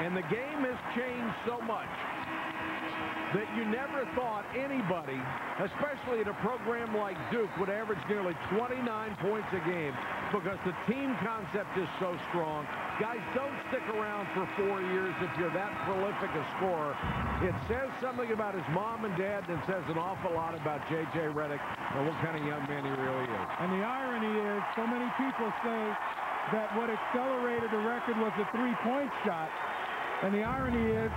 And the game has changed so much that you never thought anybody, especially at a program like Duke, would average nearly 29 points a game because the team concept is so strong. Guys don't stick around for 4 years if you're that prolific a scorer. It says something about his mom and dad, and it says an awful lot about J.J. Redick and what kind of young man he really is. And the irony is, so many people say that what accelerated the record was a three-point shot. And the irony is,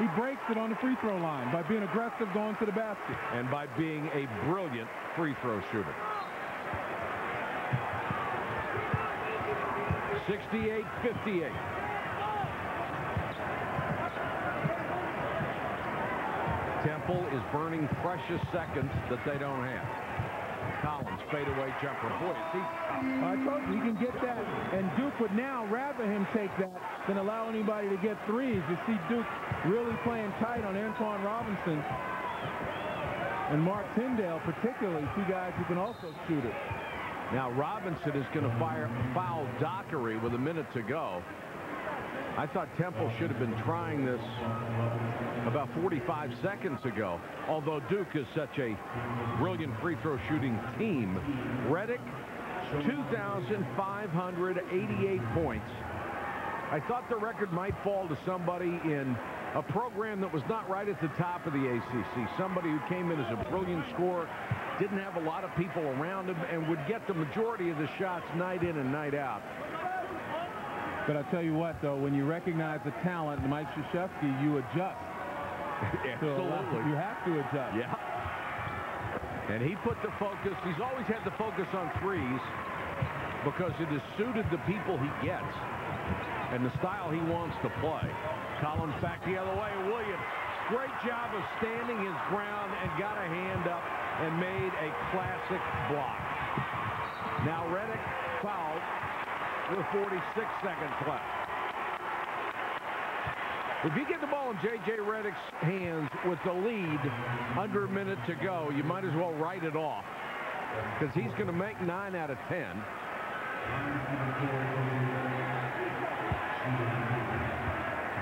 he breaks it on the free throw line by being aggressive going to the basket. And by being a brilliant free throw shooter. 68-58. Temple is burning precious seconds that they don't have. Collins, fadeaway jumper. Boy, is he tough. I told you, he can get that. And Duke would now rather him take that than allow anybody to get threes. You see Duke really playing tight on Antoine Robinson and Mark Tyndale, particularly, two guys who can also shoot it. Now Robinson is going to foul Dockery with a minute to go. I thought Temple should have been trying this about 45 seconds ago, although Duke is such a brilliant free throw shooting team. Redick, 2,588 points. I thought the record might fall to somebody in a program that was not right at the top of the ACC, somebody who came in as a brilliant scorer, didn't have a lot of people around him, and would get the majority of the shots night in and night out. But I tell you what, though, when you recognize the talent, Mike Krzyzewski, you adjust. Absolutely. You have to adjust. Yeah. And he put the focus, he's always had the focus on threes because it has suited the people he gets and the style he wants to play. Collins back the other way. Williams, great job of standing his ground and got a hand up and made a classic block. Now Redick fouled with 46 seconds left. If you get the ball in J.J. Redick's hands with the lead under a minute to go, you might as well write it off because he's going to make 9 out of 10.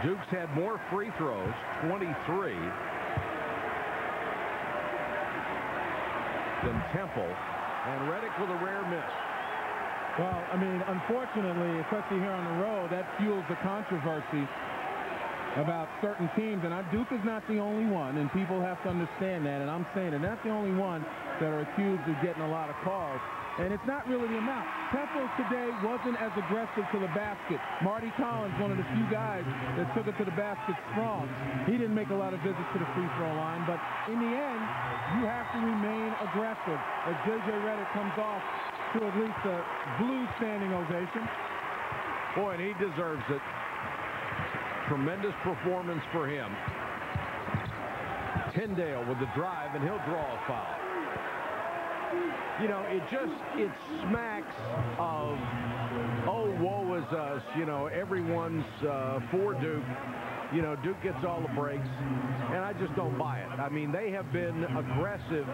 Duke's had more free throws, 23, than Temple, and Redick with a rare miss. Well, I mean, unfortunately, especially here on the road, that fuels the controversy about certain teams, and Duke is not the only one, and people have to understand that, and I'm saying they're not the only one that are accused of getting a lot of calls, and it's not really the amount. Temple today wasn't as aggressive to the basket. Marty Collins, one of the few guys that took it to the basket strong. He didn't make a lot of visits to the free throw line, but in the end, you have to remain aggressive as J.J. Redick comes off to at least a blue standing ovation. Boy, and he deserves it. Tremendous performance for him. Tyndale with the drive, and he'll draw a foul. You know, it smacks of, oh, woe is us. You know, everyone's for Duke. You know, Duke gets all the breaks, and I just don't buy it. I mean, they have been aggressive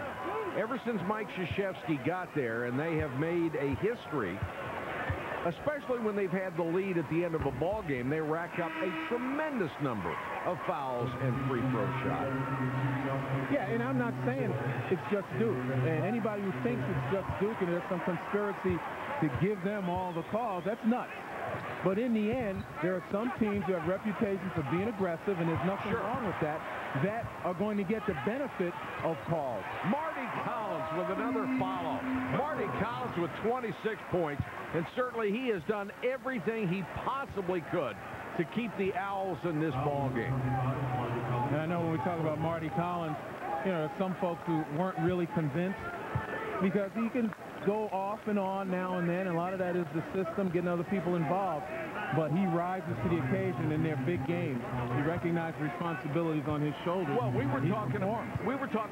ever since Mike Krzyzewski got there, and they have made a history, especially when they've had the lead at the end of a ball game, they rack up a tremendous number of fouls and free throw shots. Yeah, and I'm not saying it's just Duke. And anybody who thinks it's just Duke and there's some conspiracy to give them all the calls, that's nuts. But in the end, there are some teams who have reputations for being aggressive, and there's nothing wrong with that are going to get the benefit of calls. Marty Collins with another follow. Marty Collins with 26 points, and certainly he has done everything he possibly could to keep the Owls in this ball game. And I know when we talk about Marty Collins, you know, there's some folks who weren't really convinced because he can go off and on now and then. A lot of that is the system, getting other people involved. But he rises to the occasion in their big games. He recognized responsibilities on his shoulders. Well, we were talking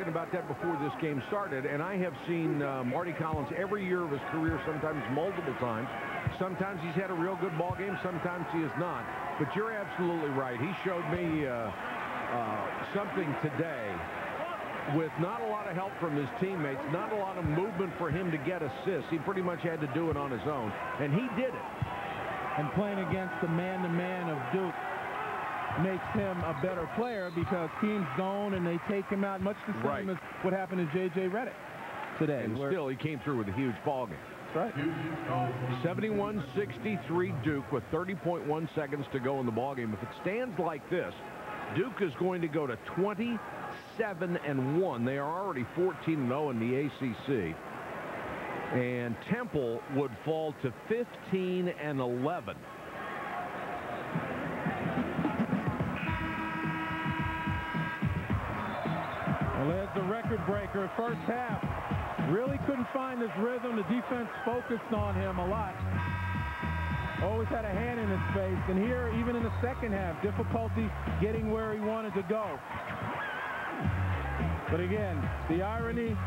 about that before this game started, and I have seen Marty Collins every year of his career, sometimes multiple times. Sometimes he's had a real good ball game, sometimes he has not. But you're absolutely right. He showed me something today with not a lot of help from his teammates, not a lot of movement for him to get assists. He pretty much had to do it on his own, and he did it. And playing against the man-to-man of Duke makes him a better player because teams zone and they take him out, much the same as what happened to J.J. Redick today. And still, he came through with a huge ball game. That's right. 71-63 Duke with 30.1 seconds to go in the ball game. If it stands like this, Duke is going to go to 27-1. They are already 14-0 in the ACC. And Temple would fall to 15-11. Well, there's the record breaker. First half, really couldn't find his rhythm. The defense focused on him a lot. Always had a hand in his face. And here, even in the second half, difficulty getting where he wanted to go. But again, the irony,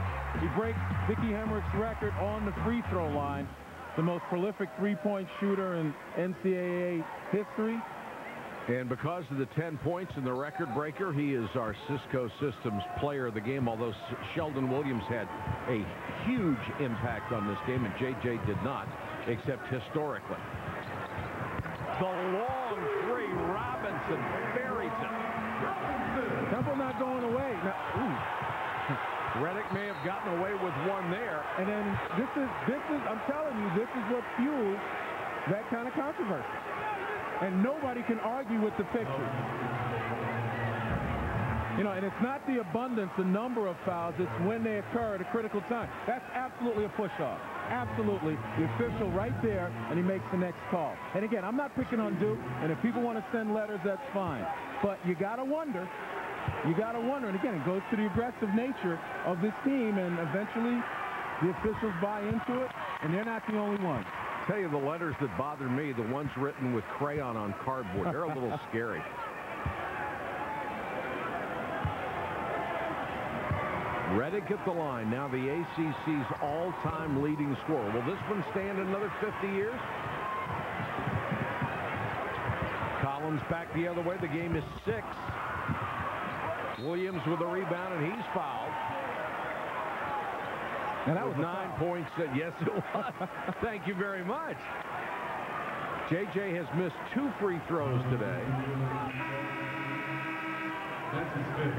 he breaks Dickie Hemrick's record on the free throw line, the most prolific three-point shooter in NCAA history. And because of the 10 points and the record breaker, he is our Cisco Systems player of the game, although Sheldon Williams had a huge impact on this game, and J.J. did not, except historically. The long three, Robinson buries it. Temple not going away. Redick may have gotten away with one there. And then this is, I'm telling you, this is what fuels that kind of controversy. And nobody can argue with the picture. You know, and it's not the abundance, the number of fouls, it's when they occur at a critical time. That's absolutely a push-off. Absolutely. The official right there, and he makes the next call. And again, I'm not picking on Duke, and if people want to send letters, that's fine. But you got to wonder. You got to wonder, and again, it goes to the aggressive nature of this team, and eventually the officials buy into it, and they're not the only ones. I'll tell you the letters that bother me, the ones written with crayon on cardboard. They're a little scary. Redick at the line, now the ACC's all-time leading scorer. Will this one stand another 50 years? Collins back the other way. The game is 6. Williams with a rebound, and he's fouled. And that was 9 points. Yes, it was. Thank you very much. J.J. has missed 2 free throws today.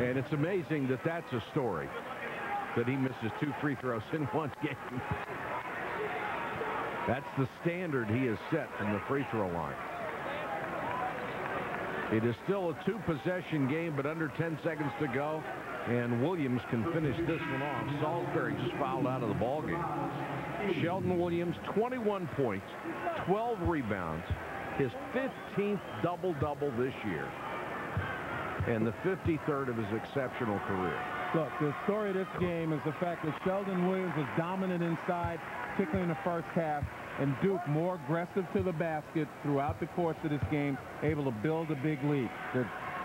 And it's amazing that that's a story, that he misses 2 free throws in one game. That's the standard he has set from the free throw line. It is still a 2-possession game, but under 10 seconds to go, and Williams can finish this one off. Salisbury just fouled out of the ballgame. Sheldon Williams, 21 points, 12 rebounds, his 15th double-double this year, and the 53rd of his exceptional career. Look, the story of this game is the fact that Sheldon Williams was dominant inside, particularly in the first half, and Duke more aggressive to the basket throughout the course of this game, able to build a big lead.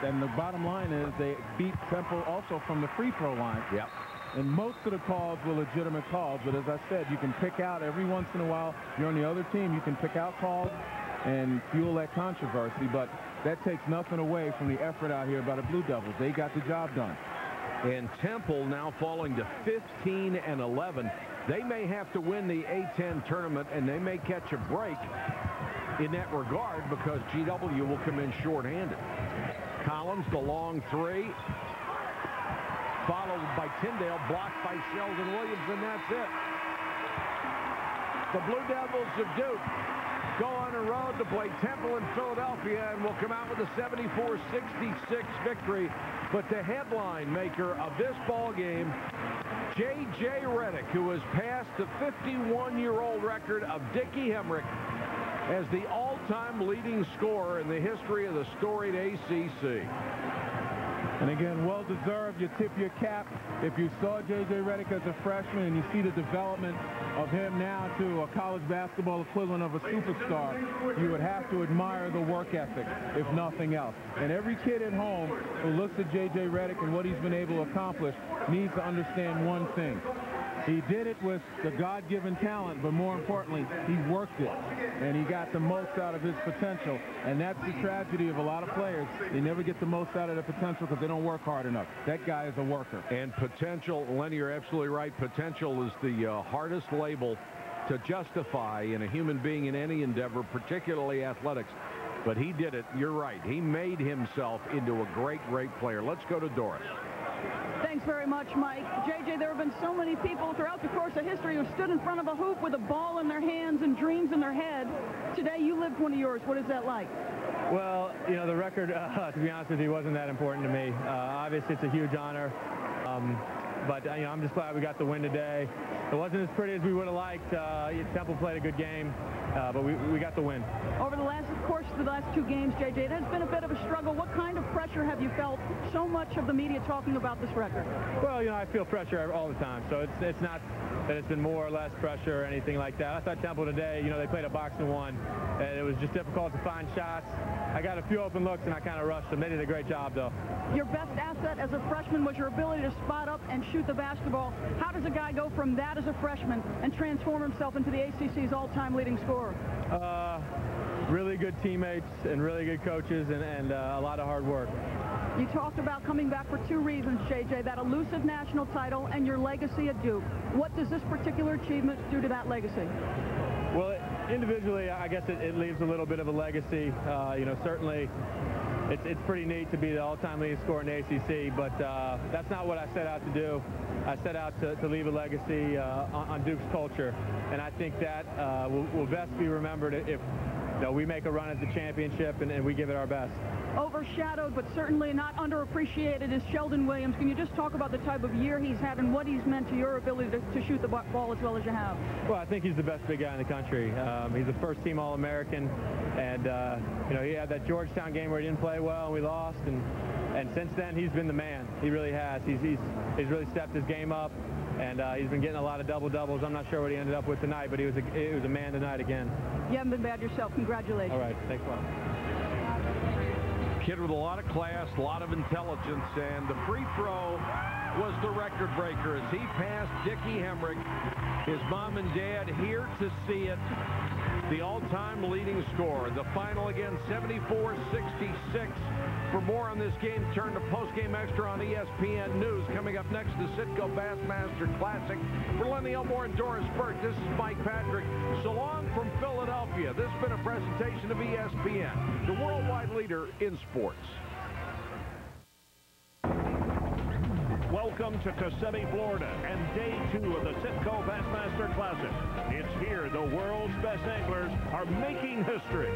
And the bottom line is they beat Temple also from the free throw line. Yep. And most of the calls were legitimate calls, but as I said, you can pick out every once in a while. You're on the other team, you can pick out calls and fuel that controversy, but that takes nothing away from the effort out here by the Blue Devils. They got the job done. And Temple now falling to 15-11. They may have to win the A-10 tournament, and they may catch a break in that regard because GW will come in shorthanded. Collins, the long three, followed by Tyndale, blocked by Sheldon Williams, and that's it. The Blue Devils of Duke go on a road to play Temple in Philadelphia and will come out with a 74-66 victory. But the headline maker of this ball game, J.J. Redick, who has passed the 51-year-old record of Dickie Hemrick as the all-time leading scorer in the history of the storied ACC. And again, well-deserved. You tip your cap. If you saw J.J. Redick as a freshman and you see the development of him now to a college basketball equivalent of a superstar, you would have to admire the work ethic, if nothing else. And every kid at home who looks at J.J. Redick and what he's been able to accomplish needs to understand one thing. He did it with the God-given talent, but more importantly, he worked it, and he got the most out of his potential. And that's the tragedy of a lot of players. They never get the most out of their potential because they don't work hard enough. That guy is a worker. And potential, Lenny, you're absolutely right. Potential is the hardest label to justify in a human being in any endeavor, particularly athletics. But he did it. You're right. He made himself into a great, great player. Let's go to Doris. Thanks very much, Mike. JJ, there have been so many people throughout the course of history who stood in front of a hoop with a ball in their hands and dreams in their head. Today, you lived one of yours. What is that like? Well, you know, the record, to be honest with you, wasn't that important to me. Obviously, it's a huge honor. But, you know, I'm just glad we got the win today. It wasn't as pretty as we would have liked. Temple played a good game, but we got the win. Over the course of the last two games, JJ, it has been a bit of a struggle. What kind of pressure have you felt? So much of the media talking about this record. Well, you know, I feel pressure all the time, so it's not that it's been more or less pressure or anything like that. I thought Temple today, you know, they played a box and one, and it was just difficult to find shots. I got a few open looks, and I kind of rushed them. They did a great job, though. Your best asset as a freshman was your ability to spot up and shoot the basketball. How does a guy go from that as a freshman and transform himself into the ACC's all-time leading scorer? Really good teammates and really good coaches and a lot of hard work. You talked about coming back for two reasons, JJ, that elusive national title and your legacy at Duke. What does this particular achievement do to that legacy? Well, individually, I guess it leaves a little bit of a legacy. You know, certainly it's pretty neat to be the all-time leading scorer in the ACC, but that's not what I set out to do. I set out to leave a legacy on Duke's culture, and I think that will best be remembered if we make a run at the championship and we give it our best. Overshadowed, but certainly not underappreciated, is Sheldon Williams. Can you just talk about the type of year he's had and what he's meant to your ability to shoot the ball as well as you have? Well, I think he's the best big guy in the country. He's a first-team All-American, and you know, he had that Georgetown game where he didn't play well and we lost, and since then he's been the man. He really has. He's really stepped his game up, and he's been getting a lot of double-doubles. I'm not sure what he ended up with tonight, but he was a man tonight again. You haven't been bad yourself. Congratulations. All right, thanks a lot. Kid with a lot of class, a lot of intelligence, and the free throw was the record breaker as he passed Dickie Hemrick. His mom and dad here to see it. The all-time leading scorer. The final again, 74-66. For more on this game, turn to Postgame Extra on ESPN News. Coming up next, the Citgo Bassmaster Classic. For Lenny Elmore and Doris Burke, this is Mike Patrick. So long from Philadelphia. This has been a presentation of ESPN, the worldwide leader in sports. Welcome to Kissimmee, Florida, and day 2 of the Citgo Bassmaster Classic. It's here the world's best anglers are making history.